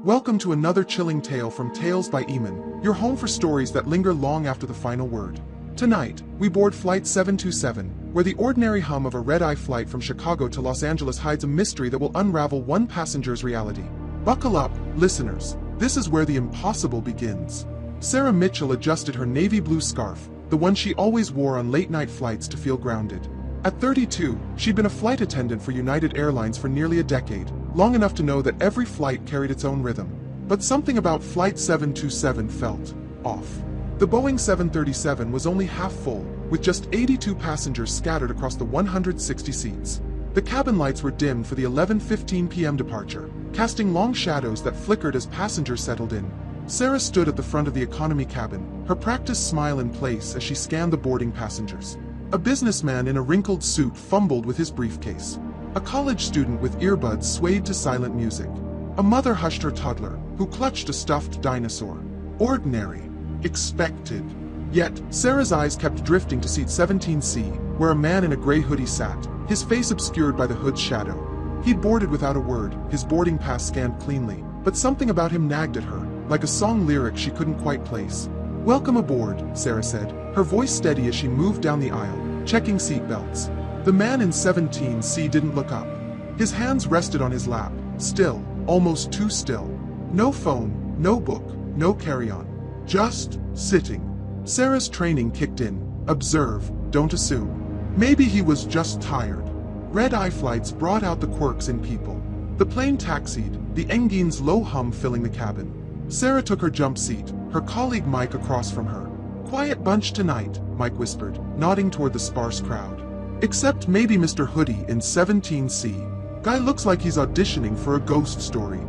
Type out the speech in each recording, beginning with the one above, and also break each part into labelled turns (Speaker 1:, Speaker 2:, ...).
Speaker 1: Welcome to another chilling tale from Tales by Imon, your home for stories that linger long after the final word. Tonight, we board Flight 727, where the ordinary hum of a red-eye flight from Chicago to Los Angeles hides a mystery that will unravel one passenger's reality. Buckle up, listeners. This is where the impossible begins. Sarah Mitchell adjusted her navy blue scarf, the one she always wore on late-night flights to feel grounded. At 32, she'd been a flight attendant for United Airlines for nearly a decade, long enough to know that every flight carried its own rhythm. But something about Flight 727 felt off. The Boeing 737 was only half full, with just 82 passengers scattered across the 160 seats. The cabin lights were dimmed for the 11:15 p.m. departure, casting long shadows that flickered as passengers settled in. Sarah stood at the front of the economy cabin, her practiced smile in place as she scanned the boarding passengers. A businessman in a wrinkled suit fumbled with his briefcase. A college student with earbuds swayed to silent music. A mother hushed her toddler, who clutched a stuffed dinosaur. Ordinary. Expected. Yet, Sarah's eyes kept drifting to seat 17C, where a man in a gray hoodie sat, his face obscured by the hood's shadow. He'd boarded without a word, his boarding pass scanned cleanly, but something about him nagged at her, like a song lyric she couldn't quite place. "Welcome aboard," Sarah said, her voice steady as she moved down the aisle, checking seat belts. The man in 17C didn't look up. His hands rested on his lap, still, almost too still. No phone, no book, no carry-on. Just sitting. Sarah's training kicked in. Observe, don't assume. Maybe he was just tired. Red-eye flights brought out the quirks in people. The plane taxied, the engine's low hum filling the cabin. Sarah took her jump seat, her colleague Mike across from her. "Quiet bunch tonight," Mike whispered, nodding toward the sparse crowd. "Except maybe Mr. Hoodie in 17C. Guy looks like he's auditioning for a ghost story."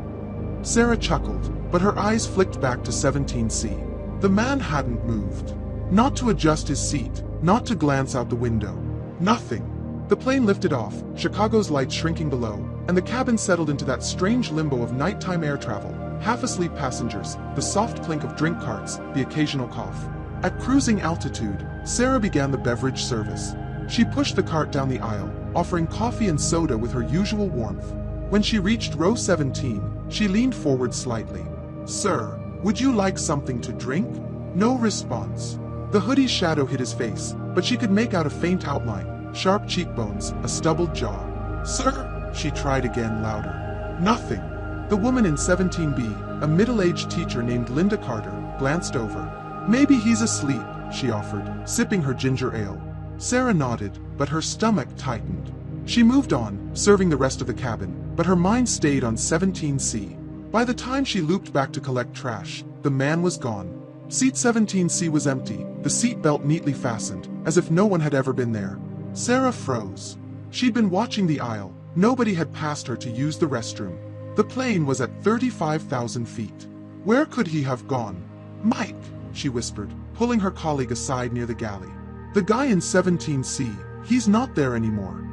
Speaker 1: Sarah chuckled, but her eyes flicked back to 17C. The man hadn't moved. Not to adjust his seat, not to glance out the window. Nothing. The plane lifted off, Chicago's lights shrinking below, and the cabin settled into that strange limbo of nighttime air travel. Half-asleep passengers, the soft clink of drink carts, the occasional cough. At cruising altitude, Sarah began the beverage service. She pushed the cart down the aisle, offering coffee and soda with her usual warmth. When she reached row 17, she leaned forward slightly. "Sir, would you like something to drink?" No response. The hoodie's shadow hid his face, but she could make out a faint outline, sharp cheekbones, a stubbled jaw. "Sir?" she tried again, louder. Nothing. The woman in 17B, a middle-aged teacher named Linda Carter, glanced over. "Maybe he's asleep," she offered, sipping her ginger ale. Sarah nodded, but her stomach tightened. She moved on, serving the rest of the cabin, but her mind stayed on 17C. By the time she looped back to collect trash, the man was gone. Seat 17C was empty, the seat belt neatly fastened, as if no one had ever been there. Sarah froze. She'd been watching the aisle. Nobody had passed her to use the restroom. The plane was at 35,000 feet. Where could he have gone? "Mike," she whispered, pulling her colleague aside near the galley. "The guy in 17C, he's not there anymore."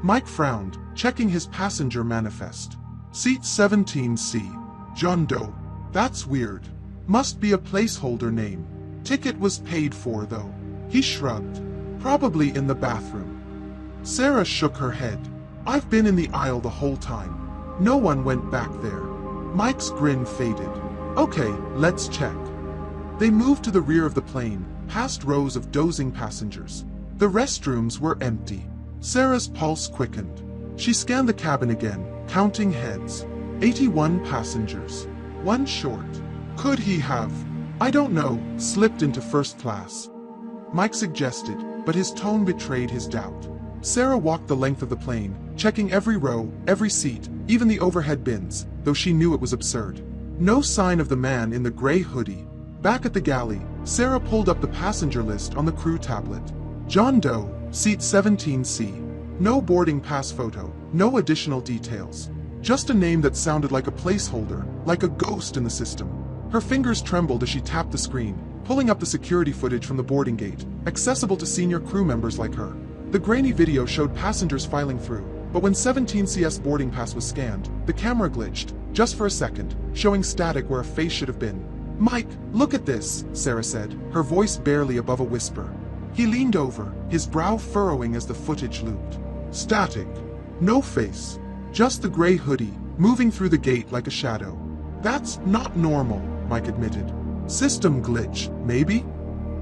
Speaker 1: Mike frowned, checking his passenger manifest. "Seat 17C. John Doe. That's weird. Must be a placeholder name. Ticket was paid for, though." He shrugged. "Probably in the bathroom." Sarah shook her head. "I've been in the aisle the whole time. No one went back there." Mike's grin faded. "Okay, let's check." They moved to the rear of the plane, past rows of dozing passengers. The restrooms were empty. Sarah's pulse quickened. She scanned the cabin again, counting heads. 81 passengers. One short. Could he have, I don't know, slipped into first class? Mike suggested, but his tone betrayed his doubt. Sarah walked the length of the plane, checking every row, every seat, even the overhead bins, though she knew it was absurd. No sign of the man in the gray hoodie. Back at the galley, Sarah pulled up the passenger list on the crew tablet. John Doe, seat 17C. No boarding pass photo, no additional details. Just a name that sounded like a placeholder, like a ghost in the system. Her fingers trembled as she tapped the screen, pulling up the security footage from the boarding gate, accessible to senior crew members like her. The grainy video showed passengers filing through, but when 17CS boarding pass was scanned, the camera glitched, just for a second, showing static where a face should have been. "Mike, look at this," Sarah said, her voice barely above a whisper. He leaned over, his brow furrowing as the footage looped. Static. No face. Just the gray hoodie, moving through the gate like a shadow. That's not normal, Mike admitted. System glitch, maybe?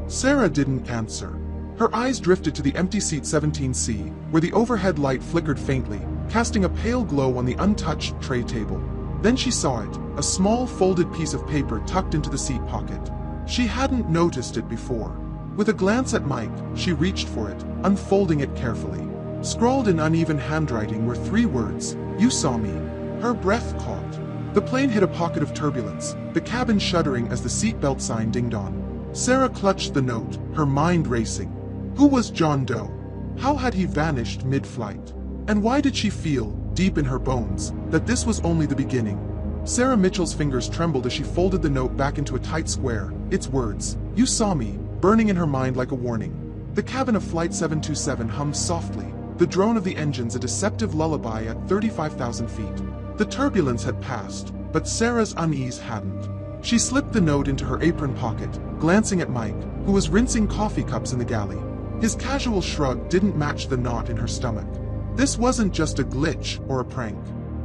Speaker 1: Sarah didn't answer. Her eyes drifted to the empty seat 17C, where the overhead light flickered faintly, casting a pale glow on the untouched tray table. Then she saw it, a small folded piece of paper tucked into the seat pocket. She hadn't noticed it before. With a glance at Mike, she reached for it, unfolding it carefully. Scrawled in uneven handwriting were 3 words, "You saw me." Her breath caught. The plane hit a pocket of turbulence, the cabin shuddering as the seatbelt sign dinged on. Sarah clutched the note, her mind racing. Who was John Doe? How had he vanished mid-flight? And why did she feel, deep in her bones, that this was only the beginning? Sarah Mitchell's fingers trembled as she folded the note back into a tight square, its words, "You saw me," burning in her mind like a warning. The cabin of Flight 727 hummed softly, the drone of the engines a deceptive lullaby at 35,000 feet. The turbulence had passed, but Sarah's unease hadn't. She slipped the note into her apron pocket, glancing at Mike, who was rinsing coffee cups in the galley. His casual shrug didn't match the knot in her stomach. This wasn't just a glitch or a prank.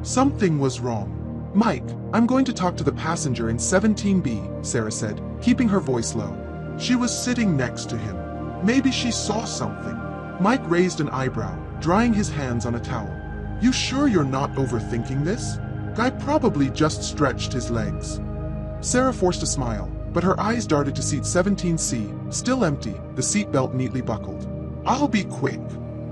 Speaker 1: Something was wrong. "Mike, I'm going to talk to the passenger in 17B, Sarah said, keeping her voice low. She was sitting next to him. Maybe she saw something. Mike raised an eyebrow, drying his hands on a towel. "You sure you're not overthinking this? Guy probably just stretched his legs." Sarah forced a smile, but her eyes darted to seat 17C, still empty, the seatbelt neatly buckled. "I'll be quick."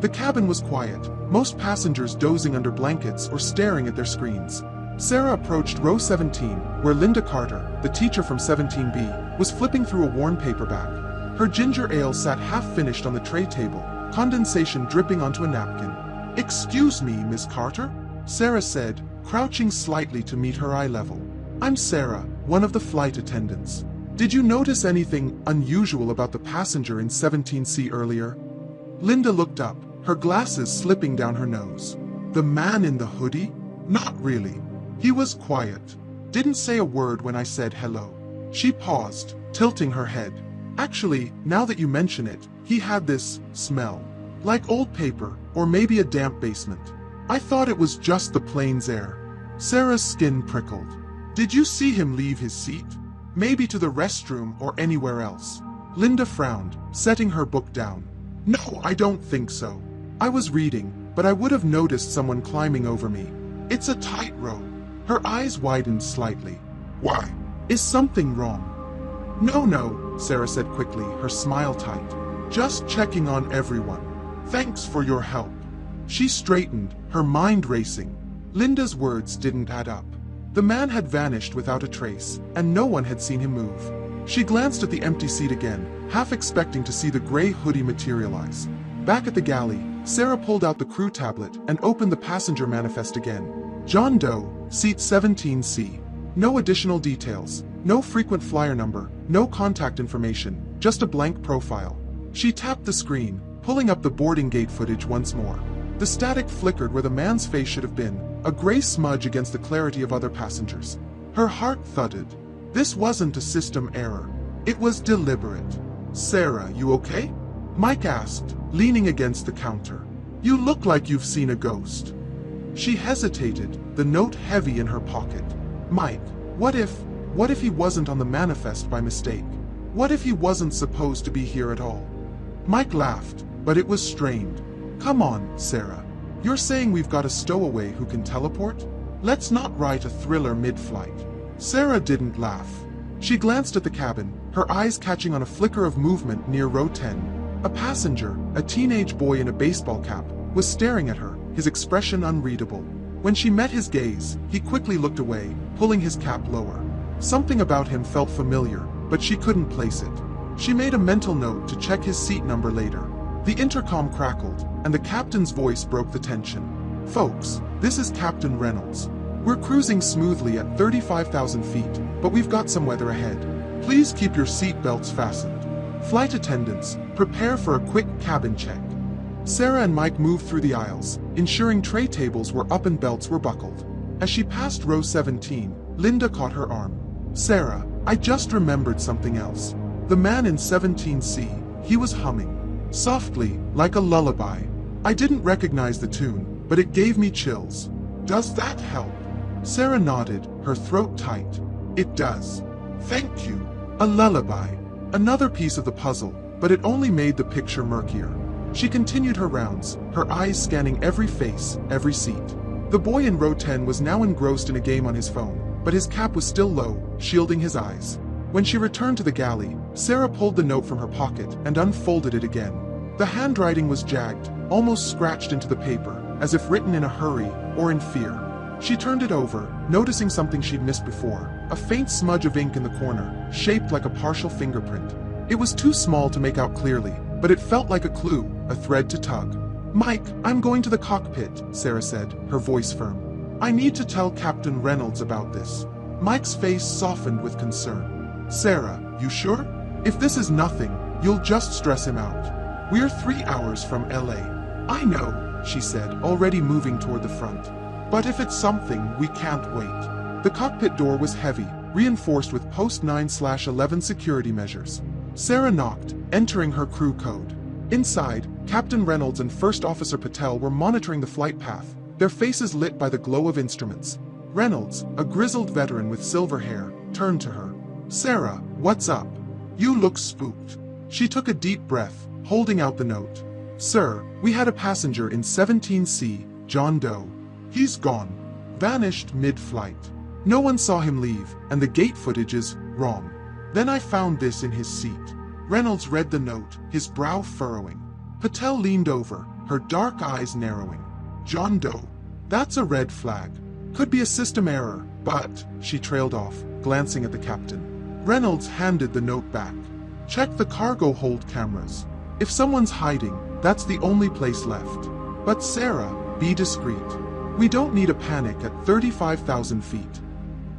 Speaker 1: The cabin was quiet, most passengers dozing under blankets or staring at their screens. Sarah approached row 17, where Linda Carter, the teacher from 17B, was flipping through a worn paperback. Her ginger ale sat half-finished on the tray table, condensation dripping onto a napkin. "Excuse me, Miss Carter?" Sarah said, crouching slightly to meet her eye level. "I'm Sarah, one of the flight attendants. Did you notice anything unusual about the passenger in 17C earlier?" Linda looked up, her glasses slipping down her nose. "The man in the hoodie? Not really. He was quiet. Didn't say a word when I said hello." She paused, tilting her head. "Actually, now that you mention it, he had this smell. Like old paper, or maybe a damp basement. I thought it was just the plane's air." Sarah's skin prickled. "Did you see him leave his seat? Maybe to the restroom or anywhere else?" Linda frowned, setting her book down. "No, I don't think so. I was reading, but I would have noticed someone climbing over me. It's a tightrope." Her eyes widened slightly. "Why? Is something wrong?" No, Sarah said quickly, her smile tight. "Just checking on everyone. Thanks for your help." She straightened, her mind racing. Linda's words didn't add up. The man had vanished without a trace, and no one had seen him move. She glanced at the empty seat again, half expecting to see the gray hoodie materialize. Back at the galley, Sarah pulled out the crew tablet and opened the passenger manifest again. John Doe, seat 17C. No additional details, no frequent flyer number, no contact information, just a blank profile. She tapped the screen, pulling up the boarding gate footage once more. The static flickered where the man's face should have been, a gray smudge against the clarity of other passengers. Her heart thudded. This wasn't a system error. It was deliberate. "Sarah, you okay?" Mike asked, leaning against the counter. "You look like you've seen a ghost." She hesitated, the note heavy in her pocket. "Mike, what if he wasn't on the manifest by mistake? What if he wasn't supposed to be here at all?" Mike laughed, but it was strained. "Come on, Sarah. You're saying we've got a stowaway who can teleport? Let's not write a thriller mid-flight." Sarah didn't laugh. She glanced at the cabin, her eyes catching on a flicker of movement near row 10. A passenger, a teenage boy in a baseball cap, was staring at her, his expression unreadable. When she met his gaze, he quickly looked away, pulling his cap lower. Something about him felt familiar, but she couldn't place it. She made a mental note to check his seat number later. The intercom crackled, and the captain's voice broke the tension. "Folks, this is Captain Reynolds. We're cruising smoothly at 35,000 feet, but we've got some weather ahead. Please keep your seat belts fastened. Flight attendants, prepare for a quick cabin check." Sarah and Mike moved through the aisles, ensuring tray tables were up and belts were buckled. As she passed row 17, Linda caught her arm. "Sarah, I just remembered something else. The man in 17C, he was humming. Softly, like a lullaby. I didn't recognize the tune, but it gave me chills. Does that help?" Sarah nodded, her throat tight. It does. Thank you. A lullaby. Another piece of the puzzle, but it only made the picture murkier. She continued her rounds, her eyes scanning every face, every seat. The boy in row 10 was now engrossed in a game on his phone, but his cap was still low, shielding his eyes. When she returned to the galley, Sarah pulled the note from her pocket and unfolded it again. The handwriting was jagged, almost scratched into the paper, as if written in a hurry or in fear. She turned it over, noticing something she'd missed before, a faint smudge of ink in the corner, shaped like a partial fingerprint. It was too small to make out clearly, but it felt like a clue, a thread to tug. "Mike, I'm going to the cockpit," Sarah said, her voice firm. "I need to tell Captain Reynolds about this." Mike's face softened with concern. "Sarah, you sure? If this is nothing, you'll just stress him out. We're 3 hours from LA. "I know," she said, already moving toward the front. "But if it's something, we can't wait." The cockpit door was heavy, reinforced with post 9/11 security measures. Sarah knocked, entering her crew code. Inside, Captain Reynolds and First Officer Patel were monitoring the flight path, their faces lit by the glow of instruments. Reynolds, a grizzled veteran with silver hair, turned to her. "Sarah, what's up? You look spooked." She took a deep breath, holding out the note. "Sir, we had a passenger in 17C, John Doe. He's gone. Vanished mid-flight. No one saw him leave, and the gate footage is wrong. Then I found this in his seat." Reynolds read the note, his brow furrowing. Patel leaned over, her dark eyes narrowing. "John Doe. That's a red flag. Could be a system error, but," she trailed off, glancing at the captain. Reynolds handed the note back. "Check the cargo hold cameras. If someone's hiding, that's the only place left. But Sarah, be discreet. We don't need a panic at 35,000 feet."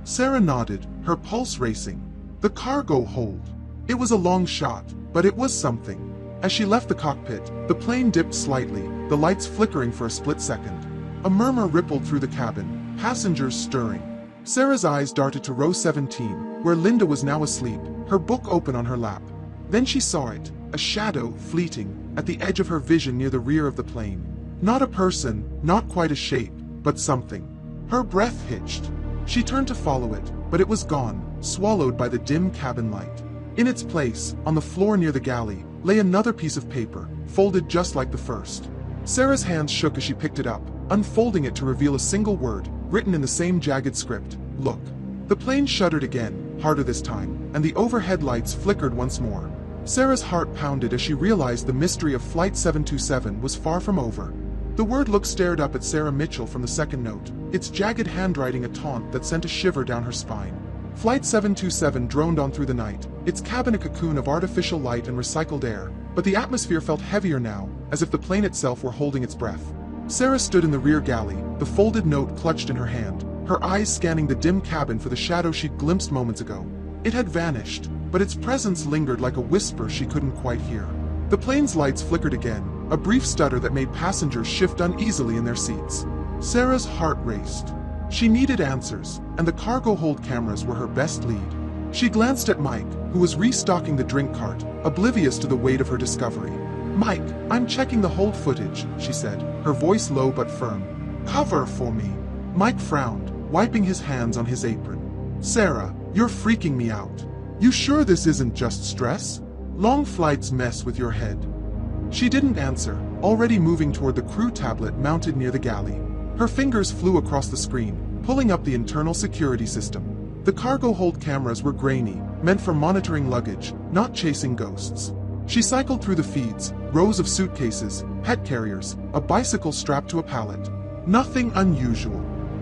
Speaker 1: Sarah nodded, her pulse racing. The cargo hold. It was a long shot, but it was something. As she left the cockpit, the plane dipped slightly, the lights flickering for a split second. A murmur rippled through the cabin, passengers stirring. Sarah's eyes darted to row 17, where Linda was now asleep, her book open on her lap. Then she saw it, a shadow, fleeting, at the edge of her vision near the rear of the plane. Not a person, not quite a shape, but something. Her breath hitched. She turned to follow it, but it was gone, swallowed by the dim cabin light. In its place, on the floor near the galley, lay another piece of paper, folded just like the first. Sarah's hands shook as she picked it up, unfolding it to reveal a single word, written in the same jagged script: "Look." The plane shuddered again, harder this time, and the overhead lights flickered once more. Sarah's heart pounded as she realized the mystery of Flight 727 was far from over. The word "look" stared up at Sarah Mitchell from the second note, its jagged handwriting a taunt that sent a shiver down her spine. Flight 727 droned on through the night, its cabin a cocoon of artificial light and recycled air, but the atmosphere felt heavier now, as if the plane itself were holding its breath. Sarah stood in the rear galley, the folded note clutched in her hand, her eyes scanning the dim cabin for the shadow she'd glimpsed moments ago. It had vanished, but its presence lingered like a whisper she couldn't quite hear. The plane's lights flickered again, a brief stutter that made passengers shift uneasily in their seats. Sarah's heart raced. She needed answers, and the cargo hold cameras were her best lead. She glanced at Mike, who was restocking the drink cart, oblivious to the weight of her discovery. "Mike, I'm checking the hold footage," she said, her voice low but firm. "Cover for me." Mike frowned, wiping his hands on his apron. "Sarah, you're freaking me out. You sure this isn't just stress? Long flights mess with your head." She didn't answer, already moving toward the crew tablet mounted near the galley. Her fingers flew across the screen, pulling up the internal security system. The cargo hold cameras were grainy, meant for monitoring luggage, not chasing ghosts. She cycled through the feeds, rows of suitcases, pet carriers, a bicycle strapped to a pallet. Nothing unusual.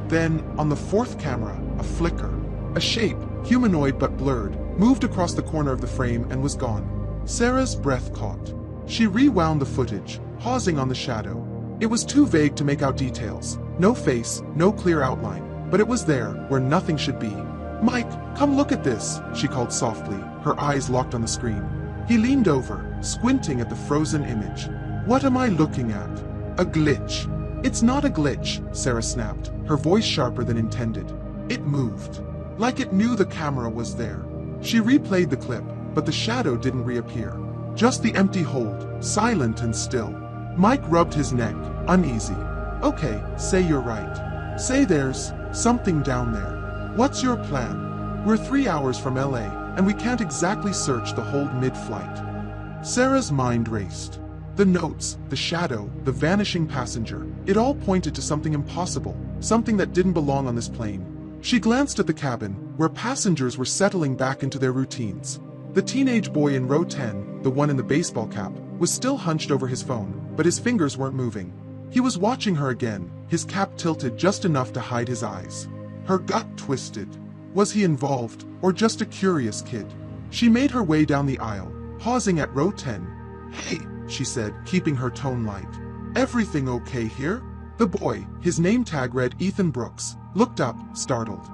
Speaker 1: Then, on the fourth camera, a flicker. A shape, humanoid but blurred, moved across the corner of the frame and was gone. Sarah's breath caught. She rewound the footage, pausing on the shadow. It was too vague to make out details. No face, no clear outline, but it was there, where nothing should be. "Mike, come look at this," she called softly, her eyes locked on the screen. He leaned over, squinting at the frozen image. "What am I looking at? A glitch." "It's not a glitch," Sarah snapped, her voice sharper than intended. "It moved. Like it knew the camera was there." She replayed the clip, but the shadow didn't reappear. Just the empty hold, silent and still. Mike rubbed his neck, uneasy. "Okay, say you're right. Say there's Something down there. What's your plan? We're 3 hours from LA, and we can't exactly search the hold mid-flight. Sarah's mind raced. The notes, the shadow, the vanishing passenger, it all pointed to something impossible, something that didn't belong on this plane. She glanced at the cabin, where passengers were settling back into their routines. The teenage boy in row 10, the one in the baseball cap, was still hunched over his phone, but his fingers weren't moving. He was watching her again, his cap tilted just enough to hide his eyes. Her gut twisted. Was he involved, or just a curious kid? She made her way down the aisle, pausing at row 10. "Hey," she said, keeping her tone light. "Everything okay here?" The boy, his name tag read Ethan Brooks, looked up, startled.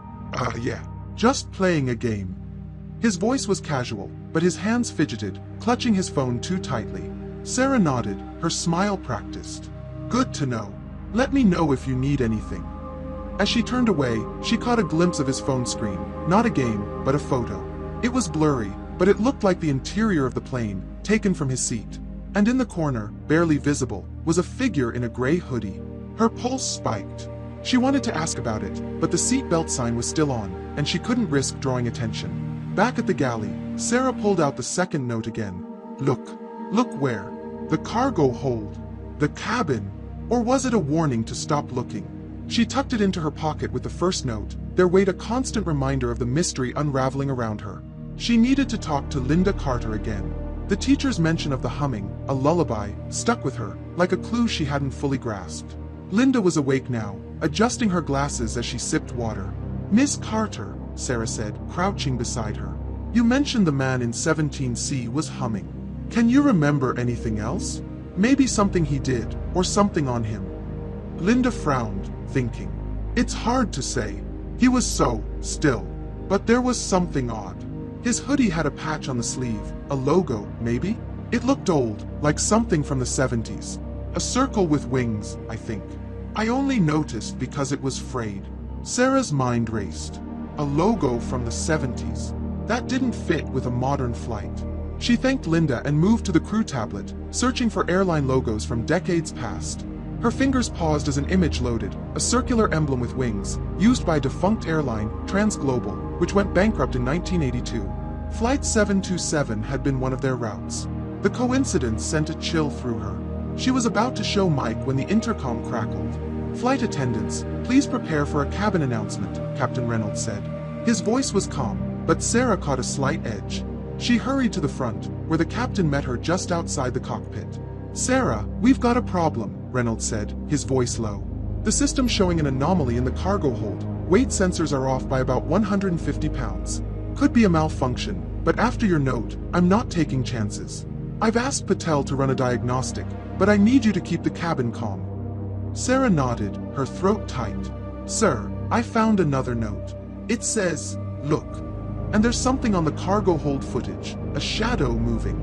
Speaker 1: Yeah. Just playing a game." His voice was casual, but his hands fidgeted, clutching his phone too tightly. Sarah nodded, her smile practiced. "Good to know. Let me know if you need anything." As she turned away, she caught a glimpse of his phone screen, not a game, but a photo. It was blurry, but it looked like the interior of the plane, taken from his seat. And in the corner, barely visible, was a figure in a gray hoodie. Her pulse spiked. She wanted to ask about it, but the seatbelt sign was still on, and she couldn't risk drawing attention. Back at the galley, Sarah pulled out the second note again. Look where? The cargo hold. The cabin. Or was it a warning to stop looking? She tucked it into her pocket with the first note, there weighed a constant reminder of the mystery unraveling around her. She needed to talk to Linda Carter again. The teacher's mention of the humming, a lullaby, stuck with her, like a clue she hadn't fully grasped. Linda was awake now, adjusting her glasses as she sipped water. "Miss Carter," Sarah said, crouching beside her. "You mentioned the man in 17C was humming. Can you remember anything else? Maybe something he did, or something on him?" Linda frowned, thinking. It's hard to say. He was so still. But there was something odd. His hoodie had a patch on the sleeve, a logo, maybe? It looked old, like something from the 70s. A circle with wings, I think. I only noticed because it was frayed. Sarah's mind raced. A logo from the 70s. That didn't fit with a modern flight. She thanked Linda and moved to the crew tablet, searching for airline logos from decades past. Her fingers paused as an image loaded, a circular emblem with wings, used by a defunct airline, Transglobal, which went bankrupt in 1982. Flight 727 had been one of their routes. The coincidence sent a chill through her. She was about to show Mike when the intercom crackled. "Flight attendants, please prepare for a cabin announcement," Captain Reynolds said. His voice was calm, but Sarah caught a slight edge. She hurried to the front, where the captain met her just outside the cockpit. "Sarah, we've got a problem," Reynolds said, his voice low. "The system's showing an anomaly in the cargo hold. Weight sensors are off by about 150 pounds. Could be a malfunction, but after your note, I'm not taking chances. I've asked Patel to run a diagnostic, but I need you to keep the cabin calm." Sarah nodded, her throat tight. "Sir, I found another note. It says, look. And there's something on the cargo hold footage, a shadow moving."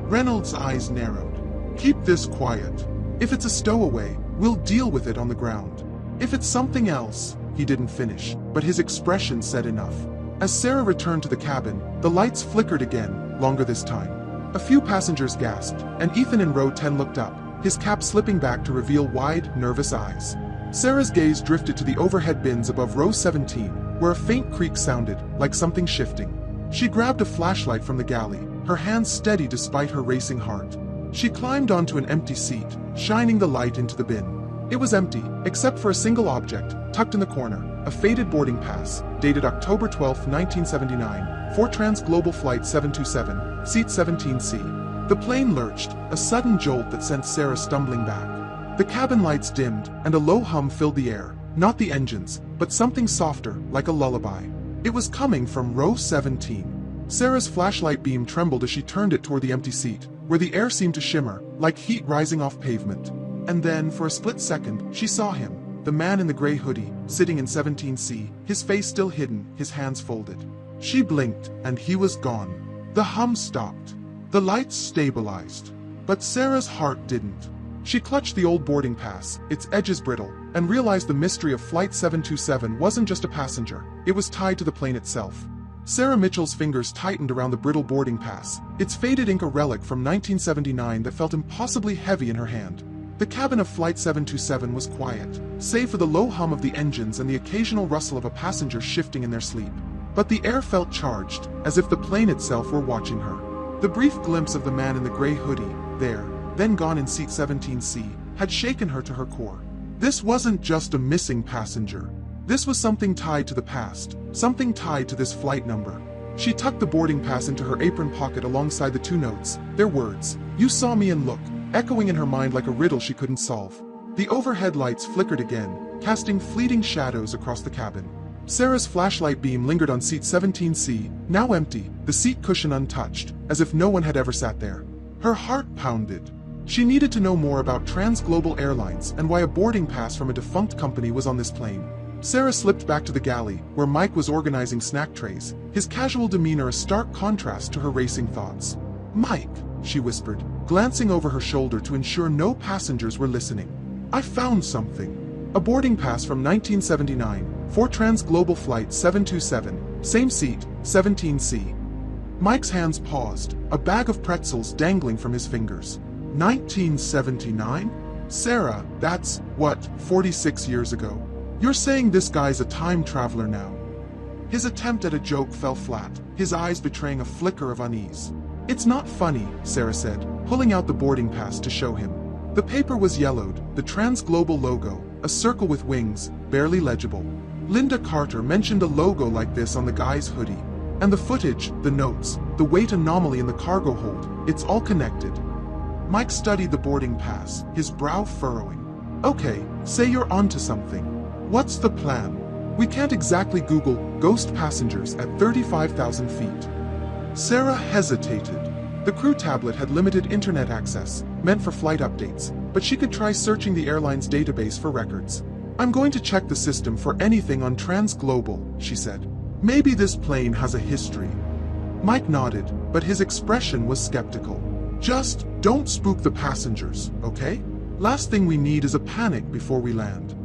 Speaker 1: Reynolds' eyes narrowed. "Keep this quiet. If it's a stowaway, we'll deal with it on the ground. If it's something else," he didn't finish, but his expression said enough. As Sarah returned to the cabin, the lights flickered again, longer this time. A few passengers gasped, and Ethan in row 10 looked up, his cap slipping back to reveal wide, nervous eyes. Sarah's gaze drifted to the overhead bins above row 17, where a faint creak sounded, like something shifting. She grabbed a flashlight from the galley, her hands steady despite her racing heart. She climbed onto an empty seat, shining the light into the bin. It was empty, except for a single object, tucked in the corner, a faded boarding pass, dated October 12, 1979, for Transglobal Flight 727, seat 17C. The plane lurched, a sudden jolt that sent Sarah stumbling back. The cabin lights dimmed, and a low hum filled the air, not the engines, but something softer, like a lullaby. It was coming from row 17. Sarah's flashlight beam trembled as she turned it toward the empty seat, where the air seemed to shimmer, like heat rising off pavement. And then, for a split second, she saw him, the man in the gray hoodie, sitting in 17C, his face still hidden, his hands folded. She blinked, and he was gone. The hum stopped. The lights stabilized. But Sarah's heart didn't. She clutched the old boarding pass, its edges brittle, and realized the mystery of Flight 727 wasn't just a passenger, it was tied to the plane itself. Sarah Mitchell's fingers tightened around the brittle boarding pass, its faded ink a relic from 1979 that felt impossibly heavy in her hand. The cabin of Flight 727 was quiet, save for the low hum of the engines and the occasional rustle of a passenger shifting in their sleep. But the air felt charged, as if the plane itself were watching her. The brief glimpse of the man in the gray hoodie, there, then gone in seat 17C, had shaken her to her core. This wasn't just a missing passenger. This was something tied to the past, something tied to this flight number. She tucked the boarding pass into her apron pocket alongside the two notes, their words, "You saw me and look," echoing in her mind like a riddle she couldn't solve. The overhead lights flickered again, casting fleeting shadows across the cabin. Sarah's flashlight beam lingered on seat 17C, now empty, the seat cushion untouched, as if no one had ever sat there. Her heart pounded. She needed to know more about Transglobal Airlines and why a boarding pass from a defunct company was on this plane. Sarah slipped back to the galley, where Mike was organizing snack trays, his casual demeanor a stark contrast to her racing thoughts. "Mike," she whispered, glancing over her shoulder to ensure no passengers were listening. "I found something. A boarding pass from 1979, for Transglobal Flight 727, same seat, 17C. Mike's hands paused, a bag of pretzels dangling from his fingers. 1979? Sarah, that's, 46 years ago? You're saying this guy's a time traveler now?" His attempt at a joke fell flat, his eyes betraying a flicker of unease. "It's not funny," Sarah said, pulling out the boarding pass to show him. The paper was yellowed, the Transglobal logo, a circle with wings, barely legible. Linda Carter mentioned a logo like this on the guy's hoodie. And the footage, the notes, the weight anomaly in the cargo hold, it's all connected. Mike studied the boarding pass, his brow furrowing. "Okay, say you're onto something. What's the plan? We can't exactly Google ghost passengers at 35,000 feet. Sarah hesitated. The crew tablet had limited internet access, meant for flight updates, but she could try searching the airline's database for records. "I'm going to check the system for anything on Transglobal," she said. "Maybe this plane has a history." Mike nodded, but his expression was skeptical. "Just don't spook the passengers, okay? Last thing we need is a panic before we land."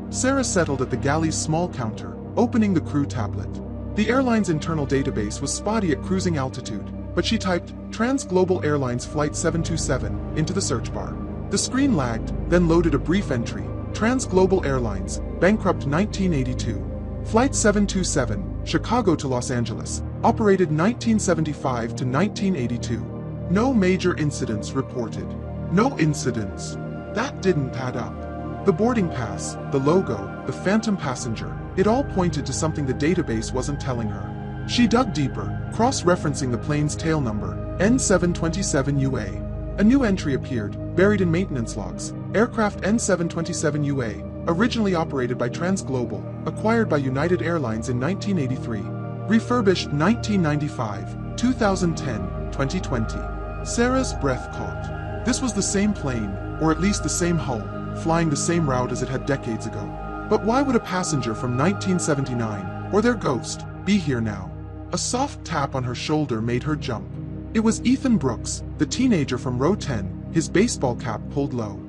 Speaker 1: Sarah settled at the galley's small counter, opening the crew tablet. The airline's internal database was spotty at cruising altitude, but she typed Transglobal Airlines Flight 727 into the search bar. The screen lagged, then loaded a brief entry. Transglobal Airlines, bankrupt 1982. Flight 727, Chicago to Los Angeles, operated 1975 to 1982. No major incidents reported. No incidents. That didn't add up. The boarding pass, the logo, the phantom passenger, it all pointed to something the database wasn't telling her. She dug deeper, cross-referencing the plane's tail number, N727UA. A new entry appeared, buried in maintenance logs. Aircraft N727UA, originally operated by Transglobal, acquired by United Airlines in 1983. Refurbished 1995, 2010, 2020. Sarah's breath caught. This was the same plane, or at least the same hull, flying the same route as it had decades ago. But why would a passenger from 1979, or their ghost, be here now? A soft tap on her shoulder made her jump. It was Ethan Brooks, the teenager from row 10, his baseball cap pulled low.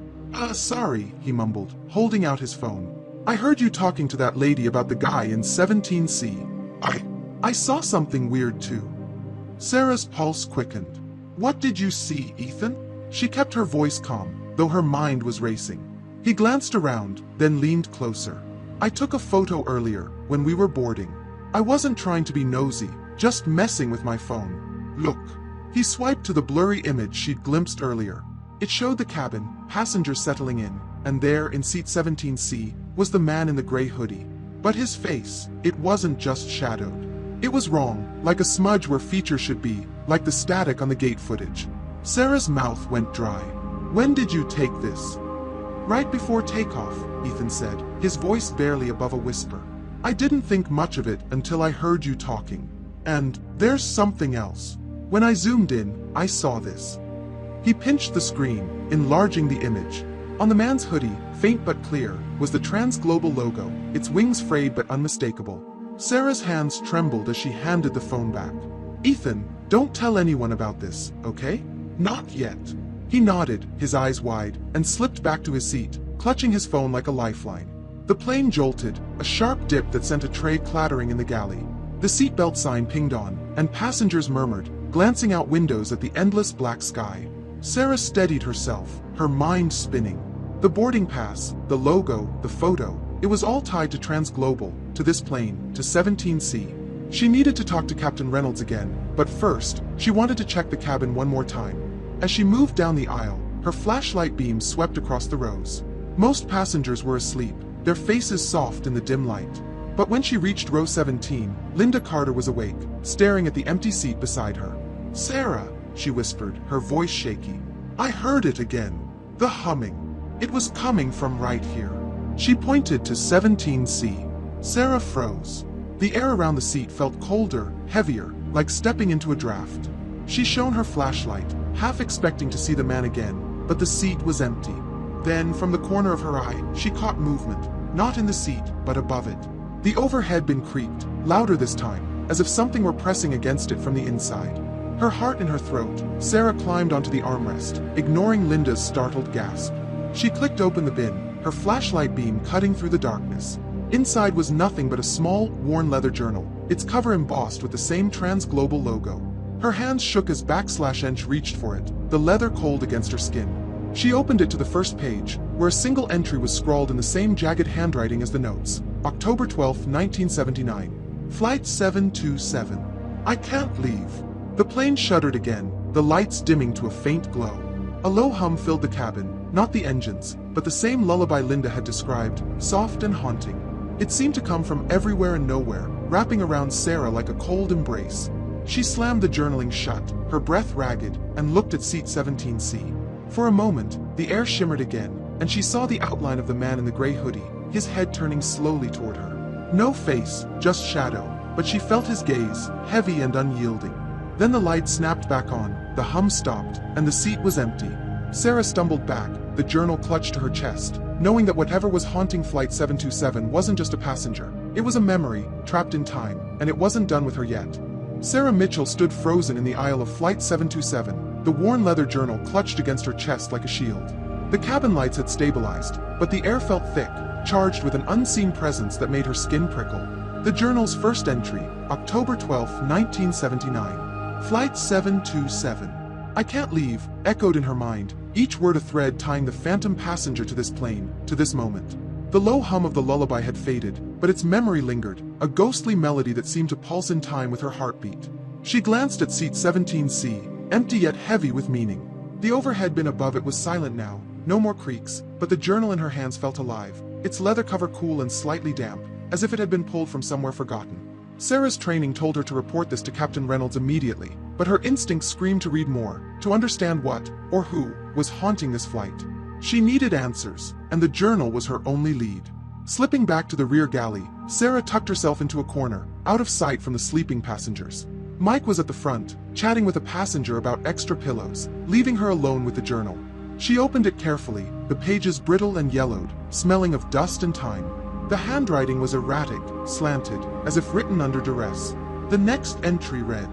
Speaker 1: Sorry, he mumbled, holding out his phone. "I heard you talking to that lady about the guy in 17C. I saw something weird too." Sarah's pulse quickened. "What did you see, Ethan?" She kept her voice calm, though her mind was racing. He glanced around, then leaned closer. "I took a photo earlier, when we were boarding. I wasn't trying to be nosy, just messing with my phone. Look." He swiped to the blurry image she'd glimpsed earlier. It showed the cabin, passengers settling in, and there, in seat 17C, was the man in the gray hoodie. But his face, it wasn't just shadowed. It was wrong, like a smudge where features should be, like the static on the gate footage. Sarah's mouth went dry. "When did you take this?" "Right before takeoff," Ethan said, his voice barely above a whisper. "I didn't think much of it until I heard you talking. And there's something else. When I zoomed in, I saw this." He pinched the screen, enlarging the image. On the man's hoodie, faint but clear, was the Transglobal logo, its wings frayed but unmistakable. Sarah's hands trembled as she handed the phone back. "Ethan, don't tell anyone about this, okay? Not yet." He nodded, his eyes wide, and slipped back to his seat, clutching his phone like a lifeline. The plane jolted, a sharp dip that sent a tray clattering in the galley. The seatbelt sign pinged on, and passengers murmured, glancing out windows at the endless black sky. Sarah steadied herself, her mind spinning. The boarding pass, the logo, the photo, it was all tied to Transglobal, to this plane, to 17C. She needed to talk to Captain Reynolds again, but first, she wanted to check the cabin one more time. As she moved down the aisle, her flashlight beam swept across the rows. Most passengers were asleep, their faces soft in the dim light. But when she reached row 17, Linda Carter was awake, staring at the empty seat beside her. "Sarah," she whispered, her voice shaky. "I heard it again. The humming. It was coming from right here." She pointed to 17C. Sarah froze. The air around the seat felt colder, heavier, like stepping into a draft. She shone her flashlight, half expecting to see the man again, but the seat was empty. Then, from the corner of her eye, she caught movement, not in the seat, but above it. The overhead bin creaked, louder this time, as if something were pressing against it from the inside. Her heart in her throat, Sarah climbed onto the armrest, ignoring Linda's startled gasp. She clicked open the bin, her flashlight beam cutting through the darkness. Inside was nothing but a small, worn leather journal, its cover embossed with the same Transglobal logo. Her hands shook as /N reached for it, the leather cold against her skin. She opened it to the first page, where a single entry was scrawled in the same jagged handwriting as the notes. October 12, 1979. Flight 727. I can't leave. The plane shuddered again, the lights dimming to a faint glow. A low hum filled the cabin, not the engines, but the same lullaby Linda had described, soft and haunting. It seemed to come from everywhere and nowhere, wrapping around Sarah like a cold embrace. She slammed the journaling shut, her breath ragged, and looked at seat 17C. For a moment, the air shimmered again, and she saw the outline of the man in the gray hoodie, his head turning slowly toward her. No face, just shadow, but she felt his gaze, heavy and unyielding. Then the light snapped back on, the hum stopped, and the seat was empty. Sarah stumbled back, the journal clutched to her chest, knowing that whatever was haunting Flight 727 wasn't just a passenger. It was a memory, trapped in time, and it wasn't done with her yet. Sarah Mitchell stood frozen in the aisle of Flight 727, the worn leather journal clutched against her chest like a shield. The cabin lights had stabilized, but the air felt thick, charged with an unseen presence that made her skin prickle. The journal's first entry, October 12, 1979. Flight 727. I can't leave, echoed in her mind, each word a thread tying the phantom passenger to this plane, to this moment. The low hum of the lullaby had faded, but its memory lingered, a ghostly melody that seemed to pulse in time with her heartbeat. She glanced at seat 17C, empty yet heavy with meaning. The overhead bin above it was silent now, no more creaks, but the journal in her hands felt alive, its leather cover cool and slightly damp, as if it had been pulled from somewhere forgotten. Sarah's training told her to report this to Captain Reynolds immediately, but her instincts screamed to read more, to understand what, or who, was haunting this flight. She needed answers, and the journal was her only lead. Slipping back to the rear galley, Sarah tucked herself into a corner, out of sight from the sleeping passengers. Mike was at the front, chatting with a passenger about extra pillows, leaving her alone with the journal. She opened it carefully, the pages brittle and yellowed, smelling of dust and time. The handwriting was erratic, slanted, as if written under duress. The next entry read,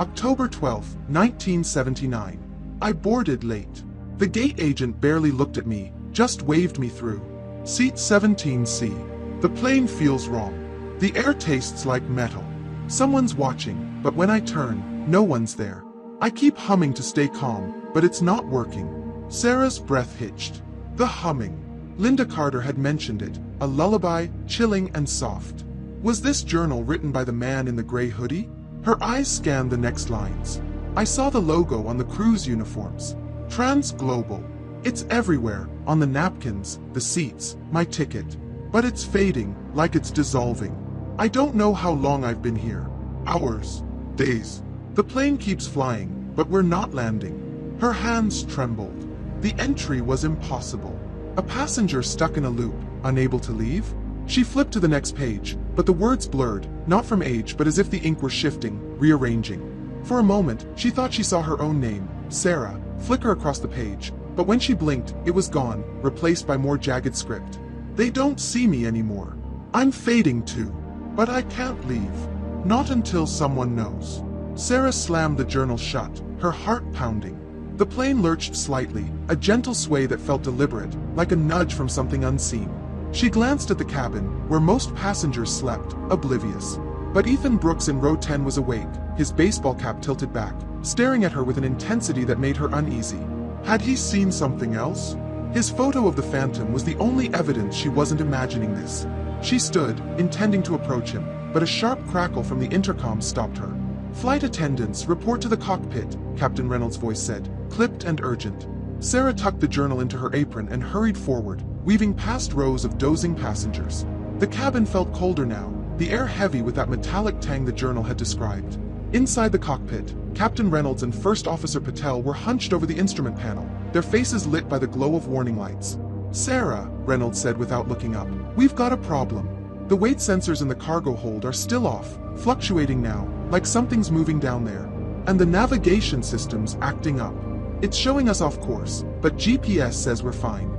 Speaker 1: October 12, 1979. I boarded late. The gate agent barely looked at me, just waved me through. Seat 17C. The plane feels wrong. The air tastes like metal. Someone's watching, but when I turn, no one's there. I keep humming to stay calm, but it's not working. Sarah's breath hitched. The humming. Linda Carter had mentioned it, a lullaby, chilling and soft. Was this journal written by the man in the gray hoodie? Her eyes scanned the next lines. I saw the logo on the crew's uniforms. Transglobal. It's everywhere, on the napkins, the seats, my ticket. But it's fading, like it's dissolving. I don't know how long I've been here. Hours. Days. The plane keeps flying, but we're not landing. Her hands trembled. The entry was impossible. A passenger stuck in a loop, unable to leave? She flipped to the next page, but the words blurred, not from age but as if the ink were shifting, rearranging. For a moment, she thought she saw her own name, Sarah, flicker across the page, but when she blinked, it was gone, replaced by more jagged script. They don't see me anymore. I'm fading too. But I can't leave. Not until someone knows. Sarah slammed the journal shut, her heart pounding. The plane lurched slightly, a gentle sway that felt deliberate, like a nudge from something unseen. She glanced at the cabin, where most passengers slept, oblivious. But Ethan Brooks in row 10 was awake, his baseball cap tilted back, staring at her with an intensity that made her uneasy. Had he seen something else? His photo of the phantom was the only evidence she wasn't imagining this. She stood, intending to approach him, but a sharp crackle from the intercom stopped her. "Flight attendants, report to the cockpit," Captain Reynolds' voice said, clipped and urgent. Sarah tucked the journal into her apron and hurried forward, weaving past rows of dozing passengers. The cabin felt colder now, the air heavy with that metallic tang the journal had described. Inside the cockpit, Captain Reynolds and First Officer Patel were hunched over the instrument panel, their faces lit by the glow of warning lights. "Sarah," Reynolds said without looking up, "we've got a problem. The weight sensors in the cargo hold are still off, fluctuating now, like something's moving down there. And the navigation system's acting up. It's showing us off course, but GPS says we're fine."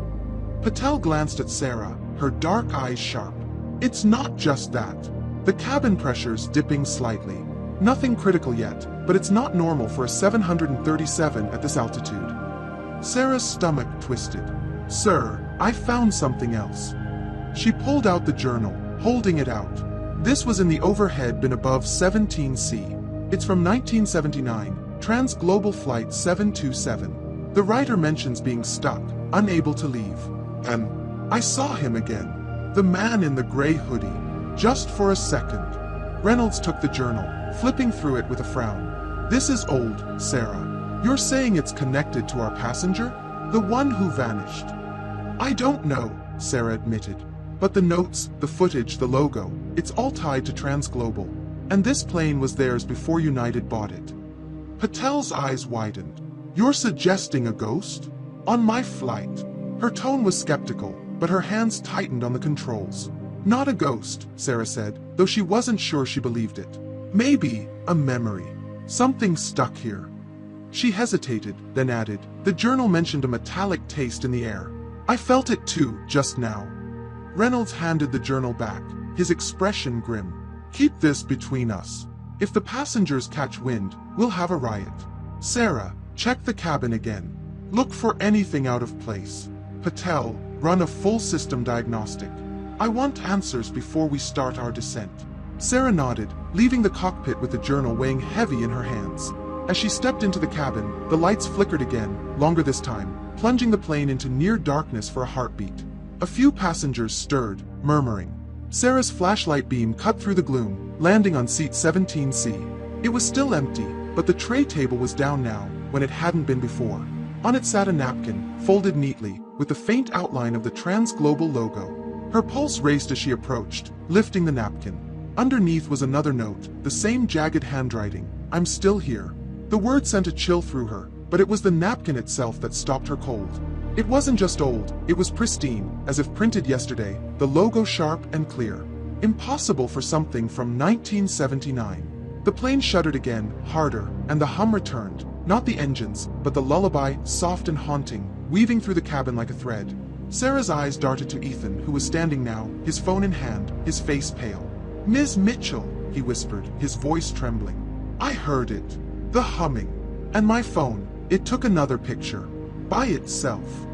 Speaker 1: Patel glanced at Sarah, her dark eyes sharp. "It's not just that. The cabin pressure's dipping slightly. Nothing critical yet, but it's not normal for a 737 at this altitude." Sarah's stomach twisted. "Sir, I found something else." She pulled out the journal, holding it out. This was in the overhead bin above 17C. It's from 1979, Trans-Global Flight 727. The writer mentions being stuck, unable to leave. "And I saw him again. The man in the gray hoodie. Just for a second." Reynolds took the journal, flipping through it with a frown. "This is old, Sarah. You're saying it's connected to our passenger? The one who vanished?" "I don't know," Sarah admitted. "But the notes, the footage, the logo, it's all tied to Transglobal. And this plane was theirs before United bought it." Patel's eyes widened. "You're suggesting a ghost? On my flight?" Her tone was skeptical, but her hands tightened on the controls. "Not a ghost," Sarah said, though she wasn't sure she believed it. "Maybe a memory. Something stuck here." She hesitated, then added, "The journal mentioned a metallic taste in the air. I felt it too, just now." Reynolds handed the journal back, his expression grim. "Keep this between us. If the passengers catch wind, we'll have a riot. Sarah, check the cabin again. Look for anything out of place. Patel, run a full system diagnostic. I want answers before we start our descent." Sarah nodded, leaving the cockpit with the journal weighing heavy in her hands. As she stepped into the cabin, the lights flickered again, longer this time, plunging the plane into near darkness for a heartbeat. A few passengers stirred, murmuring. Sarah's flashlight beam cut through the gloom, landing on seat 17C. It was still empty, but the tray table was down now, when it hadn't been before. On it sat a napkin, folded neatly, with the faint outline of the Transglobal logo. Her pulse raced as she approached, lifting the napkin. Underneath was another note, the same jagged handwriting, "I'm still here." The word sent a chill through her, but it was the napkin itself that stopped her cold. It wasn't just old, it was pristine, as if printed yesterday, the logo sharp and clear. Impossible for something from 1979. The plane shuddered again, harder, and the hum returned, not the engines, but the lullaby, soft and haunting, weaving through the cabin like a thread. Sarah's eyes darted to Ethan, who was standing now, his phone in hand, his face pale. "Ms. Mitchell," he whispered, his voice trembling. "I heard it. The humming. And my phone, it took another picture. By itself."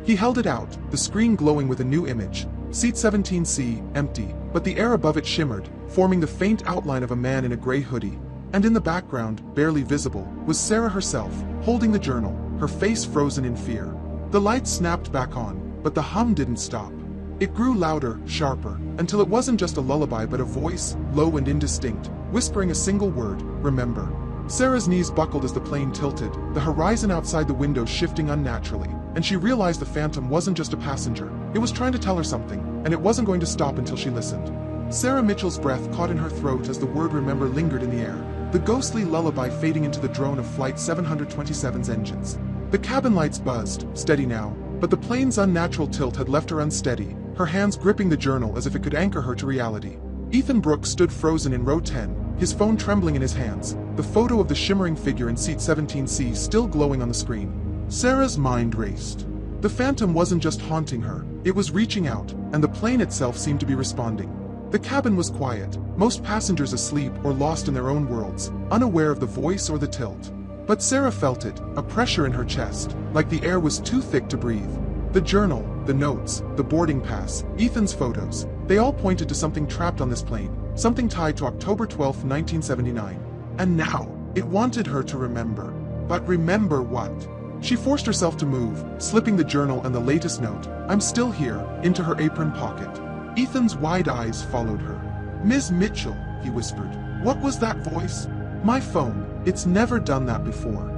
Speaker 1: He held it out, the screen glowing with a new image. Seat 17C, empty, but the air above it shimmered, forming the faint outline of a man in a gray hoodie. And in the background, barely visible, was Sarah herself, holding the journal, her face frozen in fear. The lights snapped back on, but the hum didn't stop. It grew louder, sharper, until it wasn't just a lullaby but a voice, low and indistinct, whispering a single word, "Remember." Sarah's knees buckled as the plane tilted, the horizon outside the window shifting unnaturally, and she realized the phantom wasn't just a passenger. It was trying to tell her something, and it wasn't going to stop until she listened. Sarah Mitchell's breath caught in her throat as the word "remember" lingered in the air, the ghostly lullaby fading into the drone of Flight 727's engines. The cabin lights buzzed, steady now, but the plane's unnatural tilt had left her unsteady, her hands gripping the journal as if it could anchor her to reality. Ethan Brooks stood frozen in row 10, his phone trembling in his hands, the photo of the shimmering figure in seat 17C still glowing on the screen. Sarah's mind raced. The phantom wasn't just haunting her, it was reaching out, and the plane itself seemed to be responding. The cabin was quiet, most passengers asleep or lost in their own worlds, unaware of the voice or the tilt. But Sarah felt it, a pressure in her chest, like the air was too thick to breathe. The journal, the notes, the boarding pass, Ethan's photos, they all pointed to something trapped on this plane, something tied to October 12, 1979. And now, it wanted her to remember. But remember what? She forced herself to move, slipping the journal and the latest note, "I'm still here," into her apron pocket. Ethan's wide eyes followed her. "Ms. Mitchell," he whispered. "What was that voice?" "My phone. It's never done that before."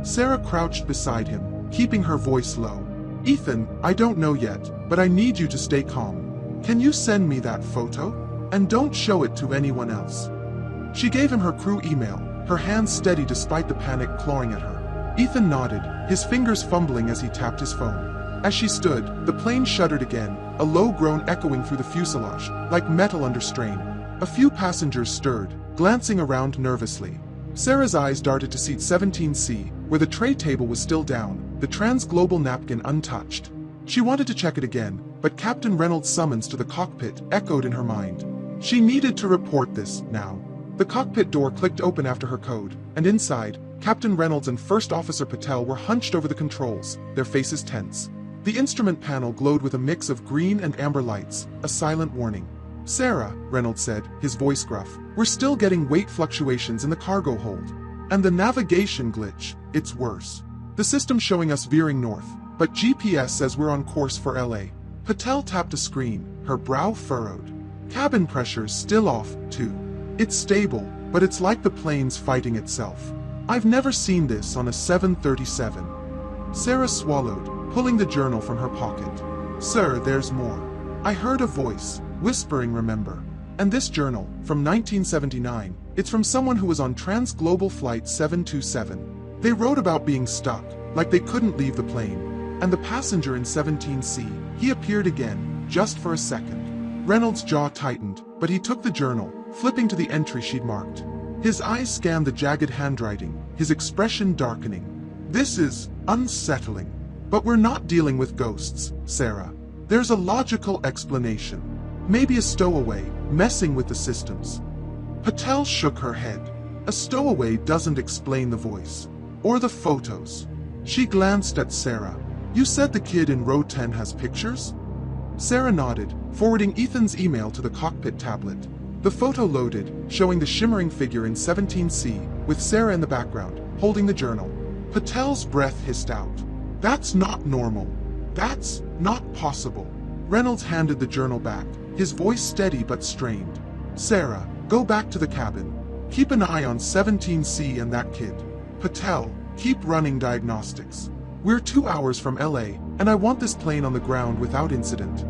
Speaker 1: Sarah crouched beside him, keeping her voice low. "Ethan, I don't know yet, but I need you to stay calm. Can you send me that photo? And don't show it to anyone else." She gave him her crew email, her hands steady despite the panic clawing at her. Ethan nodded, his fingers fumbling as he tapped his phone. As she stood, the plane shuddered again, a low groan echoing through the fuselage, like metal under strain. A few passengers stirred, glancing around nervously. Sarah's eyes darted to seat 17C, where the tray table was still down, the trans-global napkin untouched. She wanted to check it again, but Captain Reynolds' summons to the cockpit echoed in her mind. She needed to report this, now. The cockpit door clicked open after her code, and inside, Captain Reynolds and First Officer Patel were hunched over the controls, their faces tense. The instrument panel glowed with a mix of green and amber lights, a silent warning. "Sarah," Reynolds said, his voice gruff, "we're still getting weight fluctuations in the cargo hold. And the navigation glitch, it's worse. The system's showing us veering north, but GPS says we're on course for LA." Patel tapped a screen, her brow furrowed. "Cabin pressure's still off, too. It's stable, but it's like the plane's fighting itself. I've never seen this on a 737. Sarah swallowed, pulling the journal from her pocket. "Sir, there's more. I heard a voice, whispering, remember. And this journal, from 1979, it's from someone who was on Trans-Global Flight 727. They wrote about being stuck, like they couldn't leave the plane. And the passenger in 17C, he appeared again, just for a second." Reynolds' jaw tightened, but he took the journal, flipping to the entry she'd marked. His eyes scanned the jagged handwriting, his expression darkening. "This is unsettling. But we're not dealing with ghosts, Sarah. There's a logical explanation. Maybe a stowaway, messing with the systems." Patel shook her head. "A stowaway doesn't explain the voice. Or the photos." She glanced at Sarah. "You said the kid in row 10 has pictures?" Sarah nodded, forwarding Ethan's email to the cockpit tablet. The photo loaded, showing the shimmering figure in 17C, with Sarah in the background, holding the journal. Patel's breath hissed out. "That's not normal. That's not possible." Reynolds handed the journal back, his voice steady but strained. "Sarah, go back to the cabin. Keep an eye on 17C and that kid. Patel, keep running diagnostics. We're 2 hours from LA, and I want this plane on the ground without incident."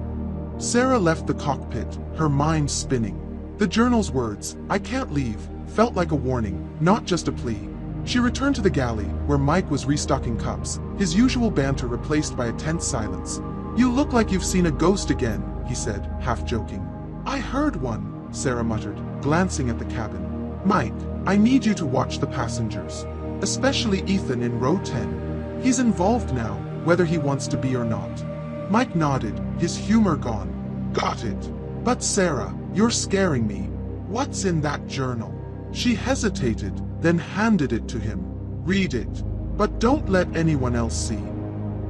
Speaker 1: Sarah left the cockpit, her mind spinning. The journal's words, "I can't leave," felt like a warning, not just a plea. She returned to the galley, where Mike was restocking cups, his usual banter replaced by a tense silence. "You look like you've seen a ghost again," he said, half joking. "I heard one," Sarah muttered, glancing at the cabin. "Mike, I need you to watch the passengers. Especially Ethan in row 10. He's involved now, whether he wants to be or not." Mike nodded, his humor gone. "Got it. But Sarah, you're scaring me. What's in that journal?" She hesitated, then handed it to him. "Read it. But don't let anyone else see."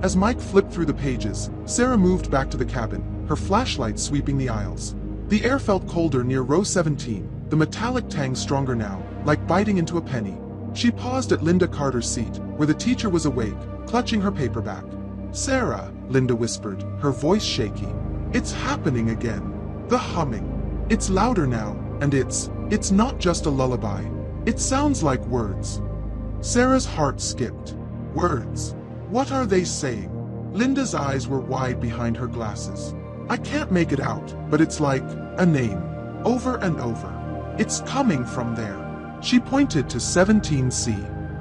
Speaker 1: As Mike flipped through the pages, Sarah moved back to the cabin, her flashlight sweeping the aisles. The air felt colder near row 17, the metallic tang stronger now, like biting into a penny. She paused at Linda Carter's seat, where the teacher was awake, clutching her paperback. "Sarah," Linda whispered, her voice shaky. "It's happening again. The humming. It's louder now, and it's not just a lullaby. It sounds like words." Sarah's heart skipped. Words. What are they saying? Linda's eyes were wide behind her glasses. "I can't make it out, but it's like a name. Over and over. It's coming from there." She pointed to 17C.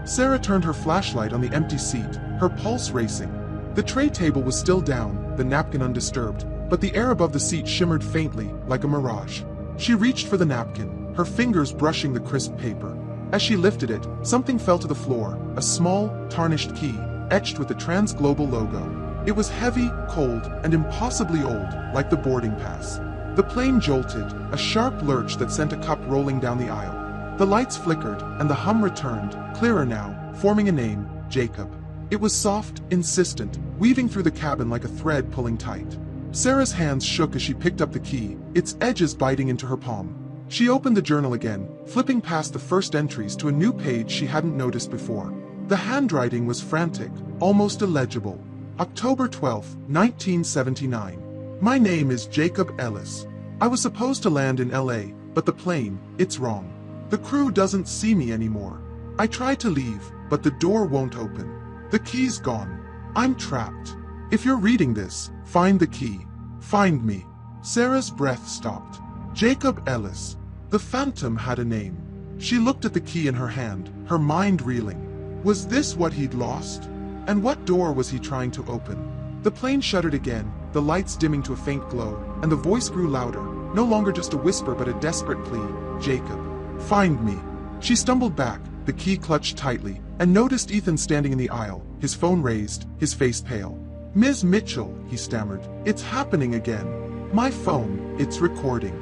Speaker 1: Sarah turned her flashlight on the empty seat, her pulse racing. The tray table was still down, the napkin undisturbed, but the air above the seat shimmered faintly, like a mirage. She reached for the napkin, her fingers brushing the crisp paper. As she lifted it, something fell to the floor, a small, tarnished key, etched with the Trans-Global logo. It was heavy, cold, and impossibly old, like the boarding pass. The plane jolted, a sharp lurch that sent a cup rolling down the aisle. The lights flickered, and the hum returned, clearer now, forming a name, Jacob. It was soft, insistent, weaving through the cabin like a thread pulling tight. Sarah's hands shook as she picked up the key, its edges biting into her palm. She opened the journal again, flipping past the first entries to a new page she hadn't noticed before. The handwriting was frantic, almost illegible. October 12, 1979. My name is Jacob Ellis. I was supposed to land in LA, but the plane, it's wrong. The crew doesn't see me anymore. I tried to leave, but the door won't open. The key's gone. I'm trapped. If you're reading this, find the key. Find me. Sarah's breath stopped. Jacob Ellis. The phantom had a name. She looked at the key in her hand, her mind reeling. Was this what he'd lost? And what door was he trying to open? The plane shuddered again, the lights dimming to a faint glow, and the voice grew louder, no longer just a whisper but a desperate plea. Jacob. Find me. She stumbled back, the key clutched tightly, and noticed Ethan standing in the aisle, his phone raised, his face pale. Ms. Mitchell, he stammered. It's happening again. My phone, it's recording.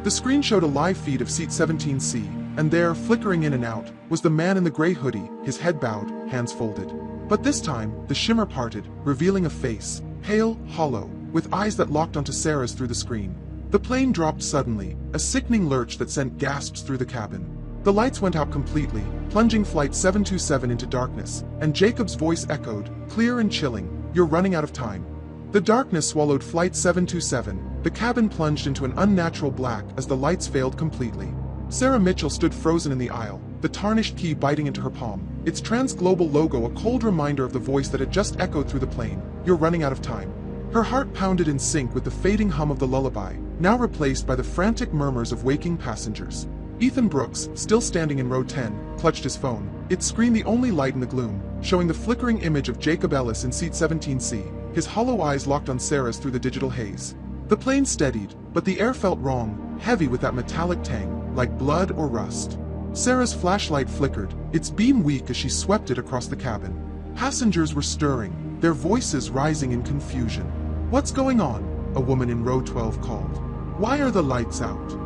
Speaker 1: The screen showed a live feed of seat 17C, and there, flickering in and out, was the man in the gray hoodie, his head bowed, hands folded. But this time, the shimmer parted, revealing a face, pale, hollow, with eyes that locked onto Sarah's through the screen. The plane dropped suddenly, a sickening lurch that sent gasps through the cabin. The lights went out completely, plunging Flight 727 into darkness, and Jacob's voice echoed, clear and chilling, "You're running out of time." The darkness swallowed Flight 727, the cabin plunged into an unnatural black as the lights failed completely. Sarah Mitchell stood frozen in the aisle, the tarnished key biting into her palm, its Transglobal logo a cold reminder of the voice that had just echoed through the plane, "You're running out of time." Her heart pounded in sync with the fading hum of the lullaby, now replaced by the frantic murmurs of waking passengers. Ethan Brooks, still standing in row 10, clutched his phone, its screen the only light in the gloom, showing the flickering image of Jacob Ellis in seat 17C, his hollow eyes locked on Sarah's through the digital haze. The plane steadied, but the air felt wrong, heavy with that metallic tang, like blood or rust. Sarah's flashlight flickered, its beam weak as she swept it across the cabin. Passengers were stirring, their voices rising in confusion. "What's going on?" a woman in row 12 called. "Why are the lights out?"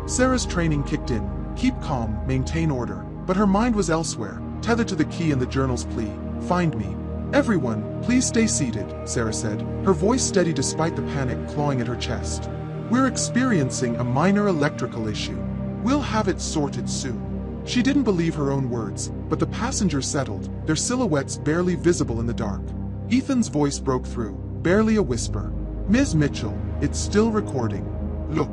Speaker 1: Sarah's training kicked in, keep calm, maintain order, but her mind was elsewhere, tethered to the key and the journal's plea, "Find me." "Everyone, please stay seated," Sarah said, her voice steady despite the panic clawing at her chest. "We're experiencing a minor electrical issue. We'll have it sorted soon." She didn't believe her own words, but the passengers settled, their silhouettes barely visible in the dark. Ethan's voice broke through, barely a whisper. "Ms. Mitchell, it's still recording. Look."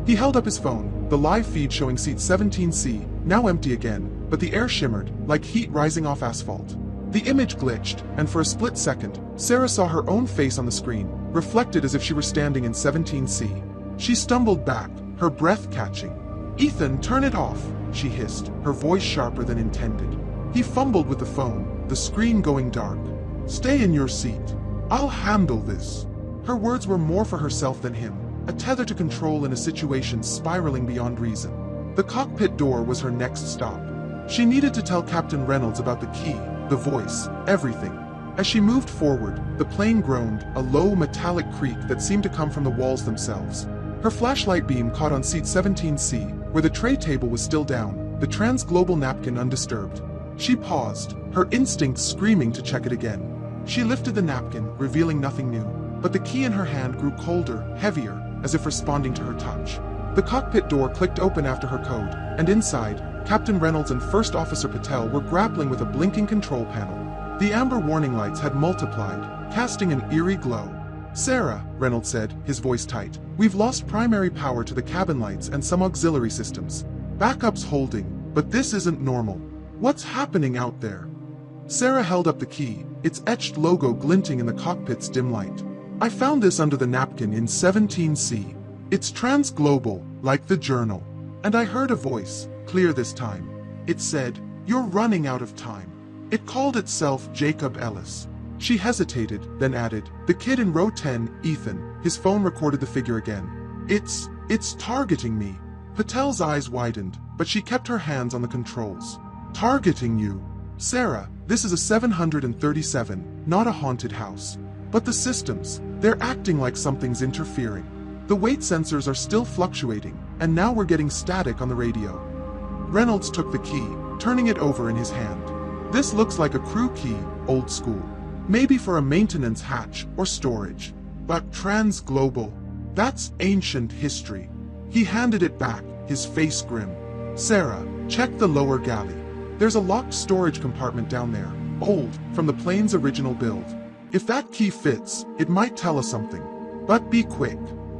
Speaker 1: He held up his phone, the live feed showing seat 17C, now empty again, but the air shimmered, like heat rising off asphalt. The image glitched, and for a split second, Sarah saw her own face on the screen, reflected as if she were standing in 17C. She stumbled back, her breath catching. "Ethan, turn it off," she hissed, her voice sharper than intended. He fumbled with the phone, the screen going dark. "Stay in your seat. I'll handle this." Her words were more for herself than him, a tether to control in a situation spiraling beyond reason. The cockpit door was her next stop. She needed to tell Captain Reynolds about the key, the voice, everything. As she moved forward, the plane groaned, a low metallic creak that seemed to come from the walls themselves. Her flashlight beam caught on seat 17C, where the tray table was still down, the Transglobal napkin undisturbed. She paused, her instincts screaming to check it again. She lifted the napkin, revealing nothing new, but the key in her hand grew colder, heavier, as if responding to her touch. The cockpit door clicked open after her code, and inside, Captain Reynolds and First Officer Patel were grappling with a blinking control panel. The amber warning lights had multiplied, casting an eerie glow. "Sarah," Reynolds said, his voice tight, "we've lost primary power to the cabin lights and some auxiliary systems. Backup's holding, but this isn't normal. What's happening out there?" Sarah held up the key, its etched logo glinting in the cockpit's dim light. "I found this under the napkin in 17C. It's transglobal, like the journal. And I heard a voice, clear this time. It said, 'You're running out of time.' It called itself Jacob Ellis." She hesitated, then added, "The kid in row 10, Ethan." His phone recorded the figure again. It's targeting me." Patel's eyes widened, but she kept her hands on the controls. "Targeting you? Sarah, this is a 737, not a haunted house. But the systems, they're acting like something's interfering. The weight sensors are still fluctuating, and now we're getting static on the radio." Reynolds took the key, turning it over in his hand. "This looks like a crew key, old school. Maybe for a maintenance hatch or storage. But transglobal, that's ancient history." He handed it back, his face grim. "Sarah, check the lower galley." There's a locked storage compartment down there, old, from the plane's original build. If that key fits, it might tell us something. But be quick.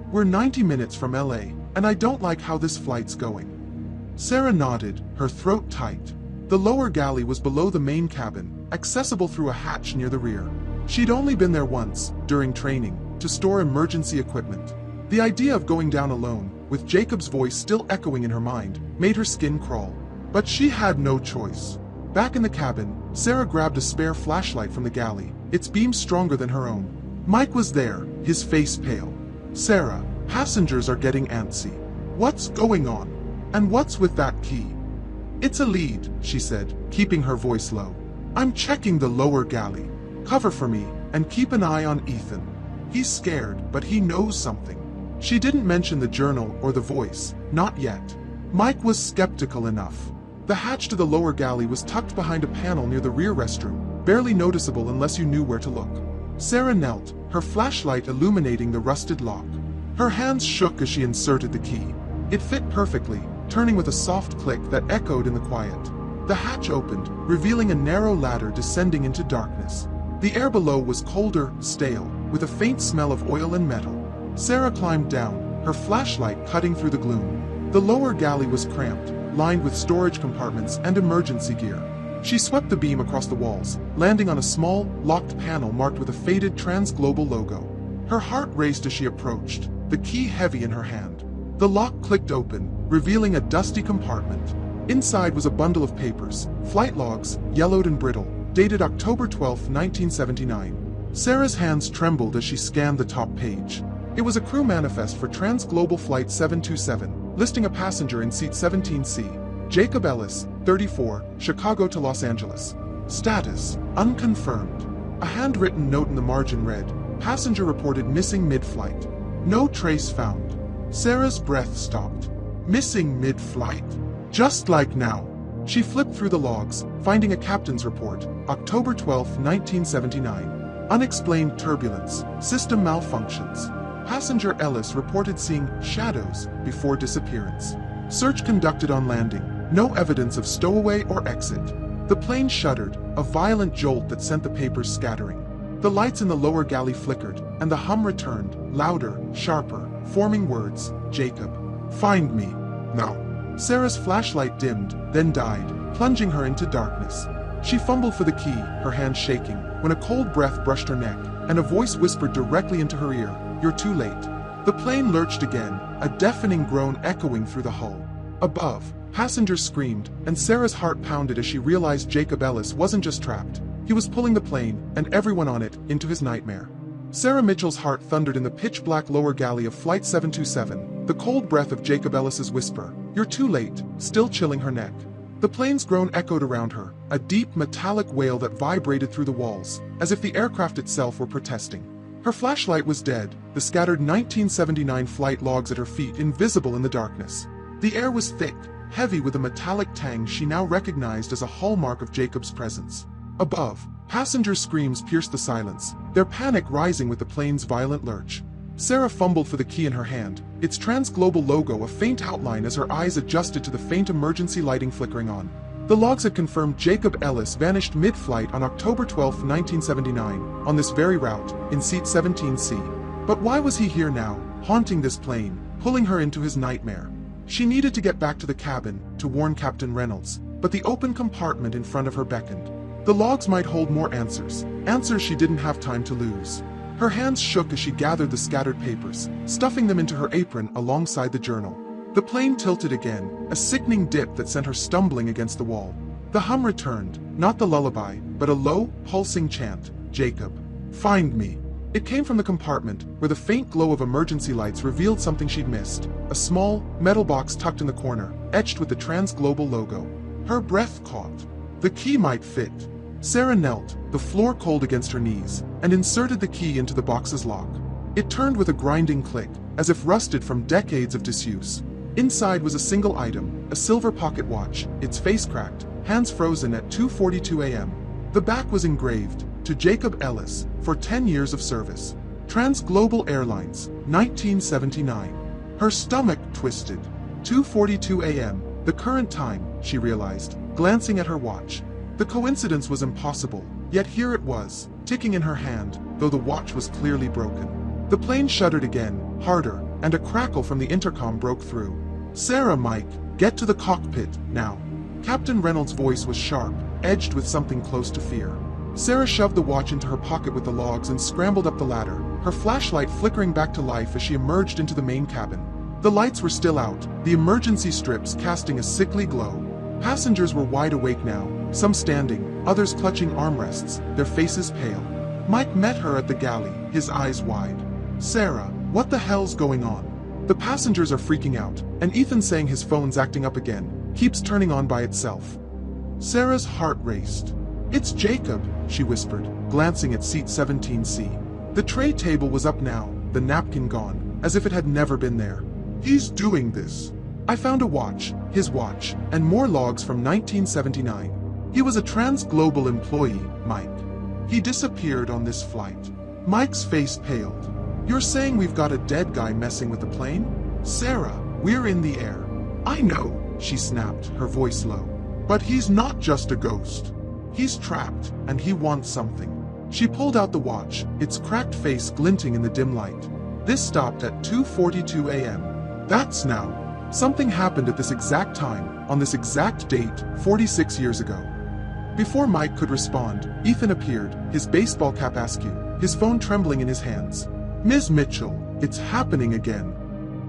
Speaker 1: We're 90 minutes from LA, and I don't like how this flight's going. Sarah nodded, her throat tight. The lower galley was below the main cabin, accessible through a hatch near the rear. She'd only been there once, during training, to store emergency equipment. The idea of going down alone, with Jacob's voice still echoing in her mind, made her skin crawl. But she had no choice. Back in the cabin, Sarah grabbed a spare flashlight from the galley, its beam stronger than her own. Mike was there, his face pale. "Sarah, passengers are getting antsy. What's going on? And what's with that key?" "It's a lead," she said, keeping her voice low. "I'm checking the lower galley. Cover for me, and keep an eye on Ethan. He's scared, but he knows something." She didn't mention the journal or the voice, not yet. Mike was skeptical enough. The hatch to the lower galley was tucked behind a panel near the rear restroom, barely noticeable unless you knew where to look. Sarah knelt, her flashlight illuminating the rusted lock. Her hands shook as she inserted the key. It fit perfectly, turning with a soft click that echoed in the quiet. The hatch opened, revealing a narrow ladder descending into darkness. The air below was colder, stale, with a faint smell of oil and metal. Sarah climbed down, her flashlight cutting through the gloom. The lower galley was cramped, lined with storage compartments and emergency gear. She swept the beam across the walls, landing on a small, locked panel marked with a faded Transglobal logo. Her heart raced as she approached, the key heavy in her hand. The lock clicked open, revealing a dusty compartment. Inside was a bundle of papers, flight logs, yellowed and brittle, dated October 12, 1979. Sarah's hands trembled as she scanned the top page. It was a crew manifest for Transglobal Flight 727, listing a passenger in seat 17C, Jacob Ellis, 34, Chicago to Los Angeles. Status: unconfirmed. A handwritten note in the margin read, "Passenger reported missing mid-flight. No trace found." Sarah's breath stopped. Missing mid-flight? Just like now. She flipped through the logs, finding a captain's report, October 12, 1979. Unexplained turbulence, system malfunctions. Passenger Ellis reported seeing shadows before disappearance. Search conducted on landing. No evidence of stowaway or exit. The plane shuddered, a violent jolt that sent the papers scattering. The lights in the lower galley flickered, and the hum returned, louder, sharper, forming words, "Jacob. Find me. Now." Sarah's flashlight dimmed, then died, plunging her into darkness. She fumbled for the key, her hand shaking, when a cold breath brushed her neck, and a voice whispered directly into her ear, "You're too late." The plane lurched again, a deafening groan echoing through the hull. Above, passengers screamed, and Sarah's heart pounded as she realized Jacob Ellis wasn't just trapped. He was pulling the plane, and everyone on it, into his nightmare. Sarah Mitchell's heart thundered in the pitch-black lower galley of Flight 727, the cold breath of Jacob Ellis's whisper, "You're too late," still chilling her neck. The plane's groan echoed around her, a deep, metallic wail that vibrated through the walls, as if the aircraft itself were protesting. Her flashlight was dead, the scattered 1979 flight logs at her feet invisible in the darkness. The air was thick, heavy with a metallic tang she now recognized as a hallmark of Jacob's presence. Above, passengers' screams pierced the silence, their panic rising with the plane's violent lurch. Sarah fumbled for the key in her hand, its Transglobal logo a faint outline as her eyes adjusted to the faint emergency lighting flickering on. The logs had confirmed Jacob Ellis vanished mid-flight on October 12, 1979, on this very route, in seat 17C. But why was he here now, haunting this plane, pulling her into his nightmare? She needed to get back to the cabin, to warn Captain Reynolds, but the open compartment in front of her beckoned. The logs might hold more answers, answers she didn't have time to lose. Her hands shook as she gathered the scattered papers, stuffing them into her apron alongside the journal. The plane tilted again, a sickening dip that sent her stumbling against the wall. The hum returned, not the lullaby, but a low, pulsing chant, "Jacob. Find me." It came from the compartment, where the faint glow of emergency lights revealed something she'd missed, a small, metal box tucked in the corner, etched with the Transglobal logo. Her breath caught. The key might fit. Sarah knelt, the floor cold against her knees, and inserted the key into the box's lock. It turned with a grinding click, as if rusted from decades of disuse. Inside was a single item, a silver pocket watch, its face cracked, hands frozen at 2:42 a.m. The back was engraved, "To Jacob Ellis, for 10 years of service. Transglobal Airlines, 1979. Her stomach twisted. 2:42 a.m., the current time, she realized, glancing at her watch. The coincidence was impossible, yet here it was, ticking in her hand, though the watch was clearly broken. The plane shuddered again, harder, and a crackle from the intercom broke through. "Sarah, Mike, get to the cockpit, now." Captain Reynolds' voice was sharp, edged with something close to fear. Sarah shoved the watch into her pocket with the logs and scrambled up the ladder, her flashlight flickering back to life as she emerged into the main cabin. The lights were still out, the emergency strips casting a sickly glow. Passengers were wide awake now, some standing, others clutching armrests, their faces pale. Mike met her at the galley, his eyes wide. "Sarah, what the hell's going on?" The passengers are freaking out, and Ethan, saying his phone's acting up again, keeps turning on by itself. Sarah's heart raced. "It's Jacob," she whispered, glancing at seat 17C. The tray table was up now, the napkin gone, as if it had never been there. "He's doing this. I found a watch, his watch, and more logs from 1979. He was a trans-global employee, Mike. He disappeared on this flight." Mike's face paled. "You're saying we've got a dead guy messing with the plane?" "Sarah, we're in the air." "I know," she snapped, her voice low. "But he's not just a ghost. He's trapped, and he wants something." She pulled out the watch, its cracked face glinting in the dim light. "This stopped at 2:42 a.m. That's now. Something happened at this exact time, on this exact date, 46 years ago." Before Mike could respond, Ethan appeared, his baseball cap askew, his phone trembling in his hands. "Ms. Mitchell, it's happening again."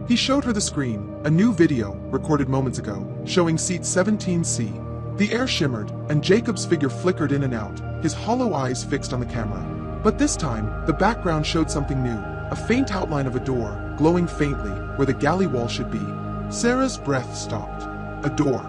Speaker 1: He showed her the screen, a new video, recorded moments ago, showing seat 17C. The air shimmered, and Jacob's figure flickered in and out, his hollow eyes fixed on the camera. But this time, the background showed something new, a faint outline of a door, glowing faintly, where the galley wall should be. Sarah's breath stopped. A door.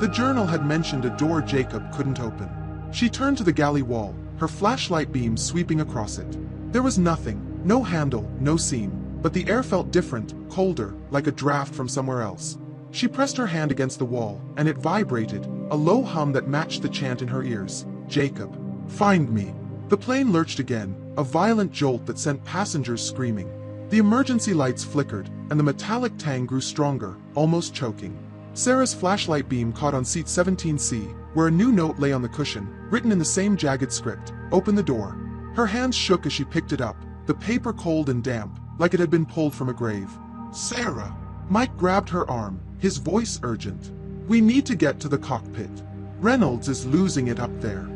Speaker 1: The journal had mentioned a door Jacob couldn't open. She turned to the galley wall, her flashlight beam sweeping across it. There was nothing, no handle, no seam, but the air felt different, colder, like a draft from somewhere else. She pressed her hand against the wall, and it vibrated, a low hum that matched the chant in her ears. "Jacob, find me." The plane lurched again, a violent jolt that sent passengers screaming. The emergency lights flickered, and the metallic tang grew stronger, almost choking. Sarah's flashlight beam caught on seat 17C, where a new note lay on the cushion, written in the same jagged script. "Open the door." Her hands shook as she picked it up, the paper cold and damp, like it had been pulled from a grave. "Sarah!" Mike grabbed her arm, his voice urgent. "We need to get to the cockpit. Reynolds is losing it up there."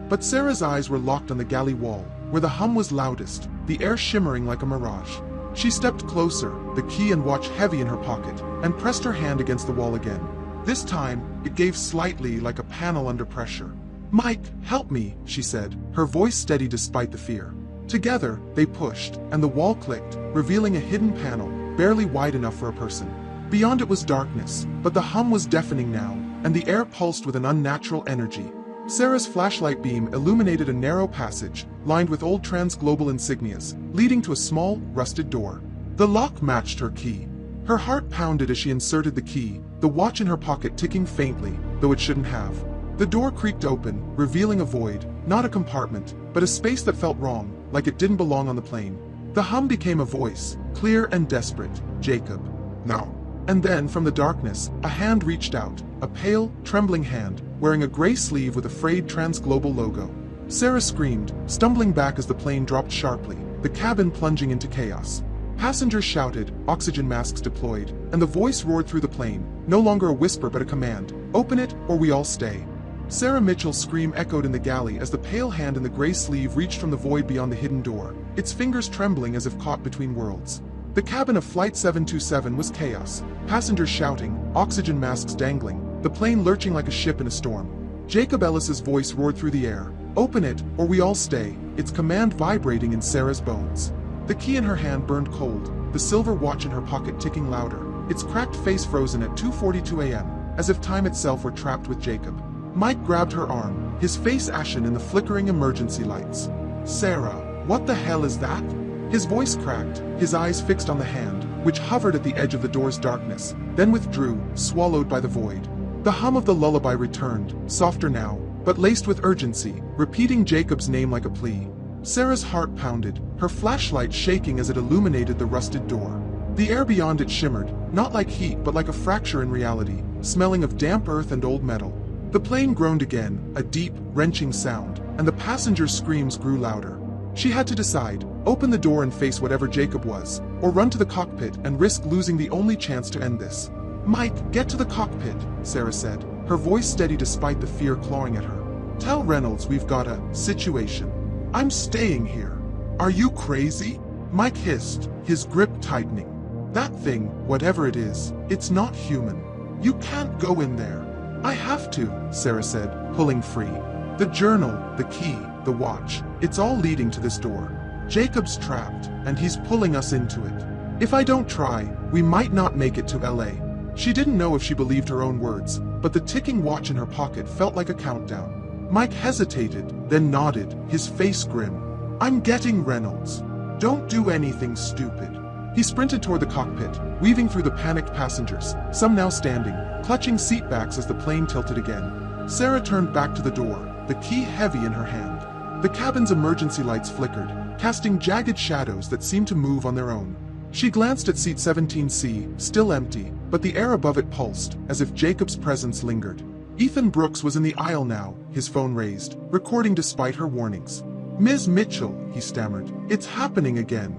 Speaker 1: But Sarah's eyes were locked on the galley wall, where the hum was loudest, the air shimmering like a mirage. She stepped closer, the key and watch heavy in her pocket, and pressed her hand against the wall again. This time, it gave slightly, like a panel under pressure. "Mike, help me," she said, her voice steady despite the fear. Together, they pushed, and the wall clicked, revealing a hidden panel, barely wide enough for a person. Beyond it was darkness, but the hum was deafening now, and the air pulsed with an unnatural energy. Sarah's flashlight beam illuminated a narrow passage, lined with old trans-global insignias, leading to a small, rusted door. The lock matched her key. Her heart pounded as she inserted the key, the watch in her pocket ticking faintly, though it shouldn't have. The door creaked open, revealing a void, not a compartment, but a space that felt wrong, like it didn't belong on the plane. The hum became a voice, clear and desperate. "Jacob. Now." And then, from the darkness, a hand reached out, a pale, trembling hand, wearing a gray sleeve with a frayed trans-global logo. Sarah screamed, stumbling back as the plane dropped sharply, the cabin plunging into chaos. Passengers shouted, oxygen masks deployed, and the voice roared through the plane, no longer a whisper but a command. "Open it, or we all stay." Sarah Mitchell's scream echoed in the galley as the pale hand in the gray sleeve reached from the void beyond the hidden door, its fingers trembling as if caught between worlds. The cabin of Flight 727 was chaos, passengers shouting, oxygen masks dangling, the plane lurching like a ship in a storm. Jacob Ellis's voice roared through the air. "Open it, or we all stay," its command vibrating in Sarah's bones. The key in her hand burned cold, the silver watch in her pocket ticking louder, its cracked face frozen at 2:42 a.m., as if time itself were trapped with Jacob. Mike grabbed her arm, his face ashen in the flickering emergency lights. "Sarah, what the hell is that?" His voice cracked, his eyes fixed on the hand, which hovered at the edge of the door's darkness, then withdrew, swallowed by the void. The hum of the lullaby returned, softer now, but laced with urgency, repeating Jacob's name like a plea. Sarah's heart pounded, her flashlight shaking as it illuminated the rusted door. The air beyond it shimmered, not like heat but like a fracture in reality, smelling of damp earth and old metal. The plane groaned again, a deep, wrenching sound, and the passengers' screams grew louder. She had to decide, open the door and face whatever Jacob was, or run to the cockpit and risk losing the only chance to end this. "Mike, get to the cockpit," Sarah said, her voice steady despite the fear clawing at her. "Tell Reynolds we've got a situation. I'm staying here." "Are you crazy?" Mike hissed, his grip tightening. "That thing, whatever it is, it's not human. You can't go in there." "I have to," Sarah said, pulling free. "The journal, the key, the watch, it's all leading to this door. Jacob's trapped, and he's pulling us into it. If I don't try, we might not make it to LA." She didn't know if she believed her own words, but the ticking watch in her pocket felt like a countdown. Mike hesitated, then nodded, his face grim. "I'm getting Reynolds. Don't do anything stupid." He sprinted toward the cockpit, weaving through the panicked passengers, some now standing, clutching seatbacks as the plane tilted again. Sarah turned back to the door, the key heavy in her hand. The cabin's emergency lights flickered, casting jagged shadows that seemed to move on their own. She glanced at seat 17C, still empty, but the air above it pulsed, as if Jacob's presence lingered. Ethan Brooks was in the aisle now, his phone raised, recording despite her warnings. "Ms. Mitchell," he stammered, "it's happening again.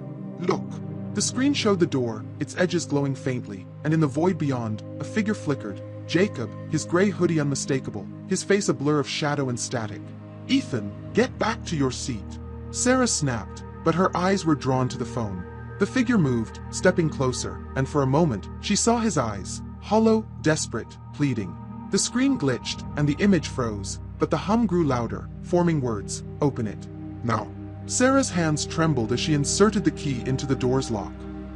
Speaker 1: Look." The screen showed the door, its edges glowing faintly, and in the void beyond, a figure flickered. Jacob, his gray hoodie unmistakable, his face a blur of shadow and static. "Ethan, get back to your seat." Sarah snapped, but her eyes were drawn to the phone. The figure moved, stepping closer, and for a moment, she saw his eyes, hollow, desperate, pleading. The screen glitched, and the image froze, but the hum grew louder, forming words. "Open it. Now." Sarah's hands trembled as she inserted the key into the door's lock.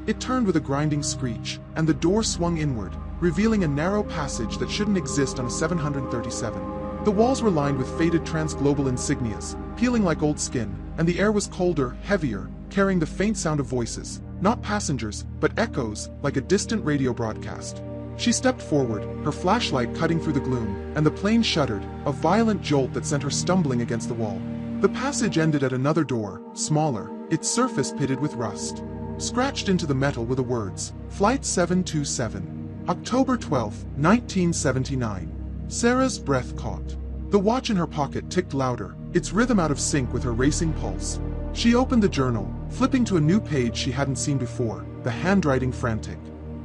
Speaker 1: It turned with a grinding screech, and the door swung inward, revealing a narrow passage that shouldn't exist on a 737. The walls were lined with faded transglobal insignias, peeling like old skin, and the air was colder, heavier, carrying the faint sound of voices, not passengers, but echoes, like a distant radio broadcast. She stepped forward, her flashlight cutting through the gloom, and the plane shuddered, a violent jolt that sent her stumbling against the wall. The passage ended at another door, smaller, its surface pitted with rust. Scratched into the metal were the words, "Flight 727, October 12, 1979. Sarah's breath caught. The watch in her pocket ticked louder, its rhythm out of sync with her racing pulse. She opened the journal, flipping to a new page she hadn't seen before, the handwriting frantic.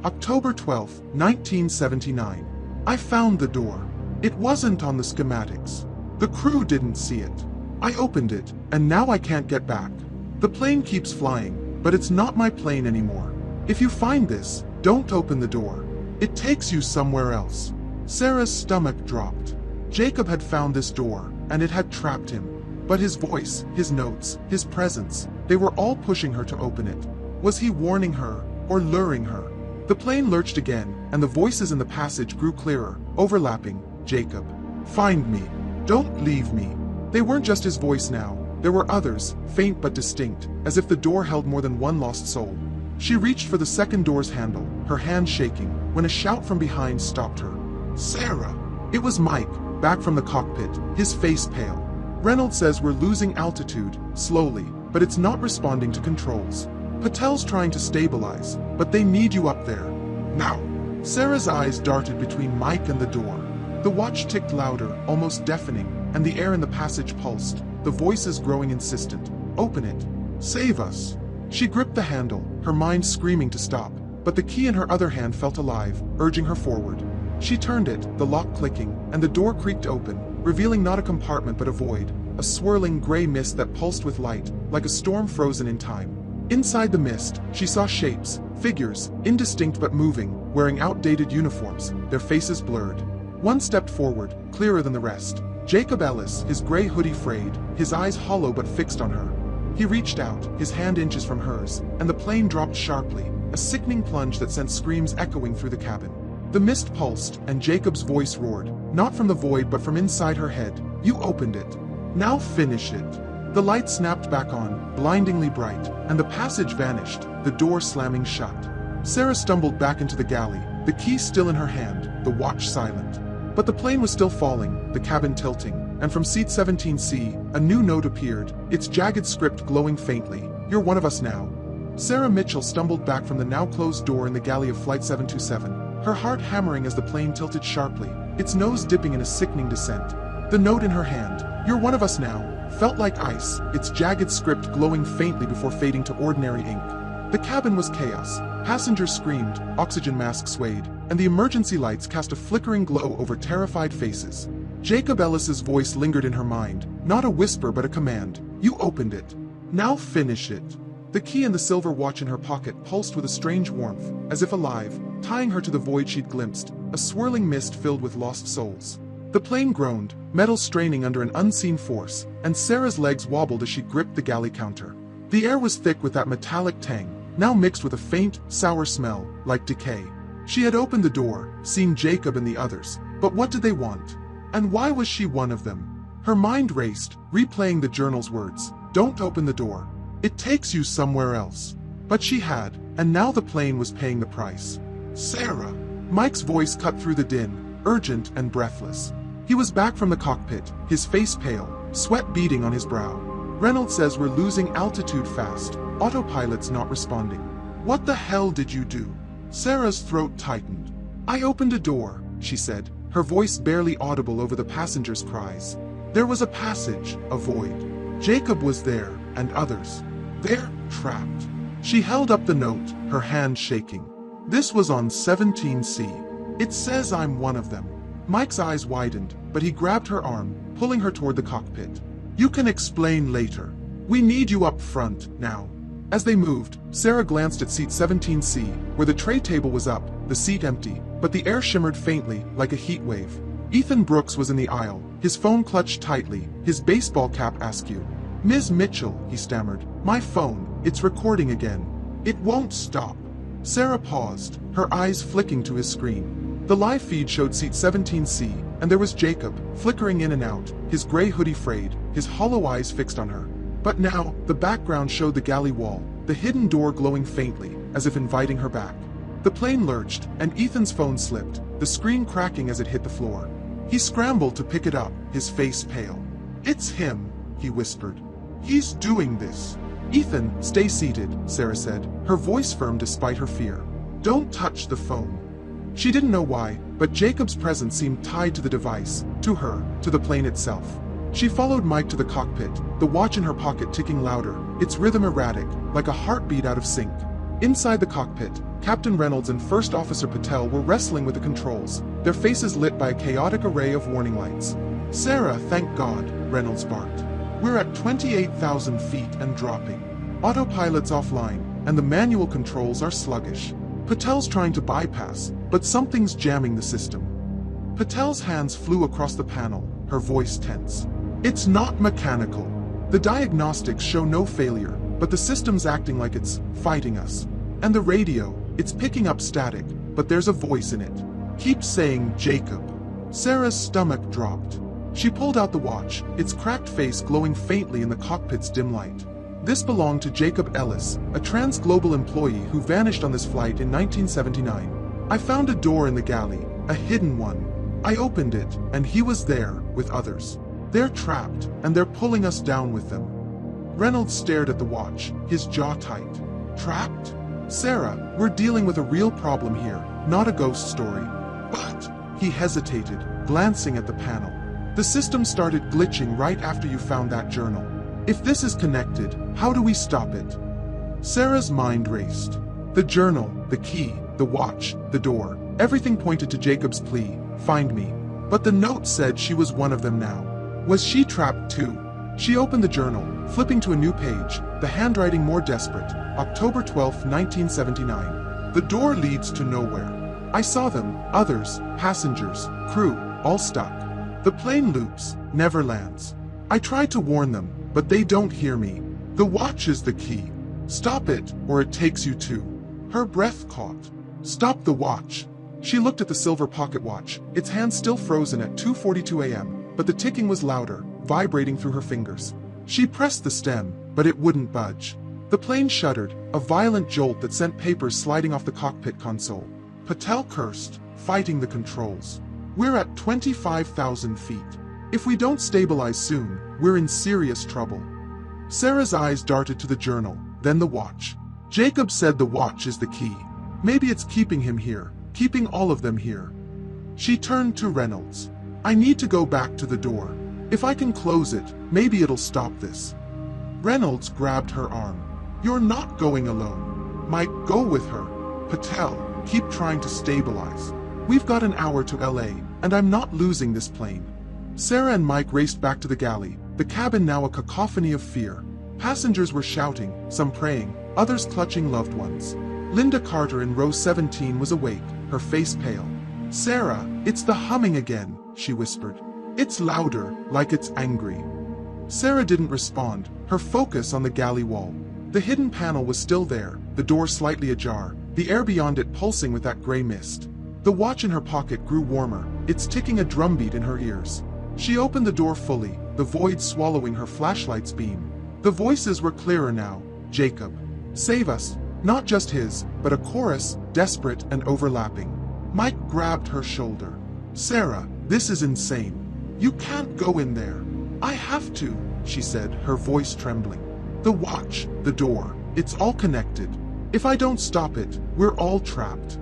Speaker 1: October 12, 1979. I found the door. It wasn't on the schematics. The crew didn't see it. I opened it, and now I can't get back. The plane keeps flying, but it's not my plane anymore. If you find this, don't open the door. It takes you somewhere else." Sarah's stomach dropped. Jacob had found this door, and it had trapped him. But his voice, his notes, his presence, they were all pushing her to open it. Was he warning her, or luring her? The plane lurched again, and the voices in the passage grew clearer, overlapping. "Jacob, find me. Don't leave me." They weren't just his voice now. There were others, faint but distinct, as if the door held more than one lost soul. She reached for the second door's handle, her hand shaking, when a shout from behind stopped her. "Sarah!" It was Mike, back from the cockpit, his face pale. "Reynolds says we're losing altitude, slowly, but it's not responding to controls. Patel's trying to stabilize, but they need you up there. Now." Sarah's eyes darted between Mike and the door. The watch ticked louder, almost deafening, and the air in the passage pulsed, the voices growing insistent. "Open it. Save us." She gripped the handle, her mind screaming to stop, but the key in her other hand felt alive, urging her forward. She turned it, the lock clicking, and the door creaked open, revealing not a compartment but a void, a swirling gray mist that pulsed with light, like a storm frozen in time. Inside the mist, she saw shapes, figures, indistinct but moving, wearing outdated uniforms, their faces blurred. One stepped forward, clearer than the rest. Jacob Ellis, his gray hoodie frayed, his eyes hollow but fixed on her. He reached out, his hand inches from hers, and the plane dropped sharply, a sickening plunge that sent screams echoing through the cabin. The mist pulsed, and Jacob's voice roared, not from the void but from inside her head. "You opened it. Now finish it." The light snapped back on, blindingly bright, and the passage vanished, the door slamming shut. Sarah stumbled back into the galley, the key still in her hand, the watch silent. But the plane was still falling, the cabin tilting, and from seat 17C, a new note appeared, its jagged script glowing faintly. "You're one of us now." Sarah Mitchell stumbled back from the now closed door in the galley of Flight 727, her heart hammering as the plane tilted sharply, its nose dipping in a sickening descent. The note in her hand, "You're one of us now," felt like ice, its jagged script glowing faintly before fading to ordinary ink. The cabin was chaos. Passengers screamed, oxygen masks swayed, and the emergency lights cast a flickering glow over terrified faces. Jacob Ellis's voice lingered in her mind, not a whisper but a command. "You opened it. Now finish it." The key in the silver watch in her pocket pulsed with a strange warmth, as if alive, tying her to the void she'd glimpsed, a swirling mist filled with lost souls. The plane groaned, metal straining under an unseen force, and Sarah's legs wobbled as she gripped the galley counter. The air was thick with that metallic tang, now mixed with a faint, sour smell, like decay. She had opened the door, seen Jacob and the others, but what did they want? And why was she one of them? Her mind raced, replaying the journal's words, "Don't open the door. It takes you somewhere else." But she had, and now the plane was paying the price. "Sarah!" Mike's voice cut through the din, urgent and breathless. He was back from the cockpit, his face pale, sweat beading on his brow. "Reynolds says we're losing altitude fast. Autopilot's not responding." "What the hell did you do?" Sarah's throat tightened. "I opened a door," she said, her voice barely audible over the passengers' cries. There was a passage, a void. Jacob was there, and others. They're trapped. She held up the note, her hand shaking. "This was on 17C. It says I'm one of them." Mike's eyes widened, but he grabbed her arm, pulling her toward the cockpit. "You can explain later. We need you up front, now." As they moved, Sarah glanced at seat 17C, where the tray table was up, the seat empty, but the air shimmered faintly, like a heat wave. Ethan Brooks was in the aisle, his phone clutched tightly, his baseball cap askew. "Ms. Mitchell," he stammered, "my phone, it's recording again. It won't stop." Sarah paused, her eyes flicking to his screen. The live feed showed seat 17C, and there was Jacob, flickering in and out, his gray hoodie frayed, his hollow eyes fixed on her. But now, the background showed the galley wall, the hidden door glowing faintly, as if inviting her back. The plane lurched, and Ethan's phone slipped, the screen cracking as it hit the floor. He scrambled to pick it up, his face pale. "It's him," he whispered. "He's doing this." "Ethan, stay seated," Sarah said, her voice firm despite her fear. "Don't touch the phone." She didn't know why, but Jacob's presence seemed tied to the device, to her, to the plane itself. She followed Mike to the cockpit, the watch in her pocket ticking louder, its rhythm erratic, like a heartbeat out of sync. Inside the cockpit, Captain Reynolds and First Officer Patel were wrestling with the controls, their faces lit by a chaotic array of warning lights. "Sarah, thank God," Reynolds barked. "We're at 28,000 feet and dropping. Autopilot's offline, and the manual controls are sluggish. Patel's trying to bypass, but something's jamming the system." Patel's hands flew across the panel, her voice tense. "It's not mechanical. The diagnostics show no failure, but the system's acting like it's fighting us. And the radio, it's picking up static, but there's a voice in it. Keep saying Jacob." Sarah's stomach dropped. She pulled out the watch, its cracked face glowing faintly in the cockpit's dim light. This belonged to Jacob Ellis, a trans-global employee who vanished on this flight in 1979. "I found a door in the galley, a hidden one. I opened it, and he was there, with others. They're trapped, and they're pulling us down with them." Reynolds stared at the watch, his jaw tight. "Trapped? Sarah, we're dealing with a real problem here, not a ghost story." "But," he hesitated, glancing at the panel. "The system started glitching right after you found that journal. If this is connected, how do we stop it?" Sarah's mind raced. The journal, the key, the watch, the door, everything pointed to Jacob's plea, "Find me." But the note said she was one of them now. Was she trapped too? She opened the journal, flipping to a new page, the handwriting more desperate. October 12, 1979. "The door leads to nowhere. I saw them, others, passengers, crew, all stuck. The plane loops, never lands. I tried to warn them, but they don't hear me. The watch is the key. Stop it, or it takes you to." Her breath caught. "Stop the watch." She looked at the silver pocket watch, its hand still frozen at 2:42 a.m., but the ticking was louder, vibrating through her fingers. She pressed the stem, but it wouldn't budge. The plane shuddered, a violent jolt that sent papers sliding off the cockpit console. Patel cursed, fighting the controls. "We're at 25,000 feet. If we don't stabilize soon, we're in serious trouble." Sarah's eyes darted to the journal, then the watch. Jacob said the watch is the key. Maybe it's keeping him here, keeping all of them here. She turned to Reynolds. I need to go back to the door. If I can close it, maybe it'll stop this. Reynolds grabbed her arm. You're not going alone. Mike, go with her. Patel, keep trying to stabilize. We've got an hour to LA, and I'm not losing this plane. Sarah and Mike raced back to the galley, the cabin now a cacophony of fear. Passengers were shouting, some praying, others clutching loved ones. Linda Carter in row 17 was awake, her face pale. Sarah, it's the humming again, she whispered. It's louder, like it's angry. Sarah didn't respond, her focus on the galley wall. The hidden panel was still there, the door slightly ajar, the air beyond it pulsing with that gray mist. The watch in her pocket grew warmer, its ticking a drumbeat in her ears. She opened the door fully, the void swallowing her flashlight's beam. The voices were clearer now. Jacob. Save us. Not just his, but a chorus, desperate and overlapping. Mike grabbed her shoulder. Sarah, this is insane. You can't go in there. I have to, she said, her voice trembling. The watch, the door, it's all connected. If I don't stop it, we're all trapped.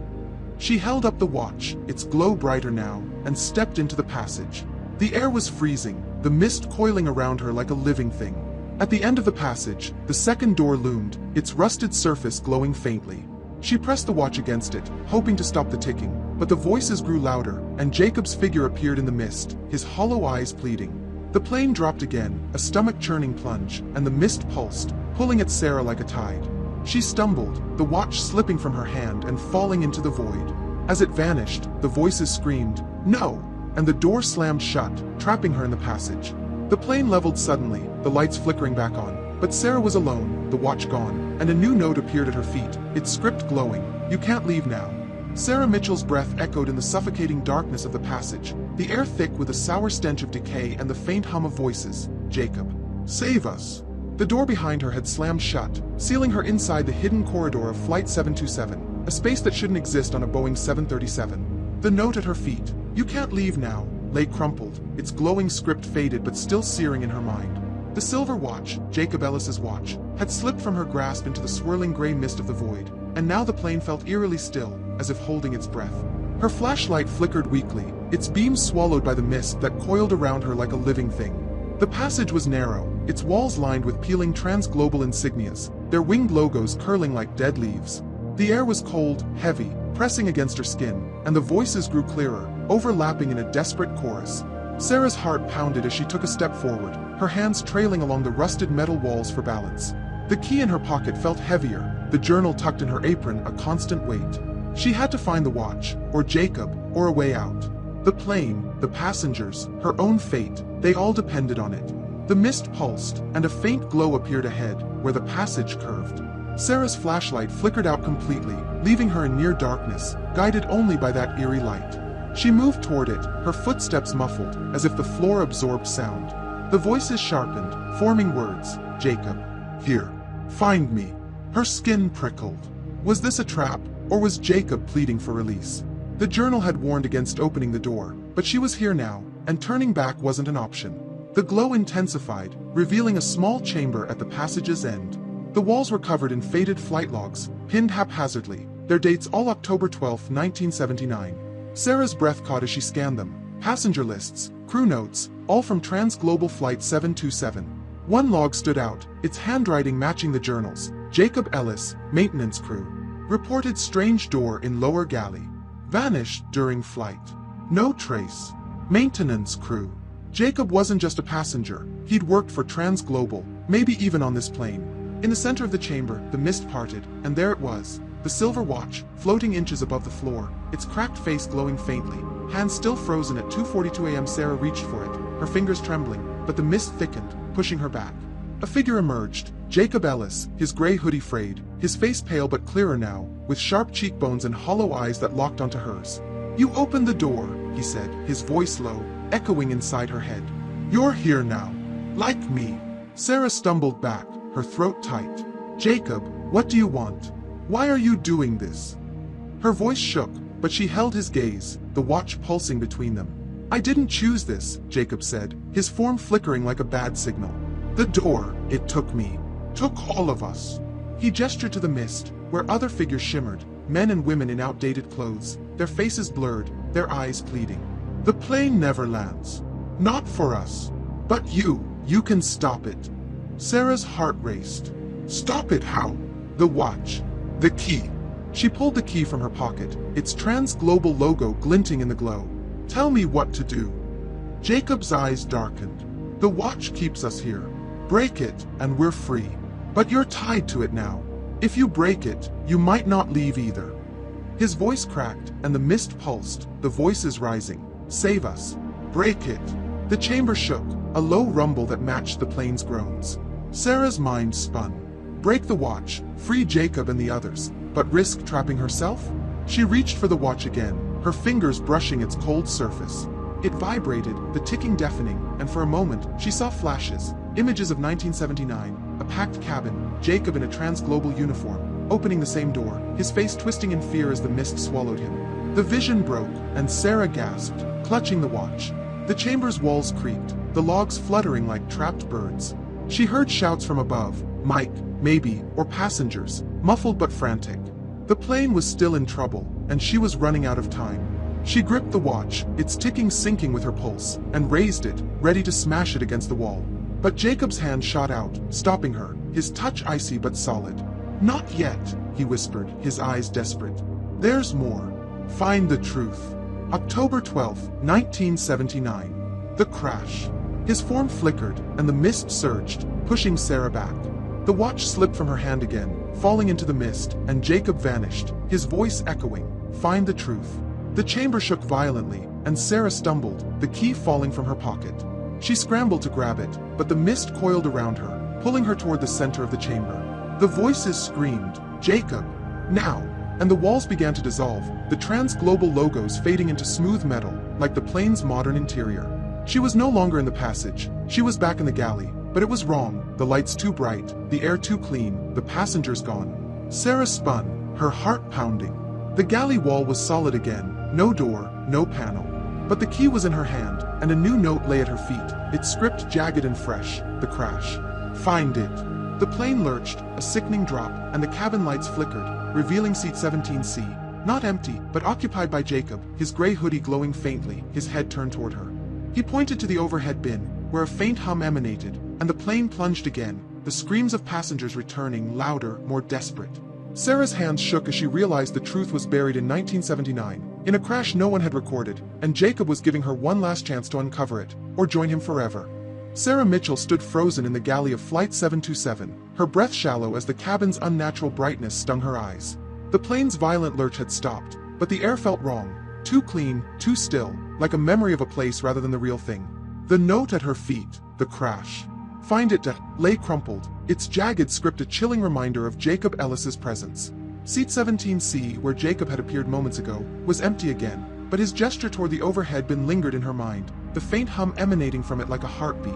Speaker 1: She held up the watch, its glow brighter now, and stepped into the passage. The air was freezing, the mist coiling around her like a living thing. At the end of the passage, the second door loomed, its rusted surface glowing faintly. She pressed the watch against it, hoping to stop the ticking, but the voices grew louder, and Jacob's figure appeared in the mist, his hollow eyes pleading. The plane dropped again, a stomach-churning plunge, and the mist pulsed, pulling at Sarah like a tide. She stumbled, the watch slipping from her hand and falling into the void. As it vanished, the voices screamed, "No!" and the door slammed shut, trapping her in the passage. The plane leveled suddenly, the lights flickering back on, but Sarah was alone, the watch gone, and a new note appeared at her feet, its script glowing, "You can't leave now." Sarah Mitchell's breath echoed in the suffocating darkness of the passage, the air thick with a sour stench of decay and the faint hum of voices. Jacob. Save us. The door behind her had slammed shut, sealing her inside the hidden corridor of Flight 727, a space that shouldn't exist on a Boeing 737. The note at her feet, "You can't leave now," lay crumpled, its glowing script faded but still searing in her mind. The silver watch, Jacob Ellis's watch, had slipped from her grasp into the swirling gray mist of the void, and now the plane felt eerily still, as if holding its breath. Her flashlight flickered weakly, its beams swallowed by the mist that coiled around her like a living thing. The passage was narrow, its walls lined with peeling transglobal insignias, their winged logos curling like dead leaves. The air was cold, heavy, pressing against her skin, and the voices grew clearer, overlapping in a desperate chorus. Sarah's heart pounded as she took a step forward, her hands trailing along the rusted metal walls for balance. The key in her pocket felt heavier, the journal tucked in her apron a constant weight. She had to find the watch, or Jacob, or a way out. The plane, the passengers, her own fate, they all depended on it. The mist pulsed, and a faint glow appeared ahead, where the passage curved. Sarah's flashlight flickered out completely, leaving her in near darkness, guided only by that eerie light. She moved toward it, her footsteps muffled, as if the floor absorbed sound. The voices sharpened, forming words. Jacob. Here. Find me. Her skin prickled. Was this a trap, or was Jacob pleading for release? The journal had warned against opening the door, but she was here now, and turning back wasn't an option. The glow intensified, revealing a small chamber at the passage's end. The walls were covered in faded flight logs, pinned haphazardly, their dates all October 12, 1979. Sarah's breath caught as she scanned them. Passenger lists, crew notes, all from Transglobal Flight 727. One log stood out, its handwriting matching the journal's. Jacob Ellis, maintenance crew. Reported strange door in lower galley. Vanished during flight. No trace. Maintenance crew. Jacob wasn't just a passenger, he'd worked for Transglobal, maybe even on this plane. In the center of the chamber, the mist parted, and there it was, the silver watch, floating inches above the floor, its cracked face glowing faintly, hands still frozen at 2:42 a.m. Sarah reached for it, her fingers trembling, but the mist thickened, pushing her back. A figure emerged, Jacob Ellis, his gray hoodie frayed, his face pale but clearer now, with sharp cheekbones and hollow eyes that locked onto hers. "You opened the door," he said, his voice low, echoing inside her head. "You're here now. Like me." Sarah stumbled back, her throat tight. "Jacob, what do you want? Why are you doing this?" Her voice shook, but she held his gaze, the watch pulsing between them. "I didn't choose this," Jacob said, his form flickering like a bad signal. "The door, it took me. Took all of us." He gestured to the mist, where other figures shimmered, men and women in outdated clothes, their faces blurred, their eyes pleading. The plane never lands. Not for us. But you can stop it. Sarah's heart raced. Stop it how? The watch. The key. She pulled the key from her pocket, its trans-global logo glinting in the glow. Tell me what to do. Jacob's eyes darkened. The watch keeps us here. Break it, and we're free. But you're tied to it now. If you break it, you might not leave either. His voice cracked, and the mist pulsed, the voices rising. Save us. Break it. The chamber shook, a low rumble that matched the plane's groans. Sarah's mind spun. Break the watch, free Jacob and the others, but risk trapping herself? She reached for the watch again, her fingers brushing its cold surface. It vibrated, the ticking deafening, and for a moment, she saw flashes, images of 1979, a packed cabin, Jacob in a trans-global uniform, opening the same door, his face twisting in fear as the mist swallowed him. The vision broke, and Sarah gasped, clutching the watch. The chamber's walls creaked, the logs fluttering like trapped birds. She heard shouts from above, Mike, maybe, or passengers, muffled but frantic. The plane was still in trouble, and she was running out of time. She gripped the watch, its ticking syncing with her pulse, and raised it, ready to smash it against the wall. But Jacob's hand shot out, stopping her, his touch icy but solid. Not yet, he whispered, his eyes desperate. There's more. Find the truth. October 12, 1979. The crash. His form flickered, and the mist surged, pushing Sarah back. The watch slipped from her hand again, falling into the mist, and Jacob vanished, his voice echoing, Find the truth. The chamber shook violently, and Sarah stumbled, the key falling from her pocket. She scrambled to grab it, but the mist coiled around her, pulling her toward the center of the chamber. The voices screamed, Jacob! Now! And the walls began to dissolve, the trans-global logos fading into smooth metal, like the plane's modern interior. She was no longer in the passage, she was back in the galley, but it was wrong, the lights too bright, the air too clean, the passengers gone. Sarah spun, her heart pounding. The galley wall was solid again, no door, no panel. But the key was in her hand, and a new note lay at her feet, its script jagged and fresh, the crash. Find it. The plane lurched, a sickening drop, and the cabin lights flickered, revealing seat 17C, not empty, but occupied by Jacob, his gray hoodie glowing faintly, his head turned toward her. He pointed to the overhead bin, where a faint hum emanated, and the plane plunged again, the screams of passengers returning, louder, more desperate. Sarah's hands shook as she realized the truth was buried in 1979, in a crash no one had recorded, and Jacob was giving her one last chance to uncover it, or join him forever. Sarah Mitchell stood frozen in the galley of Flight 727, her breath shallow as the cabin's unnatural brightness stung her eyes. The plane's violent lurch had stopped, but the air felt wrong, too clean, too still, like a memory of a place rather than the real thing. The note at her feet, the crash. Find it, lay crumpled, its jagged script a chilling reminder of Jacob Ellis's presence. Seat 17C, where Jacob had appeared moments ago, was empty again, but his gesture toward the overhead bin lingered in her mind, the faint hum emanating from it like a heartbeat.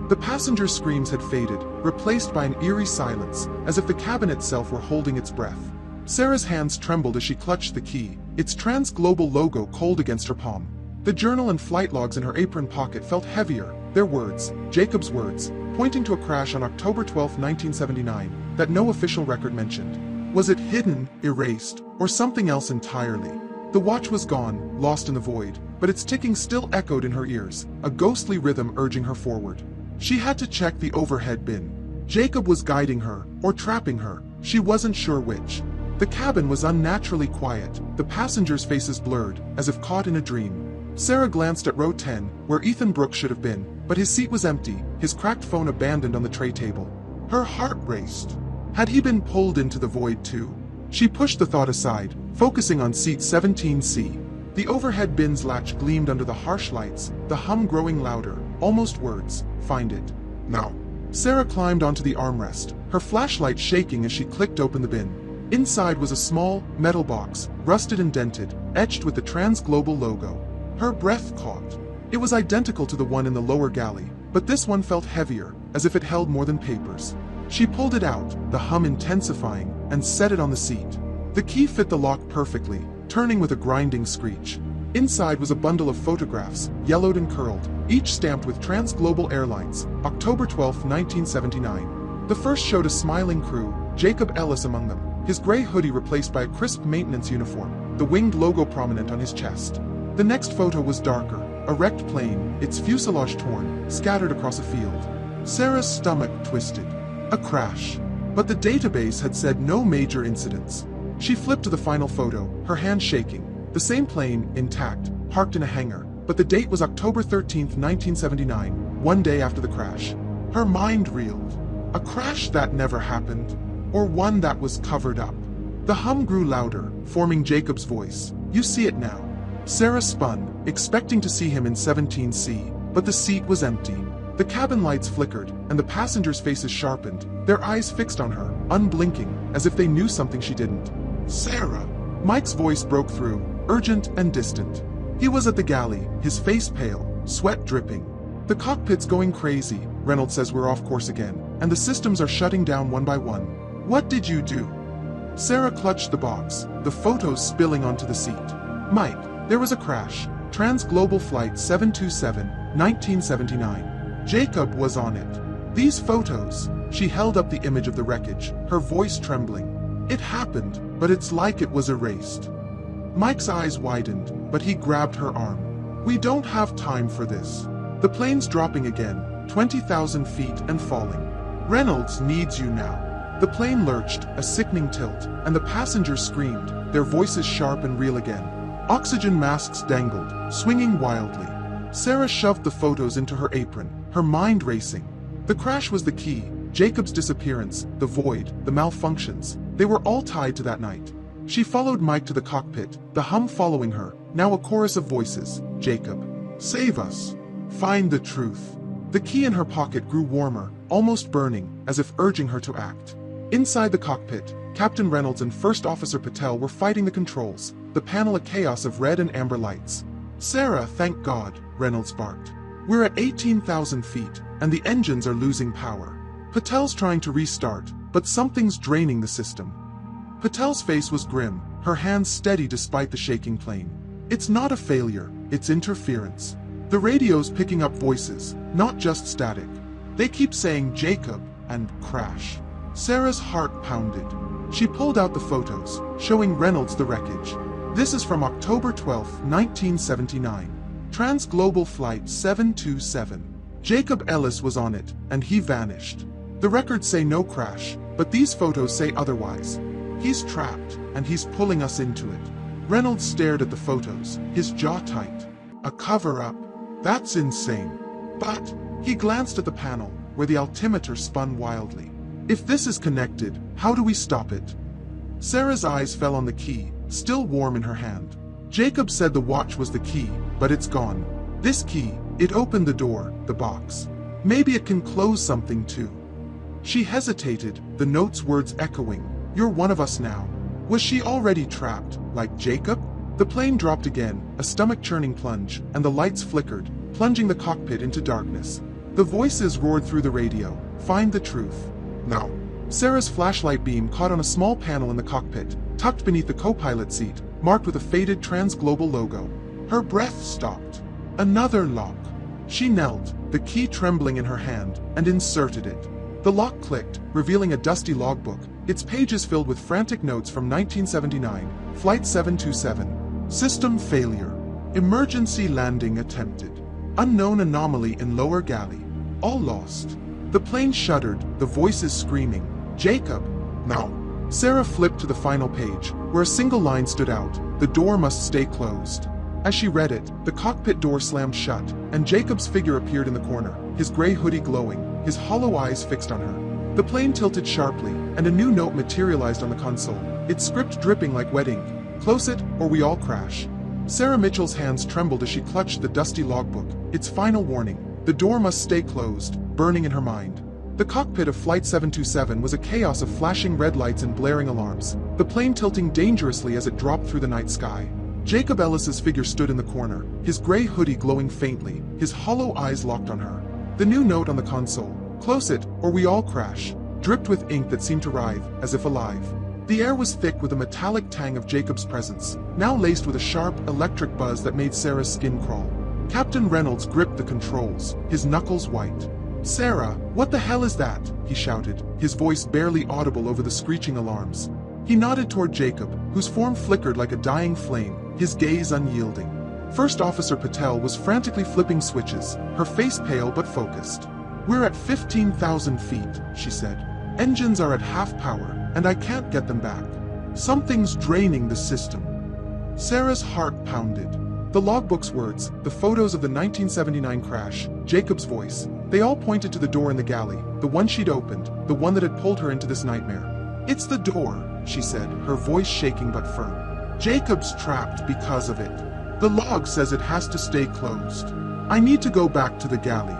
Speaker 1: The passengers' screams had faded, replaced by an eerie silence, as if the cabin itself were holding its breath. Sarah's hands trembled as she clutched the key, its trans-global logo cold against her palm. The journal and flight logs in her apron pocket felt heavier, their words, Jacob's words, pointing to a crash on October 12, 1979, that no official record mentioned. Was it hidden, erased, or something else entirely? The watch was gone, lost in the void, but its ticking still echoed in her ears, a ghostly rhythm urging her forward. She had to check the overhead bin. Jacob was guiding her, or trapping her, she wasn't sure which. The cabin was unnaturally quiet, the passengers' faces blurred, as if caught in a dream. Sarah glanced at row 10, where Ethan Brooks should have been, but his seat was empty, his cracked phone abandoned on the tray table. Her heart raced. Had he been pulled into the void too? She pushed the thought aside, focusing on seat 17C. The overhead bin's latch gleamed under the harsh lights, the hum growing louder, almost words, find it. Now. Sarah climbed onto the armrest, her flashlight shaking as she clicked open the bin. Inside was a small, metal box, rusted and dented, etched with the trans-global logo. Her breath caught. It was identical to the one in the lower galley, but this one felt heavier, as if it held more than papers. She pulled it out, the hum intensifying, and set it on the seat. The key fit the lock perfectly, turning with a grinding screech. Inside was a bundle of photographs, yellowed and curled, each stamped with Trans-Global Airlines, October 12, 1979. The first showed a smiling crew, Jacob Ellis among them, his gray hoodie replaced by a crisp maintenance uniform, the winged logo prominent on his chest. The next photo was darker, a wrecked plane, its fuselage torn, scattered across a field. Sarah's stomach twisted. A crash. But the database had said no major incidents. She flipped to the final photo, her hand shaking. The same plane, intact, parked in a hangar, but the date was October 13, 1979, one day after the crash. Her mind reeled. A crash that never happened, or one that was covered up. The hum grew louder, forming Jacob's voice. You see it now. Sarah spun, expecting to see him in 17C, but the seat was empty. The cabin lights flickered, and the passengers' faces sharpened, their eyes fixed on her, unblinking, as if they knew something she didn't. Sarah! Mike's voice broke through, urgent and distant. He was at the galley, his face pale, sweat dripping. The cockpit's going crazy, Reynolds says we're off course again, and the systems are shutting down one by one. What did you do? Sarah clutched the box, the photos spilling onto the seat. Mike, there was a crash. Trans-Global Flight 727, 1979. Jacob was on it. These photos. She held up the image of the wreckage, her voice trembling. It happened, but it's like it was erased. Mike's eyes widened, but he grabbed her arm. We don't have time for this. The plane's dropping again, 20,000 feet and falling. Reynolds needs you now. The plane lurched, a sickening tilt, and the passengers screamed, their voices sharp and real again. Oxygen masks dangled, swinging wildly. Sarah shoved the photos into her apron, her mind racing. The crash was the key. Jacob's disappearance, the void, the malfunctions, they were all tied to that night. She followed Mike to the cockpit, the hum following her, now a chorus of voices. Jacob, save us. Find the truth. The key in her pocket grew warmer, almost burning, as if urging her to act. Inside the cockpit, Captain Reynolds and First Officer Patel were fighting the controls, the panel a chaos of red and amber lights. Sarah, thank God, Reynolds barked. We're at 18,000 feet, and the engines are losing power. Patel's trying to restart, but something's draining the system. Patel's face was grim, her hands steady despite the shaking plane. It's not a failure, it's interference. The radio's picking up voices, not just static. They keep saying Jacob and crash. Sarah's heart pounded. She pulled out the photos, showing Reynolds the wreckage. This is from October 12, 1979. Trans-Global Flight 727. Jacob Ellis was on it, and he vanished. The records say no crash, but these photos say otherwise. He's trapped, and he's pulling us into it. Reynolds stared at the photos, his jaw tight. A cover-up? That's insane. But he glanced at the panel, where the altimeter spun wildly. If this is connected, how do we stop it? Sarah's eyes fell on the key, still warm in her hand. Jacob said the watch was the key, but it's gone. This key, it opened the door, the box. Maybe it can close something too. She hesitated, the note's words echoing. You're one of us now. Was she already trapped, like Jacob? The plane dropped again, a stomach-churning plunge, and the lights flickered, plunging the cockpit into darkness. The voices roared through the radio. Find the truth. Now. Sarah's flashlight beam caught on a small panel in the cockpit, tucked beneath the co-pilot seat, marked with a faded Trans-Global logo. Her breath stopped. Another lock. She knelt, the key trembling in her hand, and inserted it. The lock clicked, revealing a dusty logbook, its pages filled with frantic notes from 1979, Flight 727. System failure. Emergency landing attempted. Unknown anomaly in lower galley. All lost. The plane shuddered, the voices screaming. Jacob. Now. Sarah flipped to the final page, where a single line stood out. The door must stay closed. As she read it, the cockpit door slammed shut, and Jacob's figure appeared in the corner, his gray hoodie glowing, his hollow eyes fixed on her. The plane tilted sharply, and a new note materialized on the console, its script dripping like wet ink. Close it, or we all crash. Sarah Mitchell's hands trembled as she clutched the dusty logbook, its final warning. The door must stay closed, burning in her mind. The cockpit of Flight 727 was a chaos of flashing red lights and blaring alarms, the plane tilting dangerously as it dropped through the night sky. Jacob Ellis's figure stood in the corner, his gray hoodie glowing faintly, his hollow eyes locked on her. The new note on the console, close it, or we all crash, dripped with ink that seemed to writhe, as if alive. The air was thick with a metallic tang of Jacob's presence, now laced with a sharp, electric buzz that made Sarah's skin crawl. Captain Reynolds gripped the controls, his knuckles white. Sarah, what the hell is that? He shouted, his voice barely audible over the screeching alarms. He nodded toward Jacob, whose form flickered like a dying flame, his gaze unyielding. First Officer Patel was frantically flipping switches, her face pale but focused. "We're at 15,000 feet, she said. "Engines are at half power, and I can't get them back. Something's draining the system." Sarah's heart pounded. The logbook's words, the photos of the 1979 crash, Jacob's voice, they all pointed to the door in the galley, the one she'd opened, the one that had pulled her into this nightmare. "It's the door," she said, her voice shaking but firm. "Jacob's trapped because of it. The log says it has to stay closed. I need to go back to the galley."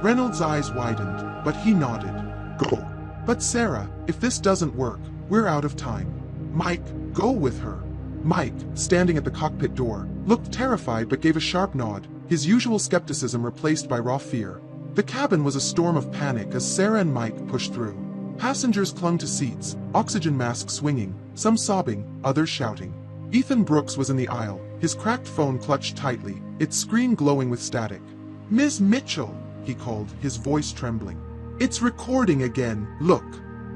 Speaker 1: Reynolds' eyes widened, but he nodded. "Go." "But Sarah, if this doesn't work, we're out of time." "Mike, go with her." Mike, standing at the cockpit door, looked terrified but gave a sharp nod, his usual skepticism replaced by raw fear. The cabin was a storm of panic as Sarah and Mike pushed through. Passengers clung to seats, oxygen masks swinging, some sobbing, others shouting. Ethan Brooks was in the aisle, his cracked phone clutched tightly, its screen glowing with static. "Ms. Mitchell," he called, his voice trembling. "It's recording again, look."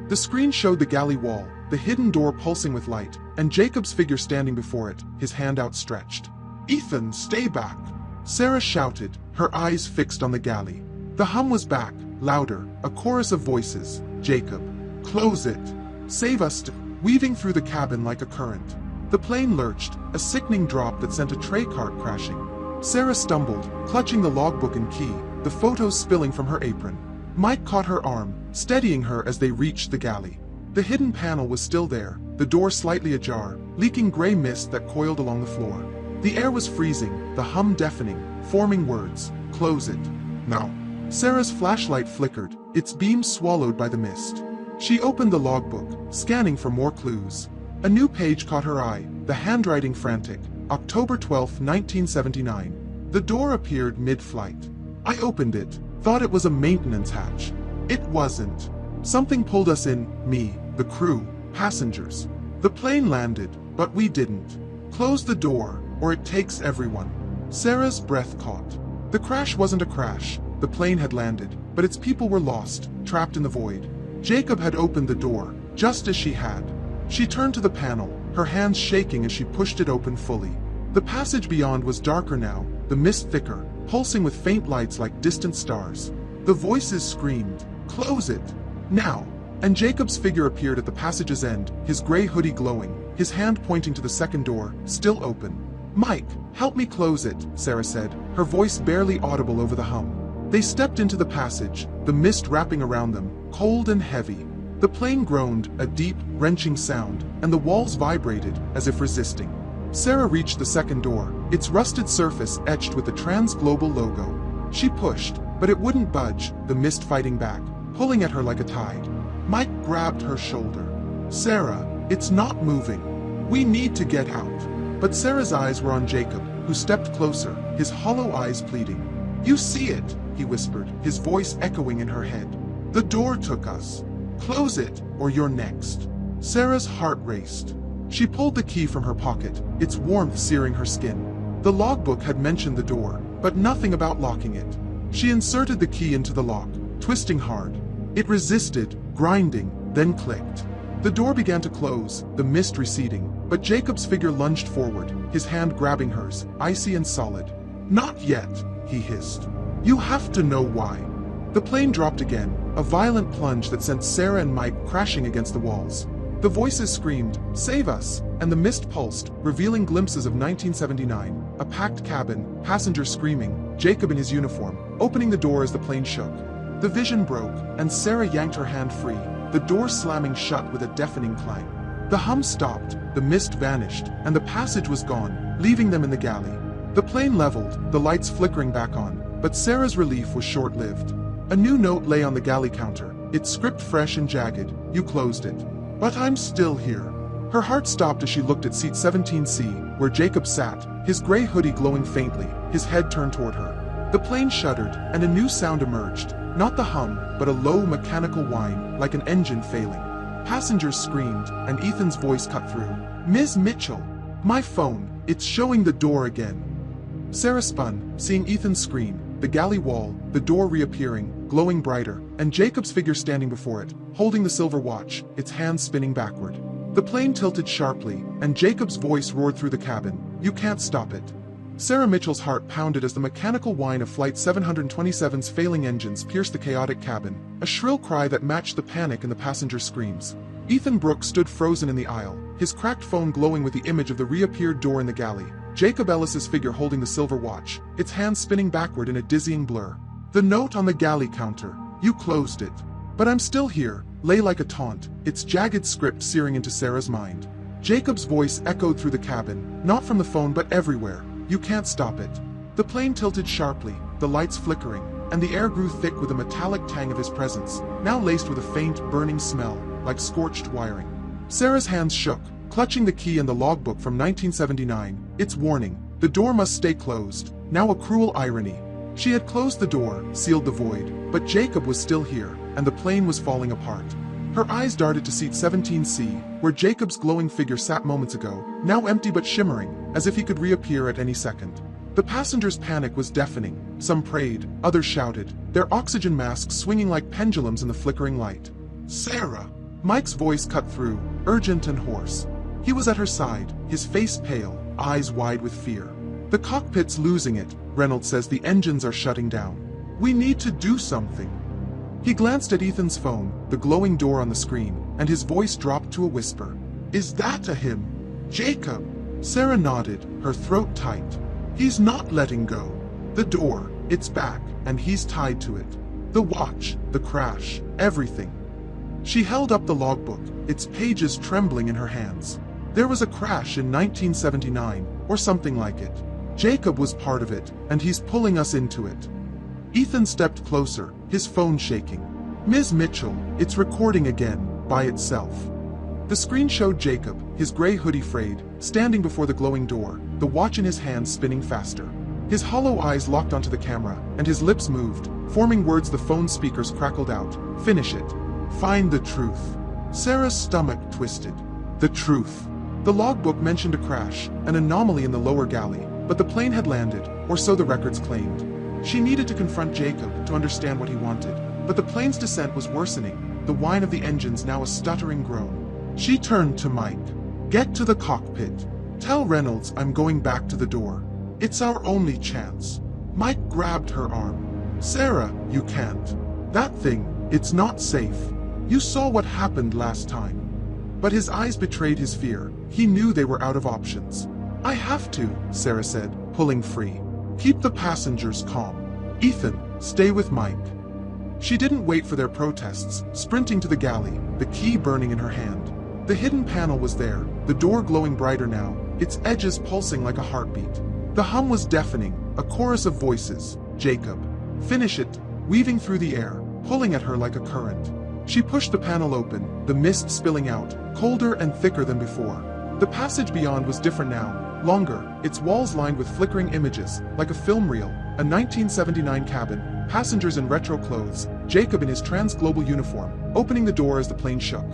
Speaker 1: The screen showed the galley wall, the hidden door pulsing with light, and Jacob's figure standing before it, his hand outstretched. "Ethan, stay back," Sarah shouted, her eyes fixed on the galley. The hum was back, louder, a chorus of voices. "Jacob, close it. Save us," weaving through the cabin like a current. The plane lurched, a sickening drop that sent a tray cart crashing. Sarah stumbled, clutching the logbook and key, the photos spilling from her apron. Mike caught her arm, steadying her as they reached the galley. The hidden panel was still there, the door slightly ajar, leaking gray mist that coiled along the floor. The air was freezing, the hum deafening, forming words. "Close it. Now." Sarah's flashlight flickered, its beam swallowed by the mist. She opened the logbook, scanning for more clues. A new page caught her eye, the handwriting frantic. October 12, 1979. The door appeared mid-flight. I opened it, thought it was a maintenance hatch. It wasn't. Something pulled us in, me, the crew, passengers. The plane landed, but we didn't. Close the door, or it takes everyone. Sarah's breath caught. The crash wasn't a crash. The plane had landed, but its people were lost, trapped in the void. Jacob had opened the door, just as she had. She turned to the panel, her hands shaking as she pushed it open fully. The passage beyond was darker now, the mist thicker, pulsing with faint lights like distant stars. The voices screamed, "Close it! Now!" And Jacob's figure appeared at the passage's end, his gray hoodie glowing, his hand pointing to the second door, still open. "Mike, help me close it," Sarah said, her voice barely audible over the hum. They stepped into the passage, the mist wrapping around them, cold and heavy. The plane groaned, a deep, wrenching sound, and the walls vibrated, as if resisting. Sarah reached the second door, its rusted surface etched with the Trans-Global logo. She pushed, but it wouldn't budge, the mist fighting back, pulling at her like a tide. Mike grabbed her shoulder. "Sarah, it's not moving. We need to get out." But Sarah's eyes were on Jacob, who stepped closer, his hollow eyes pleading. "You see it," he whispered, his voice echoing in her head. "The door took us. Close it, or you're next." Sarah's heart raced. She pulled the key from her pocket, its warmth searing her skin. The logbook had mentioned the door, but nothing about locking it. She inserted the key into the lock, twisting hard. It resisted, grinding, then clicked. The door began to close, the mist receding, but Jacob's figure lunged forward, his hand grabbing hers, icy and solid. "Not yet," he hissed. "You have to know why." The plane dropped again, a violent plunge that sent Sarah and Mike crashing against the walls. The voices screamed, "Save us!" and the mist pulsed, revealing glimpses of 1979, a packed cabin, passengers screaming, Jacob in his uniform, opening the door as the plane shook. The vision broke, and Sarah yanked her hand free, the door slamming shut with a deafening clang. The hum stopped, the mist vanished, and the passage was gone, leaving them in the galley. The plane leveled, the lights flickering back on, but Sarah's relief was short-lived. A new note lay on the galley counter, its script fresh and jagged. "You closed it. But I'm still here." Her heart stopped as she looked at seat 17C, where Jacob sat, his gray hoodie glowing faintly, his head turned toward her. The plane shuddered, and a new sound emerged, not the hum, but a low mechanical whine, like an engine failing. Passengers screamed, and Ethan's voice cut through. "Ms. Mitchell! My phone, it's showing the door again." Sarah spun, seeing Ethan's screen, the galley wall, the door reappearing, glowing brighter, and Jacob's figure standing before it, holding the silver watch, its hands spinning backward. The plane tilted sharply, and Jacob's voice roared through the cabin. "You can't stop it. Sarah Mitchell's heart pounded as the mechanical whine of Flight 727's failing engines pierced the chaotic cabin, a shrill cry that matched the panic in the passengers' screams. Ethan Brooks stood frozen in the aisle, his cracked phone glowing with the image of the reappeared door in the galley. Jacob Ellis's figure holding the silver watch, its hands spinning backward in a dizzying blur. The note on the galley counter. "You closed it. But I'm still here," lay like a taunt, its jagged script searing into Sarah's mind. Jacob's voice echoed through the cabin, not from the phone but everywhere. "You can't stop it." The plane tilted sharply, the lights flickering, and the air grew thick with a metallic tang of his presence, now laced with a faint, burning smell, like scorched wiring. Sarah's hands shook, clutching the key and the logbook from 1979, its warning, "The door must stay closed," now a cruel irony. She had closed the door, sealed the void, but Jacob was still here, and the plane was falling apart. Her eyes darted to seat 17C, where Jacob's glowing figure sat moments ago, now empty but shimmering, as if he could reappear at any second. The passengers' panic was deafening. Some prayed, others shouted, their oxygen masks swinging like pendulums in the flickering light. "Sarah!" Mike's voice cut through, urgent and hoarse. He was at her side, his face pale, eyes wide with fear. "The cockpit's losing it," Reynolds says. "The engines are shutting down. We need to do something." He glanced at Ethan's phone, the glowing door on the screen, and his voice dropped to a whisper. "Is that a him? Jacob?" Sarah nodded, her throat tight. "He's not letting go. The door, it's back, and he's tied to it. The watch, the crash, everything." She held up the logbook, its pages trembling in her hands. There was a crash in 1979, or something like it. Jacob was part of it, and he's pulling us into it. Ethan stepped closer, his phone shaking. "Ms. Mitchell, it's recording again, by itself." The screen showed Jacob, his gray hoodie frayed, standing before the glowing door, the watch in his hand spinning faster. His hollow eyes locked onto the camera, and his lips moved, forming words the phone speakers crackled out. "Finish it. Find the truth." Sarah's stomach twisted. The truth. The logbook mentioned a crash, an anomaly in the lower galley, but the plane had landed, or so the records claimed. She needed to confront Jacob to understand what he wanted, but the plane's descent was worsening, the whine of the engines now a stuttering groan. She turned to Mike. "Get to the cockpit. Tell Reynolds I'm going back to the door. It's our only chance." Mike grabbed her arm. "Sarah, you can't. That thing, it's not safe. You saw what happened last time." But his eyes betrayed his fear. He knew they were out of options. "I have to," Sarah said, pulling free. "Keep the passengers calm. Ethan, stay with Mike." She didn't wait for their protests, sprinting to the galley, the key burning in her hand. The hidden panel was there, the door glowing brighter now, its edges pulsing like a heartbeat. The hum was deafening, a chorus of voices. "Jacob. Finish it," weaving through the air, pulling at her like a current. She pushed the panel open, the mist spilling out, colder and thicker than before. The passage beyond was different now, longer, its walls lined with flickering images, like a film reel, a 1979 cabin, passengers in retro clothes, Jacob in his trans-global uniform, opening the door as the plane shook.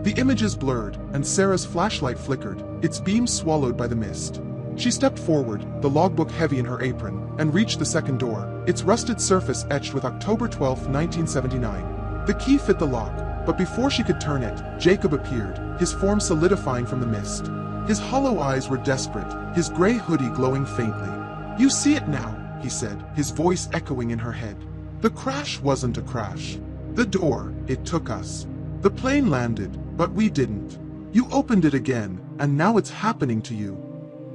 Speaker 1: The images blurred, and Sarah's flashlight flickered, its beam swallowed by the mist. She stepped forward, the logbook heavy in her apron, and reached the second door, its rusted surface etched with October 12, 1979. The key fit the lock, but before she could turn it, Jacob appeared, his form solidifying from the mist. His hollow eyes were desperate, his gray hoodie glowing faintly. "You see it now," he said, his voice echoing in her head. "The crash wasn't a crash. The door, it took us. The plane landed, but we didn't. You opened it again, and now it's happening to you."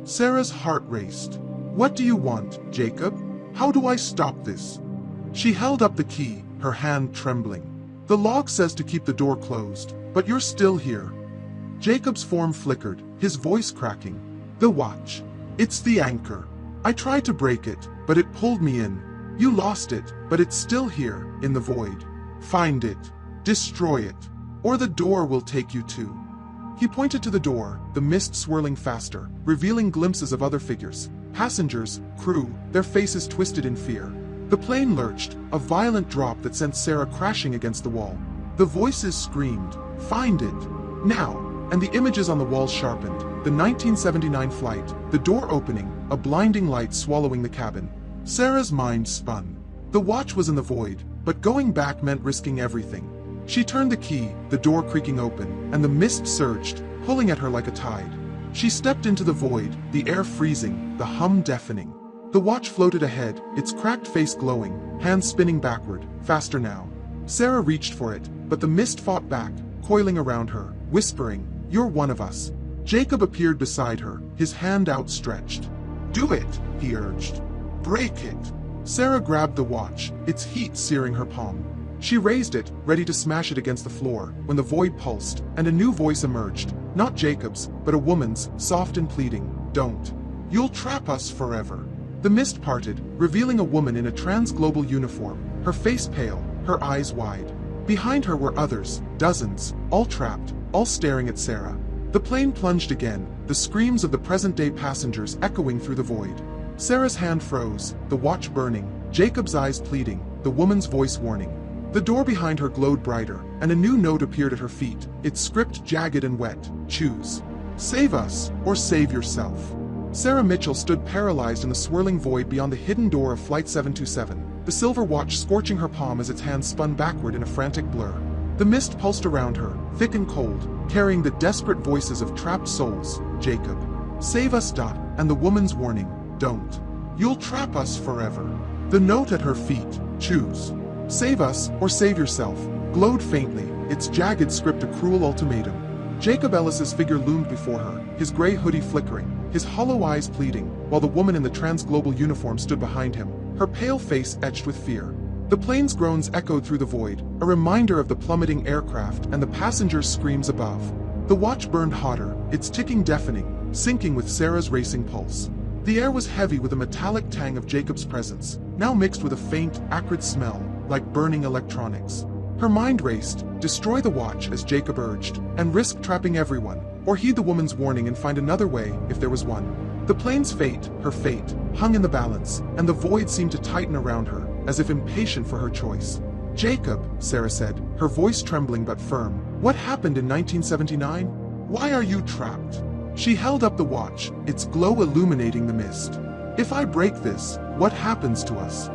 Speaker 1: Sarah's heart raced. "What do you want, Jacob? How do I stop this?" She held up the key, her hand trembling. "The log says to keep the door closed, but you're still here." Jacob's form flickered, his voice cracking. "The watch. It's the anchor. I tried to break it, but it pulled me in. You lost it, but it's still here, in the void. Find it. Destroy it. Or the door will take you too." He pointed to the door, the mist swirling faster, revealing glimpses of other figures. Passengers, crew, their faces twisted in fear. The plane lurched, a violent drop that sent Sarah crashing against the wall. The voices screamed, "Find it! Now!" And the images on the walls sharpened. The 1979 flight, the door opening, a blinding light swallowing the cabin. Sarah's mind spun. The watch was in the void, but going back meant risking everything. She turned the key, the door creaking open, and the mist surged, pulling at her like a tide. She stepped into the void, the air freezing, the hum deafening. The watch floated ahead, its cracked face glowing, hands spinning backward. Faster now. Sarah reached for it, but the mist fought back, coiling around her, whispering, "You're one of us." Jacob appeared beside her, his hand outstretched. "Do it," he urged. "Break it." Sarah grabbed the watch, its heat searing her palm. She raised it, ready to smash it against the floor, when the void pulsed, and a new voice emerged, not Jacob's, but a woman's, soft and pleading. "Don't. You'll trap us forever." The mist parted, revealing a woman in a trans-global uniform, her face pale, her eyes wide. Behind her were others, dozens, all trapped, all staring at Sarah. The plane plunged again, the screams of the present-day passengers echoing through the void. Sarah's hand froze, the watch burning, Jacob's eyes pleading, the woman's voice warning. The door behind her glowed brighter, and a new note appeared at her feet, its script jagged and wet. "Choose. Save us, or save yourself." Sarah Mitchell stood paralyzed in the swirling void beyond the hidden door of Flight 727, the silver watch scorching her palm as its hand spun backward in a frantic blur. The mist pulsed around her, thick and cold, carrying the desperate voices of trapped souls. "Jacob. Save us." And the woman's warning, "Don't. You'll trap us forever." The note at her feet, "Choose. Save us, or save yourself," glowed faintly, its jagged script a cruel ultimatum. Jacob Ellis's figure loomed before her, his gray hoodie flickering, his hollow eyes pleading, while the woman in the trans-global uniform stood behind him, her pale face etched with fear. The plane's groans echoed through the void, a reminder of the plummeting aircraft and the passengers' screams above. The watch burned hotter, its ticking deafening, syncing with Sarah's racing pulse. The air was heavy with a metallic tang of Jacob's presence, now mixed with a faint, acrid smell, like burning electronics. Her mind raced, destroy the watch as Jacob urged, and risk trapping everyone, or heed the woman's warning and find another way if there was one. The plane's fate, her fate, hung in the balance, and the void seemed to tighten around her, as if impatient for her choice. "Jacob," Sarah said, her voice trembling but firm, "what happened in 1979? Why are you trapped?" She held up the watch, its glow illuminating the mist. "If I break this, what happens to us?"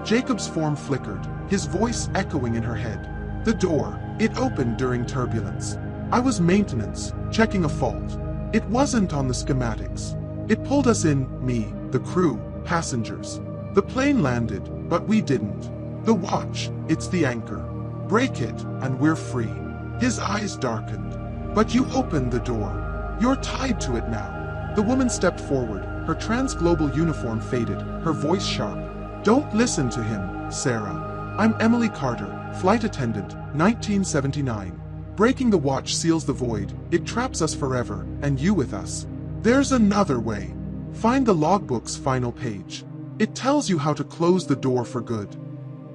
Speaker 1: Jacob's form flickered, his voice echoing in her head. "The door, it opened during turbulence. I was maintenance, checking a fault. It wasn't on the schematics. It pulled us in, me, the crew, passengers. The plane landed, but we didn't. The watch, it's the anchor. Break it, and we're free." His eyes darkened. "But you opened the door. You're tied to it now." The woman stepped forward, her trans-global uniform faded, her voice sharp. "Don't listen to him, Sarah. I'm Emily Carter, flight attendant, 1979. Breaking the watch seals the void, it traps us forever, and you with us. There's another way. Find the logbook's final page. It tells you how to close the door for good."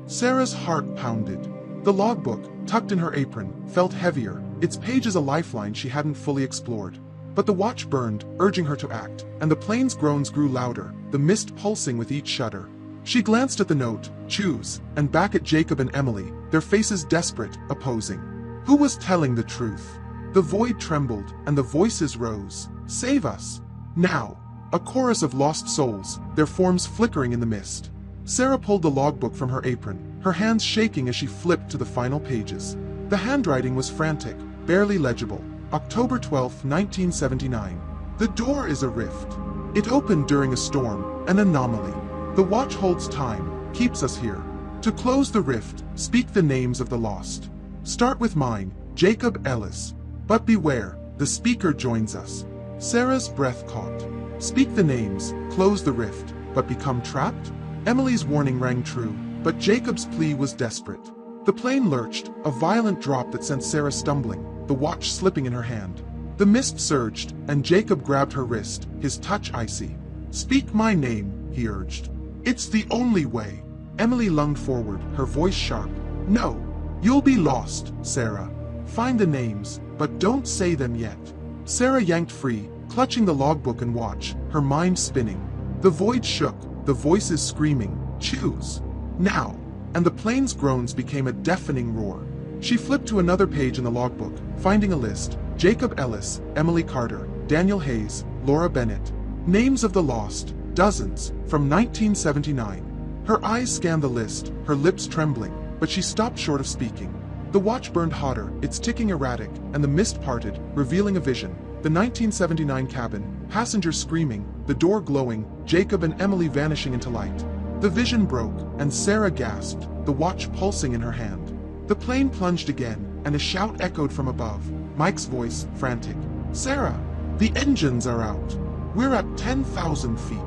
Speaker 1: Sarah's heart pounded. The logbook, tucked in her apron, felt heavier, its pages a lifeline she hadn't fully explored. But the watch burned, urging her to act, and the plane's groans grew louder, the mist pulsing with each shudder. She glanced at the note, "Choose," and back at Jacob and Emily, their faces desperate, opposing. Who was telling the truth? The void trembled, and the voices rose. "Save us. Now." A chorus of lost souls, their forms flickering in the mist. Sarah pulled the logbook from her apron, her hands shaking as she flipped to the final pages. The handwriting was frantic, barely legible. October 12, 1979. "The door is a rift. It opened during a storm, an anomaly. The watch holds time, keeps us here. To close the rift, speak the names of the lost. Start with mine, Jacob Ellis. But beware, the speaker joins us." Sarah's breath caught. "Speak the names, close the rift, but become trapped?" Emily's warning rang true, but Jacob's plea was desperate. The plane lurched, a violent drop that sent Sarah stumbling, the watch slipping in her hand. The mist surged, and Jacob grabbed her wrist, his touch icy. "Speak my name," he urged. "It's the only way." Emily lunged forward, her voice sharp. "No. You'll be lost, Sarah. Find the names, but don't say them yet." Sarah yanked free, clutching the logbook and watch, her mind spinning. The void shook, the voices screaming, "Choose. Now." And the plane's groans became a deafening roar. She flipped to another page in the logbook, finding a list. Jacob Ellis, Emily Carter, Daniel Hayes, Laura Bennett. Names of the lost, dozens, from 1979. Her eyes scanned the list, her lips trembling, but she stopped short of speaking. The watch burned hotter, its ticking erratic, and the mist parted, revealing a vision. The 1979 cabin, passengers screaming, the door glowing, Jacob and Emily vanishing into light. The vision broke, and Sarah gasped, the watch pulsing in her hand. The plane plunged again, and a shout echoed from above. Mike's voice, frantic. "Sarah, the engines are out. We're at 10,000 feet."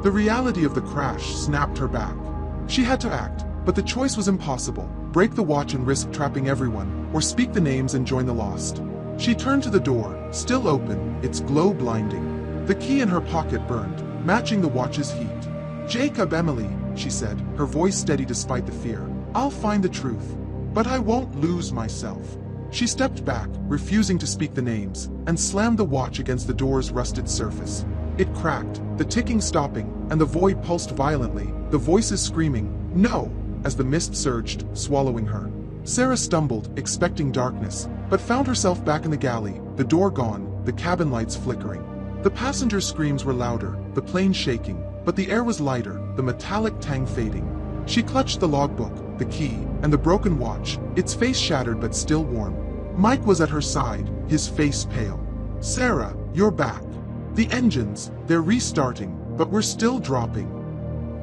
Speaker 1: The reality of the crash snapped her back. She had to act, but the choice was impossible. Break the watch and risk trapping everyone, or speak the names and join the lost. She turned to the door, still open, its glow blinding. The key in her pocket burned, matching the watch's heat. "Jacob, Emily," she said, her voice steady despite the fear. "I'll find the truth. But I won't lose myself." She stepped back, refusing to speak the names, and slammed the watch against the door's rusted surface. It cracked, the ticking stopping, and the void pulsed violently, the voices screaming, "No!" as the mist surged, swallowing her. Sarah stumbled, expecting darkness, but found herself back in the galley, the door gone, the cabin lights flickering. The passengers' screams were louder, the plane shaking, but the air was lighter, the metallic tang fading. She clutched the logbook, the key, and the broken watch, its face shattered but still warm. Mike was at her side, his face pale. "Sarah, you're back. The engines, they're restarting, but we're still dropping."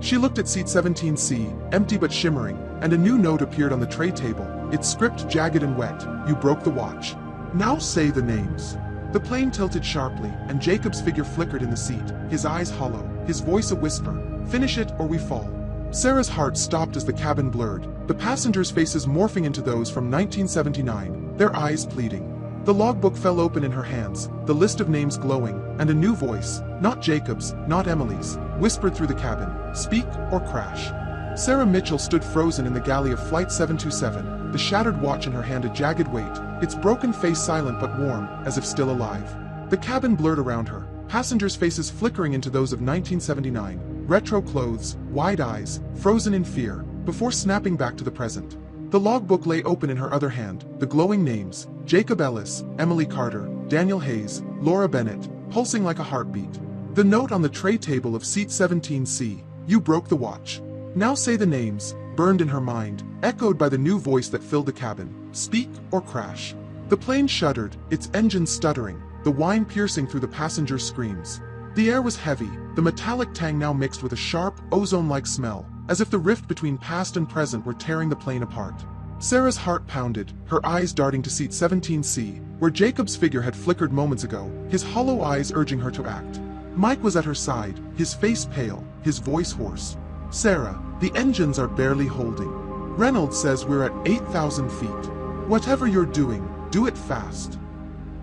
Speaker 1: She looked at seat 17C, empty but shimmering, and a new note appeared on the tray table, its script jagged and wet. "You broke the watch. Now say the names." The plane tilted sharply, and Jacob's figure flickered in the seat, his eyes hollow, his voice a whisper, "Finish it or we fall." Sarah's heart stopped as the cabin blurred, the passengers' faces morphing into those from 1979, their eyes pleading. The logbook fell open in her hands, the list of names glowing, and a new voice, not Jacob's, not Emily's, whispered through the cabin, "Speak or crash." Sarah Mitchell stood frozen in the galley of Flight 727, the shattered watch in her hand a jagged weight, its broken face silent but warm, as if still alive. The cabin blurred around her, passengers' faces flickering into those of 1979, retro clothes, wide eyes, frozen in fear, before snapping back to the present. The logbook lay open in her other hand, the glowing names, Jacob Ellis, Emily Carter, Daniel Hayes, Laura Bennett, pulsing like a heartbeat. The note on the tray table of seat 17C, "You broke the watch. Now say the names," burned in her mind, echoed by the new voice that filled the cabin, "Speak or crash." The plane shuddered, its engines stuttering, the whine piercing through the passengers' screams. The air was heavy, the metallic tang now mixed with a sharp, ozone-like smell, as if the rift between past and present were tearing the plane apart. Sarah's heart pounded, her eyes darting to seat 17C, where Jacob's figure had flickered moments ago, his hollow eyes urging her to act. Mike was at her side, his face pale, his voice hoarse. "Sarah, the engines are barely holding. Reynolds says we're at 8,000 feet. Whatever you're doing, do it fast."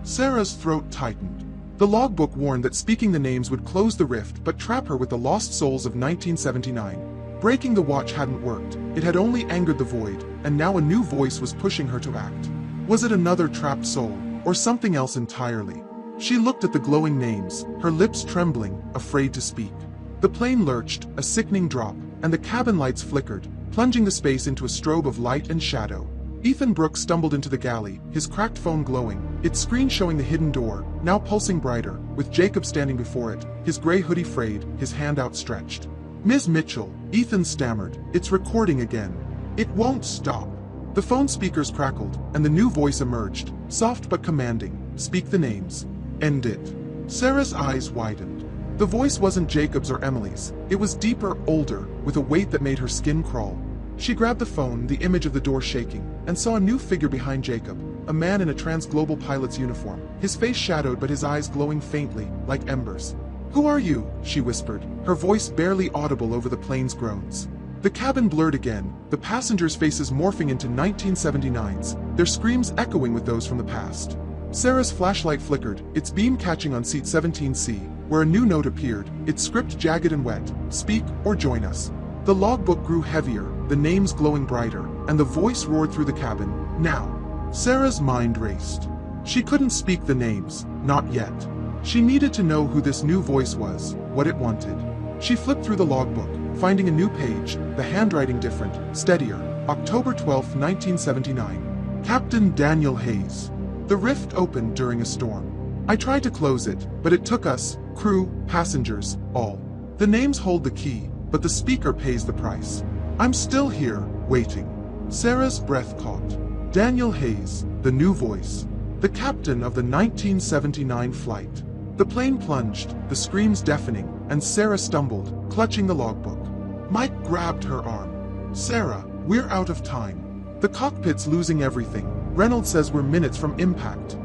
Speaker 1: Sarah's throat tightened. The logbook warned that speaking the names would close the rift but trap her with the lost souls of 1979. Breaking the watch hadn't worked, it had only angered the void, and now a new voice was pushing her to act. Was it another trapped soul, or something else entirely? She looked at the glowing names, her lips trembling, afraid to speak. The plane lurched, a sickening drop, and the cabin lights flickered, plunging the space into a strobe of light and shadow. Ethan Brooks stumbled into the galley, his cracked phone glowing, its screen showing the hidden door, now pulsing brighter, with Jacob standing before it, his gray hoodie frayed, his hand outstretched. "Ms. Mitchell," Ethan stammered, "it's recording again. It won't stop." The phone speakers crackled, and the new voice emerged, soft but commanding, "Speak the names. End it." Sarah's eyes widened. The voice wasn't Jacob's or Emily's. It was deeper, older, with a weight that made her skin crawl. She grabbed the phone, the image of the door shaking, and saw a new figure behind Jacob, a man in a Trans-Global pilot's uniform, his face shadowed but his eyes glowing faintly, like embers. "Who are you?" she whispered, her voice barely audible over the plane's groans. The cabin blurred again, the passengers' faces morphing into 1979's, their screams echoing with those from the past. Sarah's flashlight flickered, its beam catching on seat 17C, where a new note appeared, its script jagged and wet, "Speak or join us." The logbook grew heavier, the names glowing brighter, and the voice roared through the cabin, "Now." Sarah's mind raced. She couldn't speak the names, not yet. She needed to know who this new voice was, what it wanted. She flipped through the logbook, finding a new page, the handwriting different, steadier. October 12, 1979. Captain Daniel Hayes. The rift opened during a storm. I tried to close it, but it took us, crew, passengers, all. The names hold the key, but the speaker pays the price. I'm still here, waiting. Sarah's breath caught. Daniel Hayes, the new voice. The captain of the 1979 flight. The plane plunged, the screams deafening, and Sarah stumbled, clutching the logbook. Mike grabbed her arm. Sarah, we're out of time. The cockpit's losing everything. Reynolds says we're minutes from impact.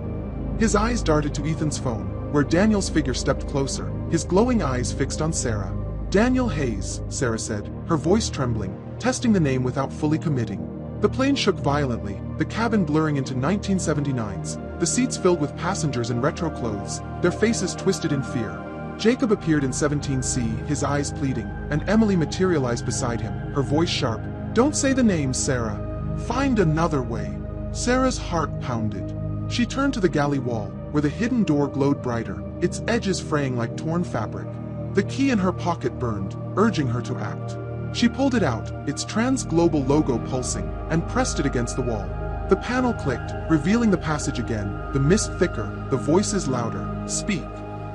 Speaker 1: His eyes darted to Ethan's phone, where Daniel's figure stepped closer, his glowing eyes fixed on Sarah. Daniel Hayes, Sarah said, her voice trembling, testing the name without fully committing. The plane shook violently, the cabin blurring into 1979's, the seats filled with passengers in retro clothes, their faces twisted in fear. Jacob appeared in 17C, his eyes pleading, and Emily materialized beside him, her voice sharp. Don't say the names, Sarah. Find another way. Sarah's heart pounded. She turned to the galley wall, where the hidden door glowed brighter, its edges fraying like torn fabric. The key in her pocket burned, urging her to act. She pulled it out, its trans-global logo pulsing, and pressed it against the wall. The panel clicked, revealing the passage again, the mist thicker, the voices louder. Speak.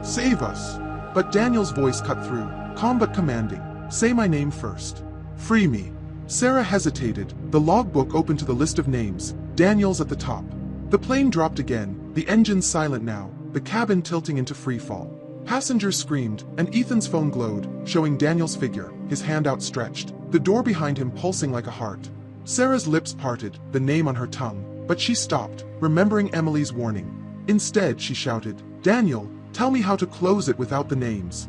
Speaker 1: Save us. But Daniel's voice cut through, calm but commanding. Say my name first. Free me. Sarah hesitated, the logbook opened to the list of names, Daniel's at the top. The plane dropped again, the engines silent now, the cabin tilting into freefall. Passengers screamed, and Ethan's phone glowed, showing Daniel's figure, his hand outstretched, the door behind him pulsing like a heart. Sarah's lips parted, the name on her tongue, but she stopped, remembering Emily's warning. Instead, she shouted, Daniel, tell me how to close it without the names.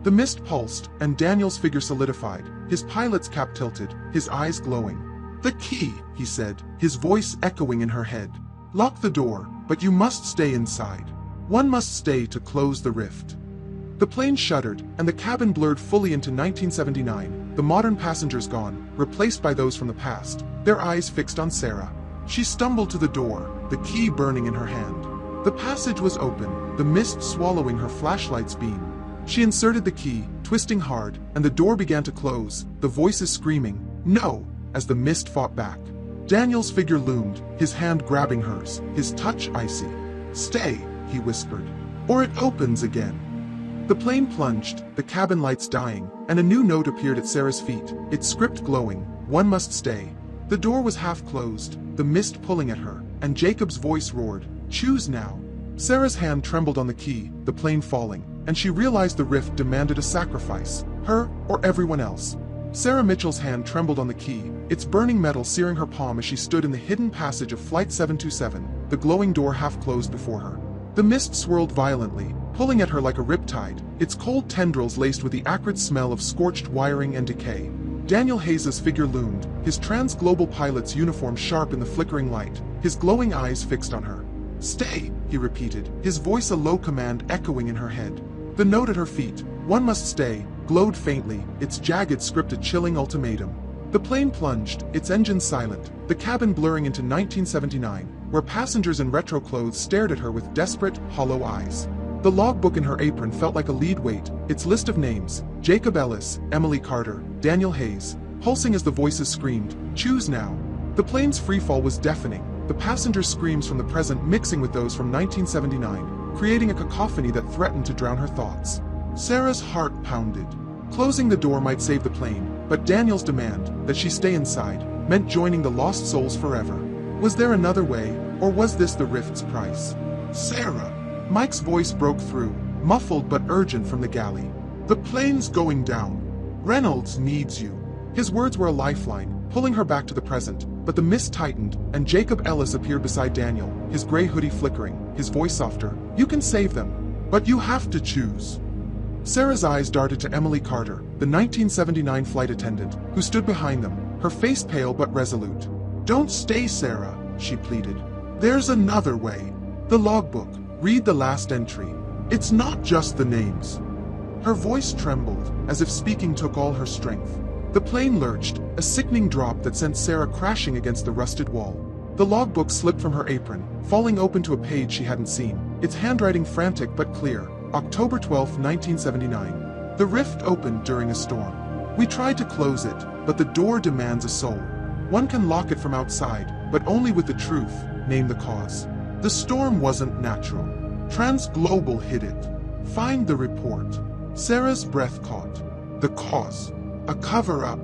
Speaker 1: The mist pulsed, and Daniel's figure solidified, his pilot's cap tilted, his eyes glowing. The key, he said, his voice echoing in her head. Lock the door, but you must stay inside. One must stay to close the rift. The plane shuddered, and the cabin blurred fully into 1979, the modern passengers gone, replaced by those from the past, their eyes fixed on Sarah. She stumbled to the door, the key burning in her hand. The passage was open, the mist swallowing her flashlight's beam. She inserted the key, twisting hard, and the door began to close, the voices screaming, No, as the mist fought back. Daniel's figure loomed, his hand grabbing hers, his touch icy. Stay, he whispered, or it opens again. The plane plunged, the cabin lights dying, and a new note appeared at Sarah's feet, its script glowing, one must stay. The door was half closed, the mist pulling at her, and Jacob's voice roared, choose now. Sarah's hand trembled on the key, the plane falling, and she realized the rift demanded a sacrifice, her or everyone else. Sarah Mitchell's hand trembled on the key, its burning metal searing her palm as she stood in the hidden passage of Flight 727, the glowing door half closed before her. The mist swirled violently, pulling at her like a riptide, its cold tendrils laced with the acrid smell of scorched wiring and decay. Daniel Hayes' figure loomed, his trans-global pilot's uniform sharp in the flickering light, his glowing eyes fixed on her. Stay, he repeated, his voice a low command echoing in her head. The note at her feet, one must stay, glowed faintly, its jagged script a chilling ultimatum. The plane plunged, its engines silent, the cabin blurring into 1979, where passengers in retro clothes stared at her with desperate, hollow eyes. The logbook in her apron felt like a lead weight, its list of names, Jacob Ellis, Emily Carter, Daniel Hayes, pulsing as the voices screamed, choose now. The plane's freefall was deafening, the passengers' screams from the present mixing with those from 1979, creating a cacophony that threatened to drown her thoughts. Sarah's heart pounded. Closing the door might save the plane, but Daniel's demand, that she stay inside, meant joining the lost souls forever. Was there another way, or was this the rift's price? Sarah! Mike's voice broke through, muffled but urgent from the galley. The plane's going down. Reynolds needs you. His words were a lifeline, pulling her back to the present, but the mist tightened, and Jacob Ellis appeared beside Daniel, his gray hoodie flickering, his voice softer. You can save them, but you have to choose. Sarah's eyes darted to Emily Carter, the 1979 flight attendant, who stood behind them, her face pale but resolute. Don't stay, Sarah, she pleaded. There's another way. The logbook. Read the last entry. It's not just the names. Her voice trembled, as if speaking took all her strength. The plane lurched, a sickening drop that sent Sarah crashing against the rusted wall. The logbook slipped from her apron, falling open to a page she hadn't seen, its handwriting frantic but clear. October 12, 1979. The rift opened during a storm. We tried to close it, but the door demands a soul. One can lock it from outside, but only with the truth, name the cause. The storm wasn't natural. Transglobal hid it. Find the report. Sarah's breath caught. The cause. A cover-up.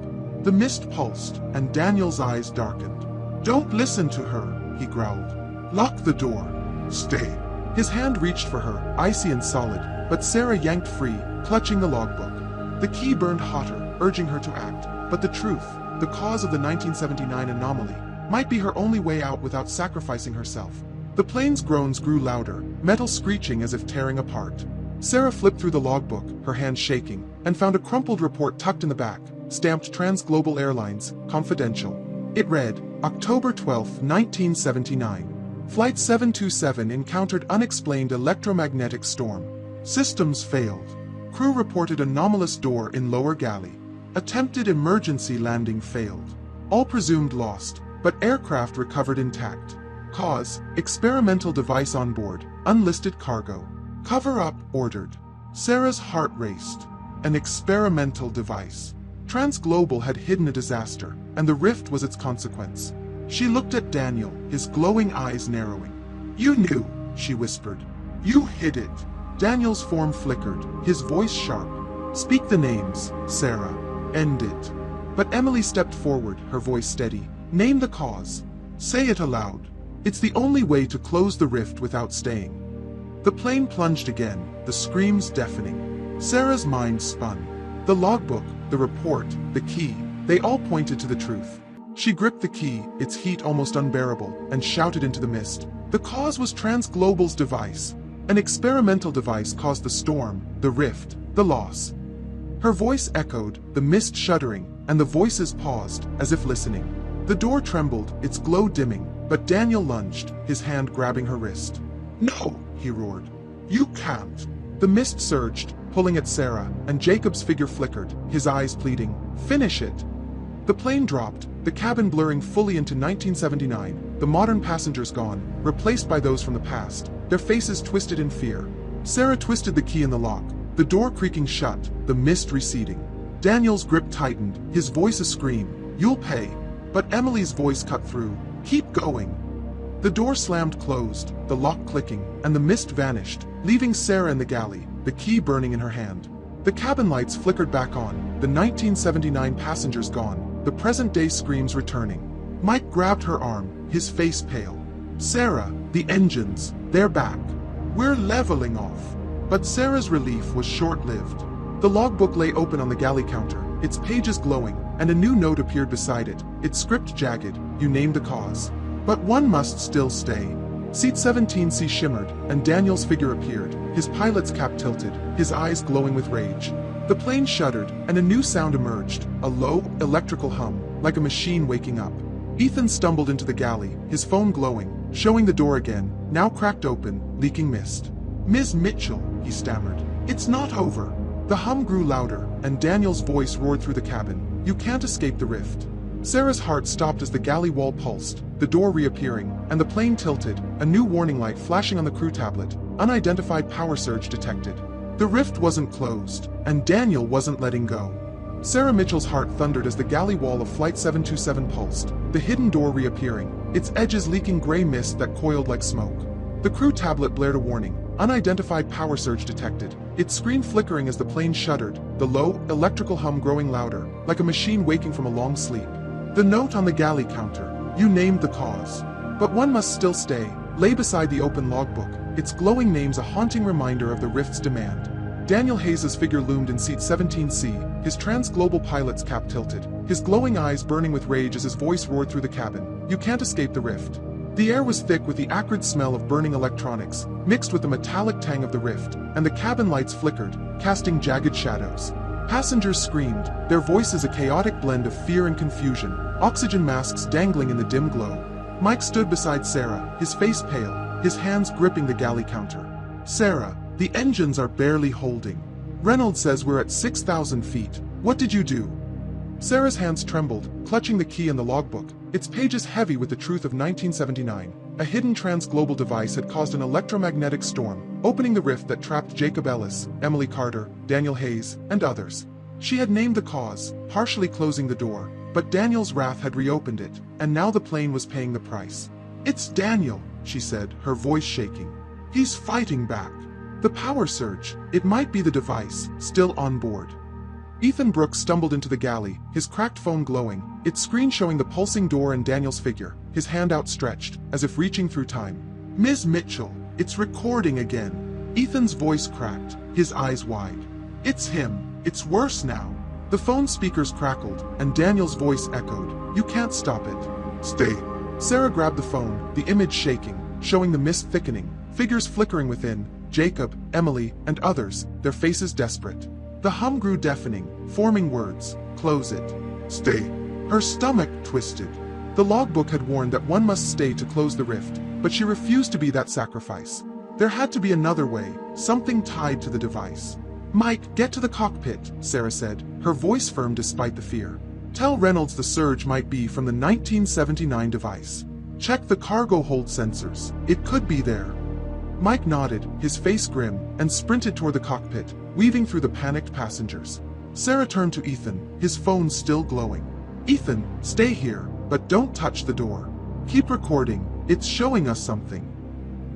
Speaker 1: The mist pulsed, and Daniel's eyes darkened. Don't listen to her, he growled. Lock the door. Stay. His hand reached for her, icy and solid, but Sarah yanked free, clutching the logbook. The key burned hotter, urging her to act, but the truth, the cause of the 1979 anomaly, might be her only way out without sacrificing herself. The plane's groans grew louder, metal screeching as if tearing apart. Sarah flipped through the logbook, her hands shaking, and found a crumpled report tucked in the back, stamped Transglobal Airlines, confidential. It read, October 12, 1979. Flight 727 encountered unexplained electromagnetic storm. Systems failed. Crew reported anomalous door in lower galley. Attempted emergency landing failed. All presumed lost, but aircraft recovered intact. Cause, experimental device on board, unlisted cargo. Cover up ordered. Sarah's heart raced. An experimental device. Transglobal had hidden a disaster, and the rift was its consequence. She looked at Daniel, his glowing eyes narrowing. You knew, she whispered. You hid it. Daniel's form flickered, his voice sharp. Speak the names, Sarah. End it. But Emily stepped forward, her voice steady. Name the cause. Say it aloud. It's the only way to close the rift without staying. The plane plunged again, the screams deafening. Sarah's mind spun. The logbook, the report, the key, they all pointed to the truth. She gripped the key, its heat almost unbearable, and shouted into the mist. The cause was Transglobal's device. An experimental device caused the storm, the rift, the loss. Her voice echoed, the mist shuddering, and the voices paused, as if listening. The door trembled, its glow dimming, but Daniel lunged, his hand grabbing her wrist. No, he roared. You can't. The mist surged, pulling at Sarah, and Jacob's figure flickered, his eyes pleading, finish it. The plane dropped, the cabin blurring fully into 1979, the modern passengers gone, replaced by those from the past, their faces twisted in fear. Sarah twisted the key in the lock, the door creaking shut, the mist receding. Daniel's grip tightened, his voice a scream, you'll pay. But Emily's voice cut through, keep going. The door slammed closed, the lock clicking, and the mist vanished, leaving Sarah in the galley, the key burning in her hand. The cabin lights flickered back on, the 1979 passengers gone, the present-day screams returning. Mike grabbed her arm, his face pale. Sarah, the engines, they're back. We're leveling off. But Sarah's relief was short-lived. The logbook lay open on the galley counter, its pages glowing, and a new note appeared beside it, its script jagged, you named the cause. But one must still stay. Seat 17C shimmered, and Daniel's figure appeared, his pilot's cap tilted, his eyes glowing with rage. The plane shuddered, and a new sound emerged, a low, electrical hum, like a machine waking up. Ethan stumbled into the galley, his phone glowing, showing the door again, now cracked open, leaking mist. Ms. Mitchell, he stammered. It's not over. The hum grew louder, and Daniel's voice roared through the cabin. You can't escape the rift. Sarah's heart stopped as the galley wall pulsed, the door reappearing, and the plane tilted, a new warning light flashing on the crew tablet, unidentified power surge detected. The rift wasn't closed, and Daniel wasn't letting go. Sarah Mitchell's heart thundered as the galley wall of Flight 727 pulsed, the hidden door reappearing, its edges leaking gray mist that coiled like smoke. The crew tablet blared a warning, unidentified power surge detected, its screen flickering as the plane shuddered, the low, electrical hum growing louder, like a machine waking from a long sleep. The note on the galley counter, you named the cause. But one must still stay, lay beside the open logbook, its glowing names a haunting reminder of the rift's demand. Daniel Hayes's figure loomed in seat 17C, his Transglobal pilot's cap tilted, his glowing eyes burning with rage as his voice roared through the cabin. You can't escape the rift. The air was thick with the acrid smell of burning electronics, mixed with the metallic tang of the rift, and the cabin lights flickered, casting jagged shadows. Passengers screamed, their voices a chaotic blend of fear and confusion, oxygen masks dangling in the dim glow. Mike stood beside Sarah, his face pale, his hands gripping the galley counter. Sarah, the engines are barely holding. Reynolds says we're at 6,000 feet. What did you do? Sarah's hands trembled, clutching the key in the logbook, its pages heavy with the truth of 1979. A hidden transglobal device had caused an electromagnetic storm, opening the rift that trapped Jacob Ellis, Emily Carter, Daniel Hayes, and others. She had named the cause, partially closing the door, but Daniel's wrath had reopened it, and now the plane was paying the price. It's Daniel, she said, her voice shaking. He's fighting back. The power surge, it might be the device, still on board. Ethan Brooks stumbled into the galley, his cracked phone glowing, its screen showing the pulsing door and Daniel's figure, his hand outstretched, as if reaching through time. Ms. Mitchell, It's recording again. Ethan's voice cracked, his eyes wide. It's him. It's worse now. The phone speakers crackled, and Daniel's voice echoed. You can't stop it. Stay. Sarah grabbed the phone, the image shaking, showing the mist thickening, figures flickering within, Jacob, Emily, and others, their faces desperate. The hum grew deafening, forming words. Close it. Stay. Her stomach twisted. The logbook had warned that one must stay to close the rift, but she refused to be that sacrifice. There had to be another way, something tied to the device. Mike, get to the cockpit, Sarah said, her voice firm despite the fear. Tell Reynolds the surge might be from the 1979 device. Check the cargo hold sensors. It could be there. Mike nodded, his face grim, and sprinted toward the cockpit, weaving through the panicked passengers. Sarah turned to Ethan, his phone still glowing. Ethan, stay here, but don't touch the door. Keep recording, it's showing us something.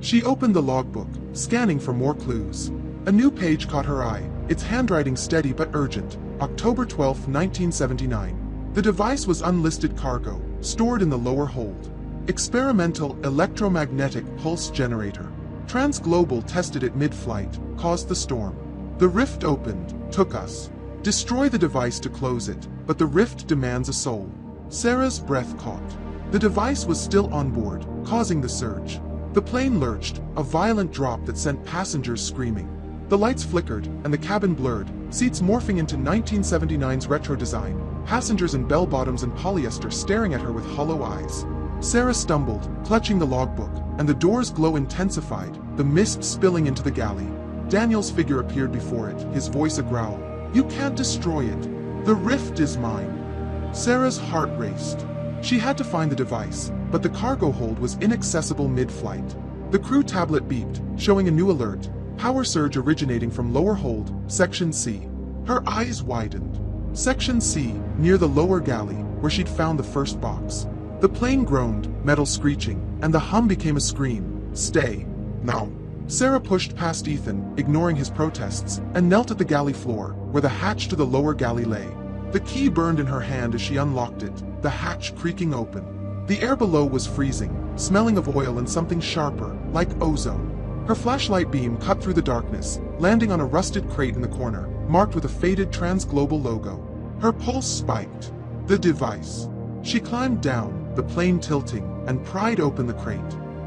Speaker 1: She opened the logbook, scanning for more clues. A new page caught her eye, its handwriting steady but urgent. October 12, 1979. The device was unlisted cargo, stored in the lower hold. Experimental electromagnetic pulse generator. Transglobal tested it mid-flight, caused the storm. The rift opened, took us. Destroy the device to close it, but the rift demands a soul. Sarah's breath caught. The device was still on board, causing the surge. The plane lurched, a violent drop that sent passengers screaming. The lights flickered, and the cabin blurred, seats morphing into 1979's retro design, passengers in bell-bottoms and polyester staring at her with hollow eyes. Sarah stumbled, clutching the logbook, and the door's glow intensified, the mist spilling into the galley. Daniel's figure appeared before it, his voice a growl. You can't destroy it. The rift is mine. Sarah's heart raced. She had to find the device, but the cargo hold was inaccessible mid-flight. The crew tablet beeped, showing a new alert. Power surge originating from lower hold, Section C. Her eyes widened. Section C, near the lower galley, where she'd found the first box. The plane groaned, metal screeching, and the hum became a scream. Stay. Now. Sarah pushed past Ethan, ignoring his protests, and knelt at the galley floor, where the hatch to the lower galley lay. The key burned in her hand as she unlocked it, the hatch creaking open. The air below was freezing, smelling of oil and something sharper, like ozone. Her flashlight beam cut through the darkness, landing on a rusted crate in the corner, marked with a faded Transglobal logo. Her pulse spiked. The device. She climbed down, the plane tilting, and pried open the crate.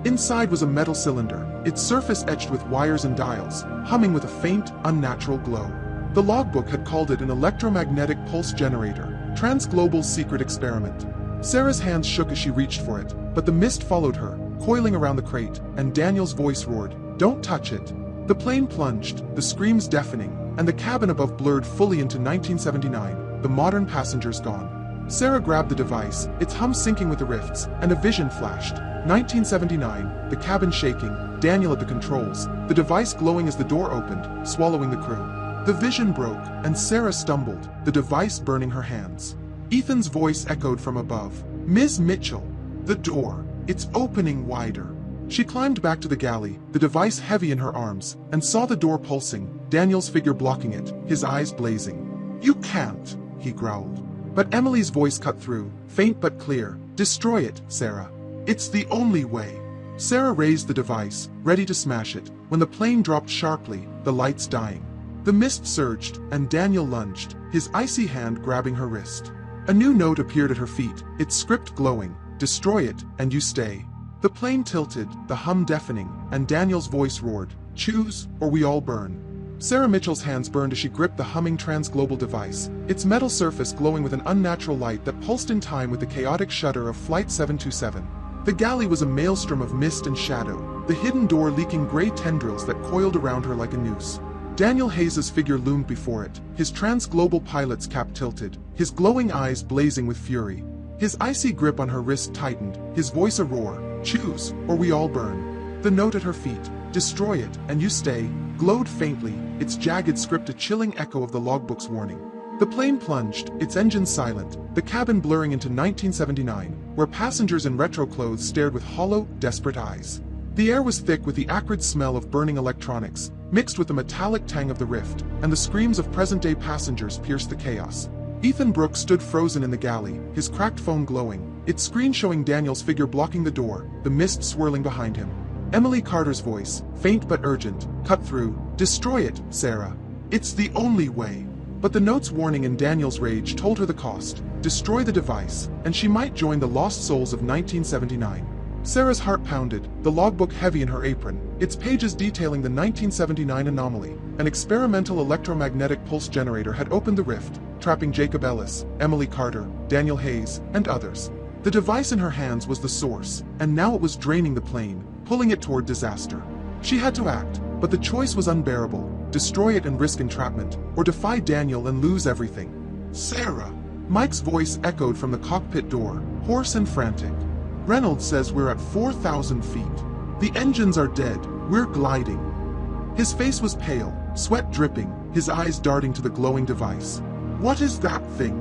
Speaker 1: Inside was a metal cylinder, its surface etched with wires and dials, humming with a faint, unnatural glow. The logbook had called it an electromagnetic pulse generator, Transglobal's secret experiment. Sarah's hands shook as she reached for it, but the mist followed her, coiling around the crate, and Daniel's voice roared, "Don't touch it." The plane plunged, the screams deafening, and the cabin above blurred fully into 1979, the modern passengers gone. Sarah grabbed the device, its hum syncing with the rifts, and a vision flashed. 1979, the cabin shaking, Daniel at the controls, the device glowing as the door opened, swallowing the crew. The vision broke, and Sarah stumbled, the device burning her hands. Ethan's voice echoed from above. Ms. Mitchell. The door. It's opening wider. She climbed back to the galley, the device heavy in her arms, and saw the door pulsing, Daniel's figure blocking it, his eyes blazing. You can't, he growled. But Emily's voice cut through, faint but clear. Destroy it, Sarah. It's the only way. Sarah raised the device, ready to smash it, when the plane dropped sharply, the lights dying. The mist surged, and Daniel lunged, his icy hand grabbing her wrist. A new note appeared at her feet, its script glowing. Destroy it, and you stay. The plane tilted, the hum deafening, and Daniel's voice roared, choose, or we all burn. Sarah Mitchell's hands burned as she gripped the humming Transglobal device, its metal surface glowing with an unnatural light that pulsed in time with the chaotic shudder of Flight 727. The galley was a maelstrom of mist and shadow, the hidden door leaking gray tendrils that coiled around her like a noose. Daniel Hayes's figure loomed before it, his Transglobal pilot's cap tilted, his glowing eyes blazing with fury. His icy grip on her wrist tightened, his voice a roar, choose, or we all burn. The note at her feet, destroy it, and you stay, glowed faintly, its jagged script a chilling echo of the logbook's warning. The plane plunged, its engines silent, the cabin blurring into 1979, where passengers in retro clothes stared with hollow, desperate eyes. The air was thick with the acrid smell of burning electronics, mixed with the metallic tang of the rift, and the screams of present-day passengers pierced the chaos. Ethan Brooks stood frozen in the galley, his cracked phone glowing, its screen showing Daniel's figure blocking the door, the mist swirling behind him. Emily Carter's voice, faint but urgent, cut through. Destroy it, Sarah. It's the only way. But the note's warning in Daniel's rage told her the cost. Destroy the device, and she might join the lost souls of 1979. Sarah's heart pounded, the logbook heavy in her apron, its pages detailing the 1979 anomaly. An experimental electromagnetic pulse generator had opened the rift, trapping Jacob Ellis, Emily Carter, Daniel Hayes, and others. The device in her hands was the source, and now it was draining the plane, pulling it toward disaster. She had to act, but the choice was unbearable: destroy it and risk entrapment, or defy Daniel and lose everything. Sarah! Mike's voice echoed from the cockpit door, hoarse and frantic. Reynolds says we're at 4,000 feet. The engines are dead, we're gliding. His face was pale, sweat dripping, his eyes darting to the glowing device. What is that thing?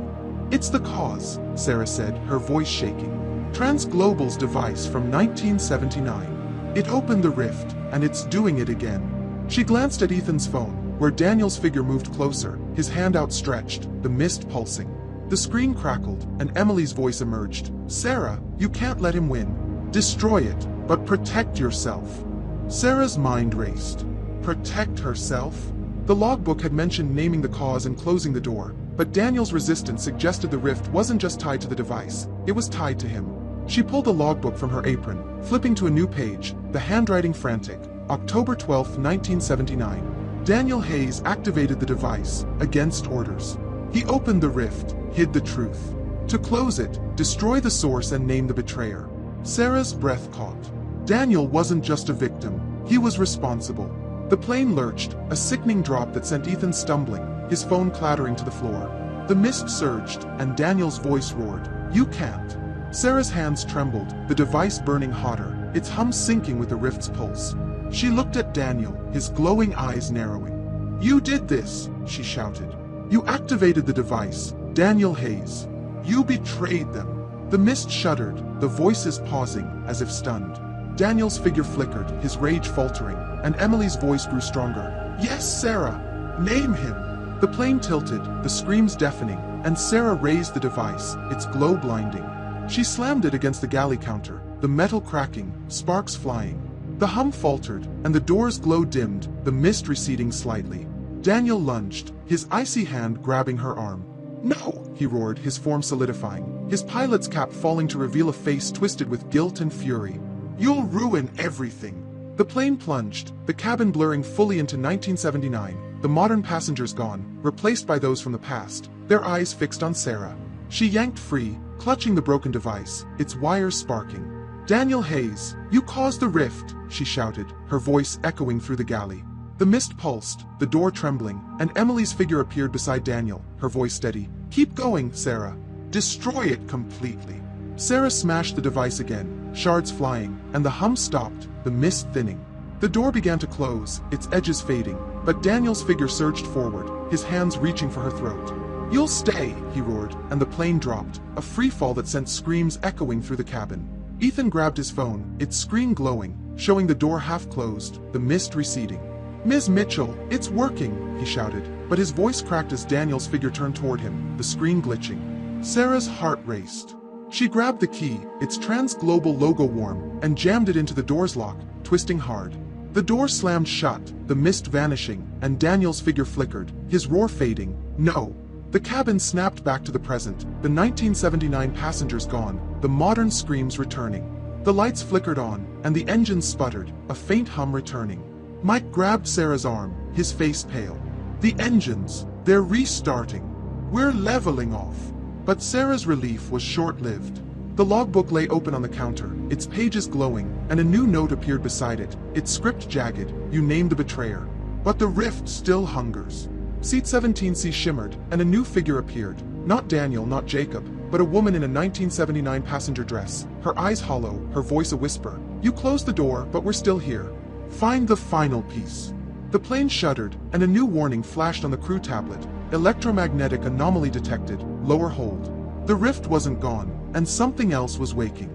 Speaker 1: It's the cause, Sarah said, her voice shaking. Transglobal's device from 1979. It opened the rift, and it's doing it again. She glanced at Ethan's phone, where Daniel's figure moved closer, his hand outstretched, the mist pulsing. The screen crackled, and Emily's voice emerged. Sarah, you can't let him win. Destroy it, but protect yourself. Sarah's mind raced. Protect herself? The logbook had mentioned naming the cause and closing the door, but Daniel's resistance suggested the rift wasn't just tied to the device, it was tied to him. She pulled the logbook from her apron, flipping to a new page, the handwriting frantic. October 12, 1979. Daniel Hayes activated the device, against orders. He opened the rift, hid the truth. To close it, destroy the source and name the betrayer. Sarah's breath caught. Daniel wasn't just a victim, he was responsible. The plane lurched, a sickening drop that sent Ethan stumbling, his phone clattering to the floor. The mist surged, and Daniel's voice roared, "You can't." Sarah's hands trembled, the device burning hotter, its hum sinking with the rift's pulse. She looked at Daniel, his glowing eyes narrowing. "You did this," she shouted. "You activated the device, Daniel Hayes. You betrayed them." The mist shuddered, the voices pausing, as if stunned. Daniel's figure flickered, his rage faltering, and Emily's voice grew stronger. "Yes, Sarah! Name him!" The plane tilted, the screams deafening, and Sarah raised the device, its glow blinding. She slammed it against the galley counter, the metal cracking, sparks flying. The hum faltered, and the door's glow dimmed, the mist receding slightly. Daniel lunged, his icy hand grabbing her arm. "No!" he roared, his form solidifying, his pilot's cap falling to reveal a face twisted with guilt and fury. "You'll ruin everything." The plane plunged, the cabin blurring fully into 1979, the modern passengers gone, replaced by those from the past, their eyes fixed on Sarah. She yanked free, clutching the broken device, its wires sparking. "Daniel Hayes, you caused the rift," she shouted, her voice echoing through the galley. The mist pulsed, the door trembling, and Emily's figure appeared beside Daniel, her voice steady. "Keep going, Sarah. Destroy it completely." Sarah smashed the device again, shards flying, and the hum stopped, the mist thinning. The door began to close, its edges fading, but Daniel's figure surged forward, his hands reaching for her throat. "You'll stay," he roared, and the plane dropped, a free fall that sent screams echoing through the cabin. Ethan grabbed his phone, its screen glowing, showing the door half closed, the mist receding. "Ms. Mitchell, it's working," he shouted, but his voice cracked as Daniel's figure turned toward him, the screen glitching. Sarah's heart raced. She grabbed the key, its Transglobal logo warm, and jammed it into the door's lock, twisting hard. The door slammed shut, the mist vanishing, and Daniel's figure flickered, his roar fading. "No!" The cabin snapped back to the present, the 1979 passengers gone, the modern screams returning. The lights flickered on, and the engines sputtered, a faint hum returning. Mike grabbed Sarah's arm, his face pale. "The engines, they're restarting. We're leveling off." But Sarah's relief was short-lived. The logbook lay open on the counter, its pages glowing, and a new note appeared beside it, its script jagged, "You named the betrayer. But the rift still hungers." Seat 17C shimmered, and a new figure appeared. Not Daniel, not Jacob, but a woman in a 1979 passenger dress, her eyes hollow, her voice a whisper. "You closed the door, but we're still here. Find the final piece." The plane shuddered, and a new warning flashed on the crew tablet. Electromagnetic anomaly detected, lower hold. The rift wasn't gone, and something else was waking.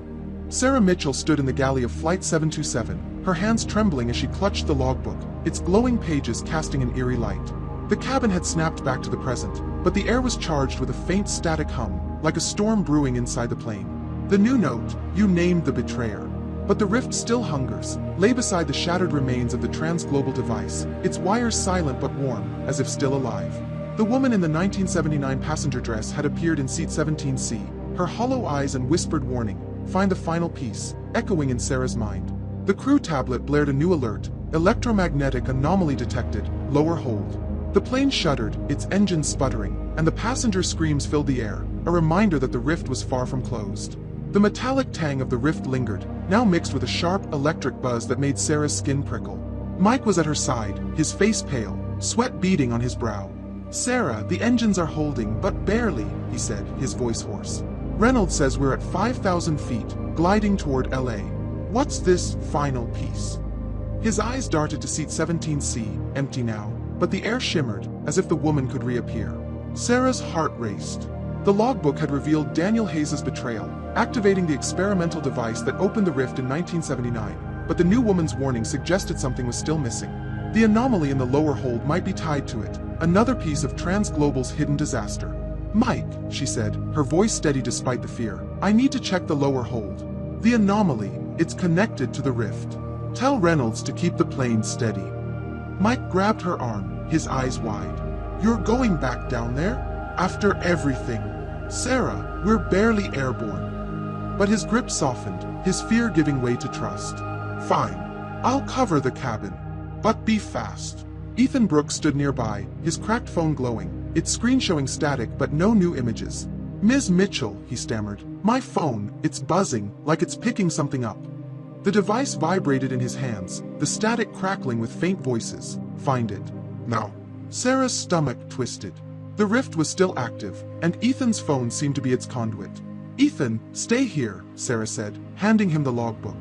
Speaker 1: Sarah Mitchell stood in the galley of Flight 727, her hands trembling as she clutched the logbook, its glowing pages casting an eerie light. The cabin had snapped back to the present, but the air was charged with a faint static hum, like a storm brewing inside the plane. The new note, "You named the betrayer." But the rift still hungers, lay beside the shattered remains of the transglobal device, its wires silent but warm, as if still alive. The woman in the 1979 passenger dress had appeared in seat 17C, her hollow eyes and whispered warning, "Find the final piece," echoing in Sarah's mind. The crew tablet blared a new alert, "Electromagnetic anomaly detected, lower hold." The plane shuddered, its engines sputtering, and the passengers' screams filled the air, a reminder that the rift was far from closed. The metallic tang of the rift lingered, now mixed with a sharp electric buzz that made Sarah's skin prickle. Mike was at her side, his face pale, sweat beading on his brow. "Sarah, the engines are holding, but barely," he said, his voice hoarse. "Reynolds says we're at 5,000 feet, gliding toward LA. What's this final piece?" His eyes darted to seat 17C, empty now, but the air shimmered, as if the woman could reappear. Sarah's heart raced. The logbook had revealed Daniel Hayes' betrayal, activating the experimental device that opened the rift in 1979, but the new woman's warning suggested something was still missing. The anomaly in the lower hold might be tied to it, another piece of Transglobal's hidden disaster. "Mike," she said, her voice steady despite the fear, "I need to check the lower hold. The anomaly, it's connected to the rift. Tell Reynolds to keep the plane steady." Mike grabbed her arm, his eyes wide. "You're going back down there? After everything? Sarah, we're barely airborne." But his grip softened, his fear giving way to trust. "Fine. I'll cover the cabin. But be fast." Ethan Brooks stood nearby, his cracked phone glowing, its screen showing static but no new images. "Ms. Mitchell," he stammered, "my phone, it's buzzing, like it's picking something up." The device vibrated in his hands, the static crackling with faint voices. "Find it. Now." Sarah's stomach twisted. The rift was still active, and Ethan's phone seemed to be its conduit. "Ethan, stay here," Sarah said, handing him the logbook.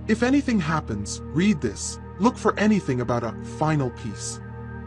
Speaker 1: "If anything happens, read this. Look for anything about a final piece."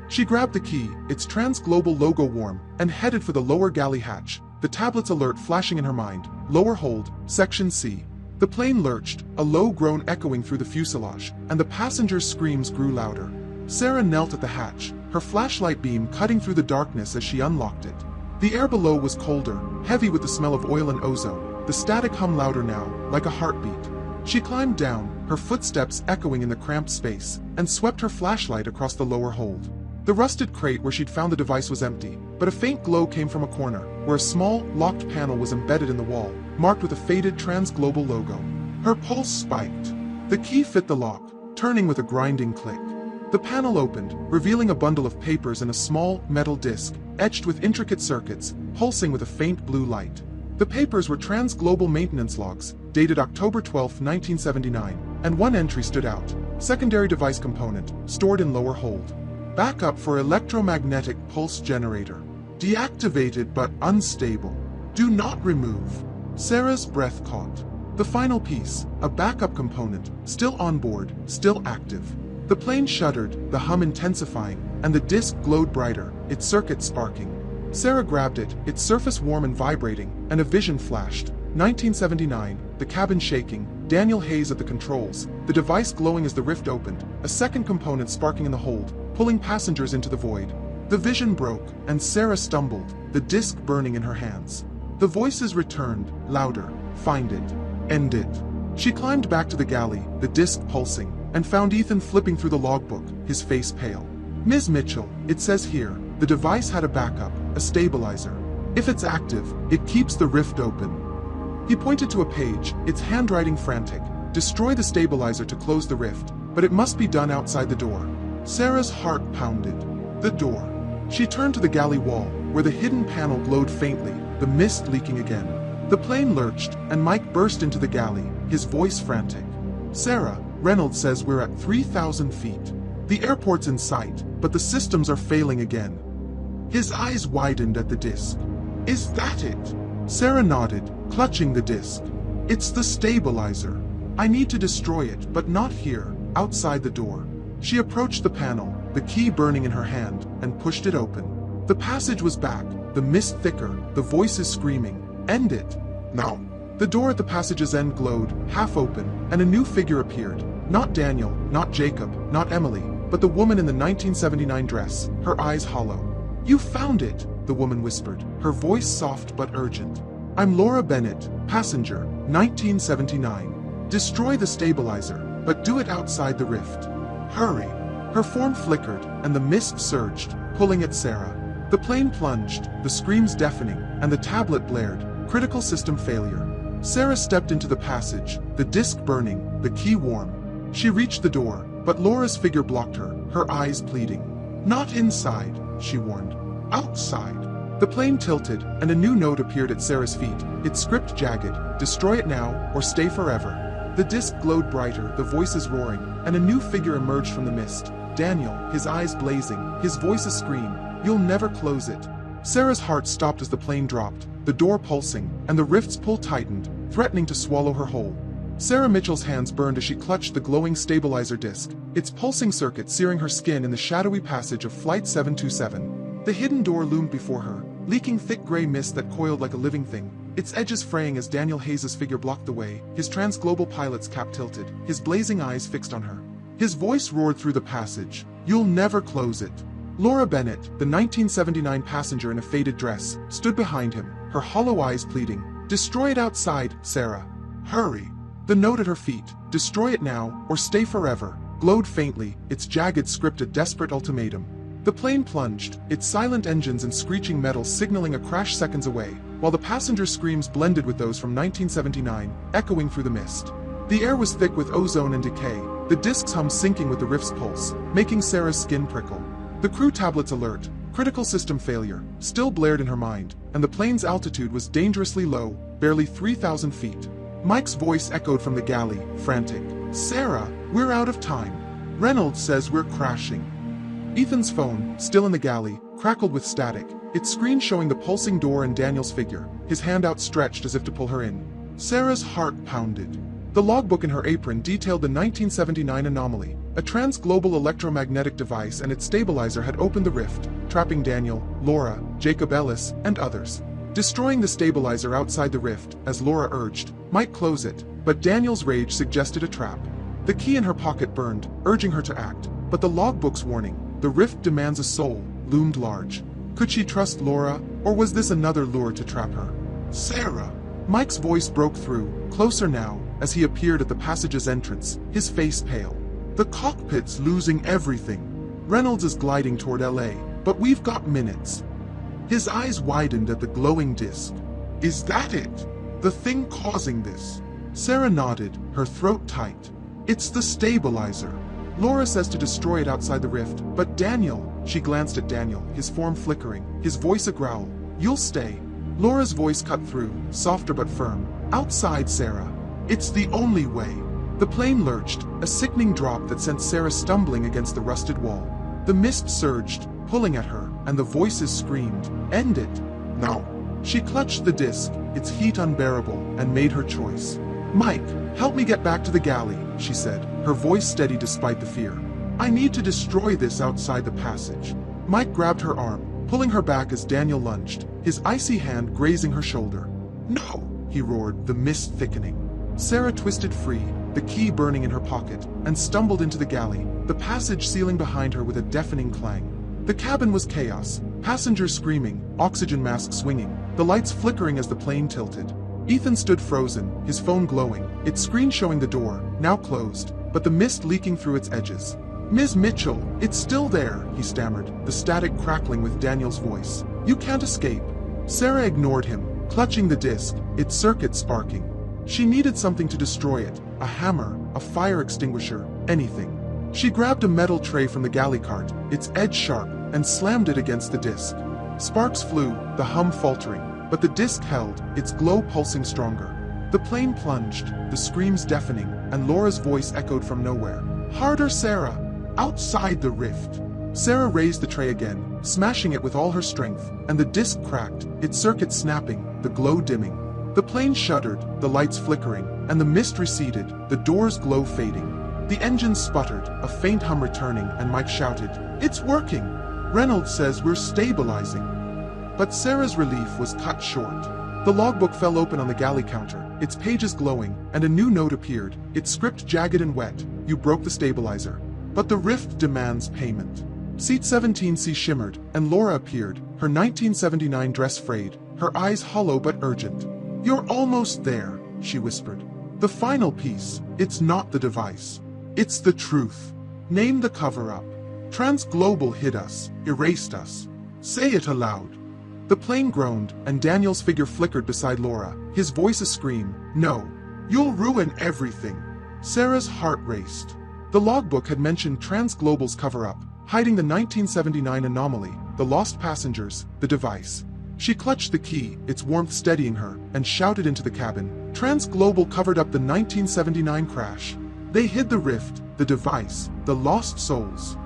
Speaker 1: She grabbed the key, its Transglobal logo warm, and headed for the lower galley hatch, the tablet's alert flashing in her mind. "Lower hold, Section C." The plane lurched, a low groan echoing through the fuselage, and the passengers' screams grew louder. Sarah knelt at the hatch, her flashlight beam cutting through the darkness as she unlocked it. The air below was colder, heavy with the smell of oil and ozone, the static hum louder now, like a heartbeat. She climbed down, her footsteps echoing in the cramped space, and swept her flashlight across the lower hold. The rusted crate where she'd found the device was empty, but a faint glow came from a corner, where a small, locked panel was embedded in the wall, marked with a faded Transglobal logo. Her pulse spiked. The key fit the lock, turning with a grinding click. The panel opened, revealing a bundle of papers and a small, metal disc, etched with intricate circuits, pulsing with a faint blue light. The papers were Transglobal maintenance logs, dated October 12, 1979, and one entry stood out: secondary device component, stored in lower hold. Backup for electromagnetic pulse generator. Deactivated but unstable. Do not remove. Sarah's breath caught. The final piece, a backup component, still on board, still active. The plane shuddered, the hum intensifying, and the disc glowed brighter, its circuits sparking. Sarah grabbed it, its surface warm and vibrating, and a vision flashed. 1979, the cabin shaking, Daniel Hayes at the controls, the device glowing as the rift opened, a second component sparking in the hold, pulling passengers into the void. The vision broke, and Sarah stumbled, the disc burning in her hands. The voices returned, louder. "Find it. End it." She climbed back to the galley, the disc pulsing, and found Ethan flipping through the logbook, his face pale. "Ms. Mitchell, it says here, the device had a backup, a stabilizer. If it's active, it keeps the rift open." He pointed to a page, its handwriting frantic. "Destroy the stabilizer to close the rift, but it must be done outside the door." Sarah's heart pounded. The door. She turned to the galley wall, where the hidden panel glowed faintly, the mist leaking again. The plane lurched, and Mike burst into the galley, his voice frantic. "Sarah, Reynolds says we're at 3,000 feet. The airport's in sight, but the systems are failing again." His eyes widened at the disc. "Is that it?" Sarah nodded, clutching the disc. "It's the stabilizer. I need to destroy it, but not here, outside the door." She approached the panel, the key burning in her hand, and pushed it open. The passage was back, the mist thicker, the voices screaming, "End it! Now!" The door at the passage's end glowed, half open, and a new figure appeared. Not Daniel, not Jacob, not Emily, but the woman in the 1979 dress, her eyes hollow. "You found it," the woman whispered, her voice soft but urgent. "I'm Laura Bennett, passenger, 1979. Destroy the stabilizer, but do it outside the rift. Hurry. Her form flickered, and the mist surged, pulling at Sarah. The plane plunged, the screams deafening, and the tablet blared. Critical system failure. Sarah stepped into the passage, the disc burning, the key warm. She reached the door, but Laura's figure blocked her, her eyes pleading. Not inside, she warned. Outside. The plane tilted, and a new note appeared at Sarah's feet, its script jagged. Destroy it now, or stay forever. The disc glowed brighter, the voices roaring, and a new figure emerged from the mist. Daniel, his eyes blazing, his voice a scream. You'll never close it. Sarah's heart stopped as the plane dropped, the door pulsing, and the rift's pull tightened, threatening to swallow her whole. Sarah Mitchell's hands burned as she clutched the glowing stabilizer disc, its pulsing circuit searing her skin in the shadowy passage of Flight 727. The hidden door loomed before her, leaking thick gray mist that coiled like a living thing, its edges fraying as Daniel Hayes' figure blocked the way, his transglobal pilot's cap tilted, his blazing eyes fixed on her. His voice roared through the passage. You'll never close it. Laura Bennett, the 1979 passenger in a faded dress, stood behind him, her hollow eyes pleading. Destroy it outside, Sarah. Hurry. The note at her feet, destroy it now, or stay forever, glowed faintly, its jagged script a desperate ultimatum. The plane plunged, its silent engines and screeching metal signaling a crash seconds away, while the passengers' screams blended with those from 1979, echoing through the mist. The air was thick with ozone and decay, the disc's hum syncing with the rift's pulse, making Sarah's skin prickle. The crew tablet's alert, critical system failure, still blared in her mind, and the plane's altitude was dangerously low, barely 3,000 feet. Mike's voice echoed from the galley, frantic. Sarah, we're out of time. Reynolds says we're crashing. Ethan's phone, still in the galley, crackled with static, its screen showing the pulsing door and Daniel's figure, his hand outstretched as if to pull her in. Sarah's heart pounded. The logbook in her apron detailed the 1979 anomaly. A transglobal electromagnetic device and its stabilizer had opened the rift, trapping Daniel, Laura, Jacob Ellis, and others. Destroying the stabilizer outside the rift, as Laura urged, might close it, but Daniel's rage suggested a trap. The key in her pocket burned, urging her to act, but the logbook's warning, the rift demands a soul, loomed large. Could she trust Laura, or was this another lure to trap her? Sarah! Mike's voice broke through, closer now, as he appeared at the passage's entrance, his face pale. The cockpit's losing everything. Reynolds is gliding toward LA, but we've got minutes. His eyes widened at the glowing disc. Is that it? The thing causing this? Sarah nodded, her throat tight. It's the stabilizer. Laura says to destroy it outside the rift, but Daniel, she glanced at Daniel, his form flickering, his voice a growl. You'll stay. Laura's voice cut through, softer but firm. Outside, Sarah. It's the only way. The plane lurched, a sickening drop that sent Sarah stumbling against the rusted wall. The mist surged, pulling at her, and the voices screamed, End it. No. She clutched the disc, its heat unbearable, and made her choice. Mike, help me get back to the galley, she said, her voice steady despite the fear. I need to destroy this outside the passage. Mike grabbed her arm, pulling her back as Daniel lunged, his icy hand grazing her shoulder. No, he roared, the mist thickening. Sarah twisted free, the key burning in her pocket, and stumbled into the galley, the passage sealing behind her with a deafening clang. The cabin was chaos, passengers screaming, oxygen masks swinging, the lights flickering as the plane tilted. Ethan stood frozen, his phone glowing, its screen showing the door, now closed, but the mist leaking through its edges. Ms. Mitchell, it's still there, he stammered, the static crackling with Daniel's voice. You can't escape. Sarah ignored him, clutching the disc, its circuit sparking. She needed something to destroy it, a hammer, a fire extinguisher, anything. She grabbed a metal tray from the galley cart, its edge sharp, and slammed it against the disc. Sparks flew, the hum faltering, but the disc held, its glow pulsing stronger. The plane plunged, the screams deafening, and Laura's voice echoed from nowhere. Harder, Sarah! Outside the rift! Sarah raised the tray again, smashing it with all her strength, and the disc cracked, its circuit snapping, the glow dimming. The plane shuddered, the lights flickering, and the mist receded, the door's glow fading. The engine sputtered, a faint hum returning, and Mike shouted, It's working! Reynolds says we're stabilizing. But Sarah's relief was cut short. The logbook fell open on the galley counter, its pages glowing, and a new note appeared, its script jagged and wet. You broke the stabilizer. But the rift demands payment. Seat 17C shimmered, and Laura appeared, her 1979 dress frayed, her eyes hollow but urgent. You're almost there, she whispered. The final piece, it's not the device. It's the truth. Name the cover-up. Transglobal hid us, erased us. Say it aloud. The plane groaned, and Daniel's figure flickered beside Laura, his voice a scream. No. You'll ruin everything. Sarah's heart raced. The logbook had mentioned Transglobal's cover-up, hiding the 1979 anomaly, the lost passengers, the device. She clutched the key, its warmth steadying her, and shouted into the cabin. Transglobal covered up the 1979 crash. They hid the rift, the device, the lost souls.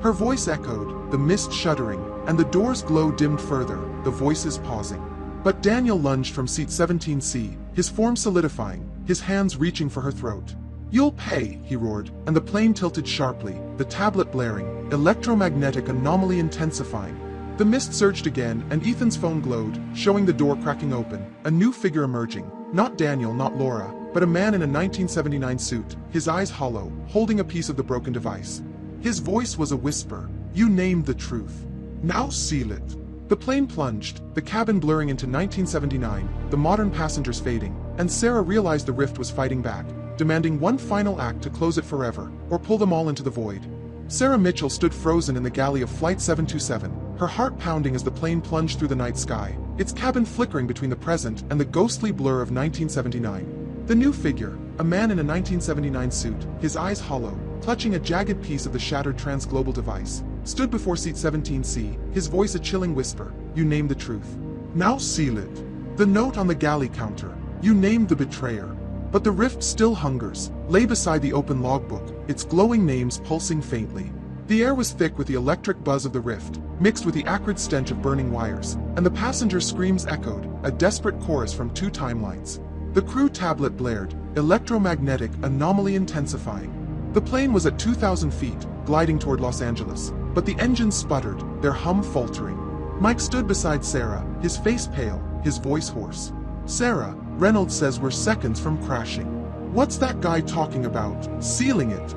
Speaker 1: Her voice echoed, the mist shuddering, and the door's glow dimmed further, the voices pausing. But Daniel lunged from seat 17C, his form solidifying, his hands reaching for her throat. You'll pay, he roared, and the plane tilted sharply, the tablet blaring, electromagnetic anomaly intensifying. The mist surged again, and Ethan's phone glowed, showing the door cracking open, a new figure emerging. Not Daniel, not Laura, but a man in a 1979 suit, his eyes hollow, holding a piece of the broken device. His voice was a whisper. You named the truth. Now seal it. The plane plunged, the cabin blurring into 1979, the modern passengers fading, and Sarah realized the rift was fighting back, demanding one final act to close it forever, or pull them all into the void. Sarah Mitchell stood frozen in the galley of Flight 727, her heart pounding as the plane plunged through the night sky, its cabin flickering between the present and the ghostly blur of 1979. The new figure, a man in a 1979 suit, his eyes hollow, clutching a jagged piece of the shattered transglobal device, stood before seat 17C, his voice a chilling whisper. You named the truth. Now seal it. The note on the galley counter. You named the betrayer. But the rift still hungers, lay beside the open logbook, its glowing names pulsing faintly. The air was thick with the electric buzz of the rift, mixed with the acrid stench of burning wires, and the passenger screams echoed, a desperate chorus from two timelines. The crew tablet blared, electromagnetic anomaly intensifying. The plane was at 2,000 feet, gliding toward Los Angeles, but the engines sputtered, their hum faltering. Mike stood beside Sarah, his face pale, his voice hoarse. Sarah, Reynolds says we're seconds from crashing. What's that guy talking about? Sealing it.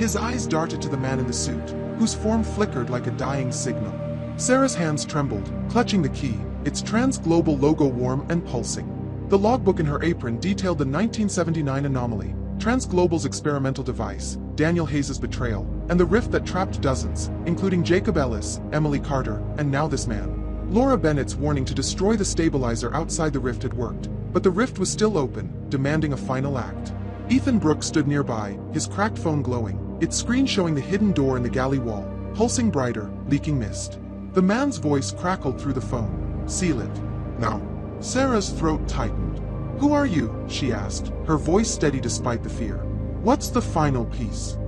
Speaker 1: His eyes darted to the man in the suit, whose form flickered like a dying signal. Sarah's hands trembled, clutching the key, its Transglobal logo warm and pulsing. The logbook in her apron detailed the 1979 anomaly, Transglobal's experimental device, Daniel Hayes' betrayal, and the rift that trapped dozens, including Jacob Ellis, Emily Carter, and now this man. Laura Bennett's warning to destroy the stabilizer outside the rift had worked, but the rift was still open, demanding a final act. Ethan Brooks stood nearby, his cracked phone glowing, its screen showing the hidden door in the galley wall, pulsing brighter, leaking mist. The man's voice crackled through the phone. Seal it. Now. Sarah's throat tightened. Who are you? She asked, her voice steady despite the fear. What's the final piece?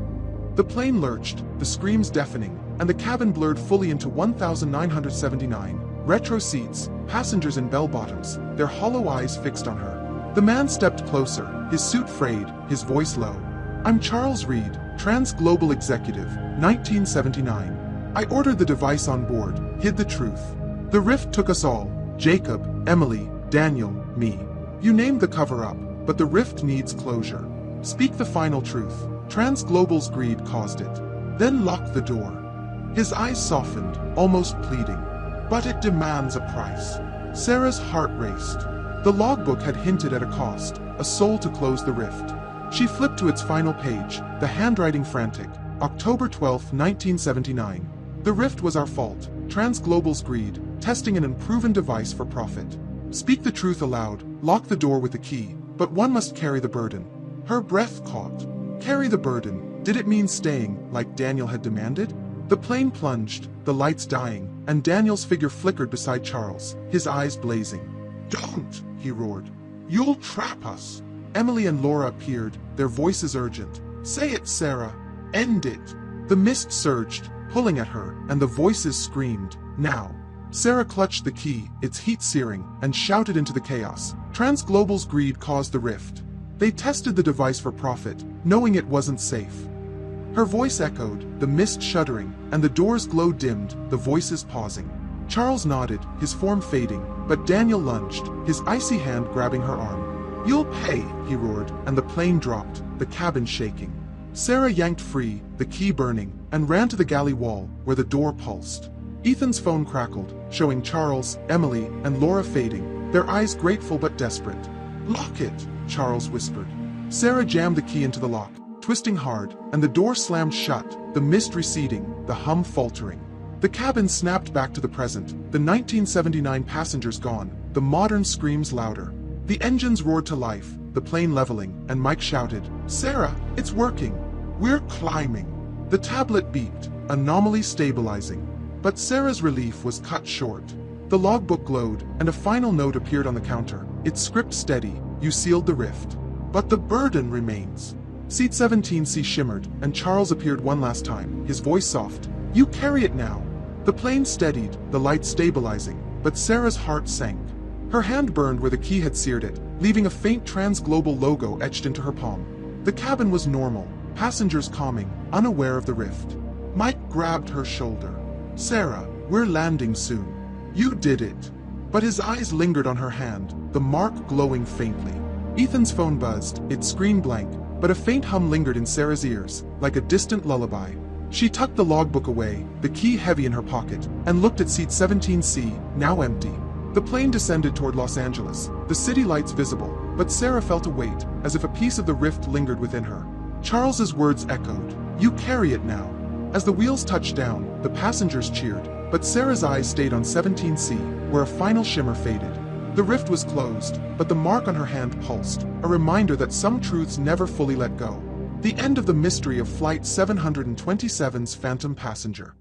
Speaker 1: The plane lurched, the screams deafening, and the cabin blurred fully into 1979. Retro seats, passengers in bell-bottoms, their hollow eyes fixed on her. The man stepped closer, his suit frayed, his voice low. I'm Charles Reed, Transglobal Executive, 1979. I ordered the device on board, hid the truth. The rift took us all, Jacob, Emily, Daniel, me. You named the cover-up, but the rift needs closure. Speak the final truth. Transglobal's greed caused it. Then lock the door. His eyes softened, almost pleading. But it demands a price. Sarah's heart raced. The logbook had hinted at a cost, a soul to close the rift. She flipped to its final page, the handwriting frantic. October 12, 1979. The rift was our fault, Transglobal's greed, testing an unproven device for profit. Speak the truth aloud, lock the door with the key, but one must carry the burden. Her breath caught. Carry the burden. Did it mean staying, like Daniel had demanded? The plane plunged, the lights dying, and Daniel's figure flickered beside Charles, his eyes blazing. Don't, he roared. You'll trap us. Emily and Laura appeared, their voices urgent. Say it, Sarah. End it. The mist surged, pulling at her, and the voices screamed, now. Sarah clutched the key, its heat searing, and shouted into the chaos. Transglobal's greed caused the rift. They tested the device for profit, knowing it wasn't safe. Her voice echoed, the mist shuddering, and the door's glow dimmed, the voices pausing. Charles nodded, his form fading, but Daniel lunged, his icy hand grabbing her arm. You'll pay, he roared, and the plane dropped, the cabin shaking. Sarah yanked free, the key burning, and ran to the galley wall, where the door pulsed. Ethan's phone crackled, showing Charles, Emily, and Laura fading, their eyes grateful but desperate. Lock it, Charles whispered. Sarah jammed the key into the lock, twisting hard, and the door slammed shut, the mist receding, the hum faltering. The cabin snapped back to the present, the 1979 passengers gone, the modern screams louder. The engines roared to life, the plane leveling, and Mike shouted, "Sarah, it's working. We're climbing." The tablet beeped, anomaly stabilizing. But Sarah's relief was cut short. The logbook glowed, and a final note appeared on the counter. Its script steady, you sealed the rift. But the burden remains. Seat 17C shimmered, and Charles appeared one last time, his voice soft. You carry it now. The plane steadied, the lights stabilizing, but Sarah's heart sank. Her hand burned where the key had seared it, leaving a faint Trans-Global logo etched into her palm. The cabin was normal, passengers calming, unaware of the rift. Mike grabbed her shoulder. "Sarah, we're landing soon. You did it." But his eyes lingered on her hand, the mark glowing faintly. Ethan's phone buzzed, its screen blank, but a faint hum lingered in Sarah's ears, like a distant lullaby. She tucked the logbook away, the key heavy in her pocket, and looked at seat 17C, now empty. The plane descended toward Los Angeles, the city lights visible, but Sarah felt a weight, as if a piece of the rift lingered within her. Charles's words echoed, "You carry it now." As the wheels touched down, the passengers cheered, but Sarah's eyes stayed on 17C, where a final shimmer faded. The rift was closed, but the mark on her hand pulsed, a reminder that some truths never fully let go. The end of the mystery of Flight 727's Phantom Passenger.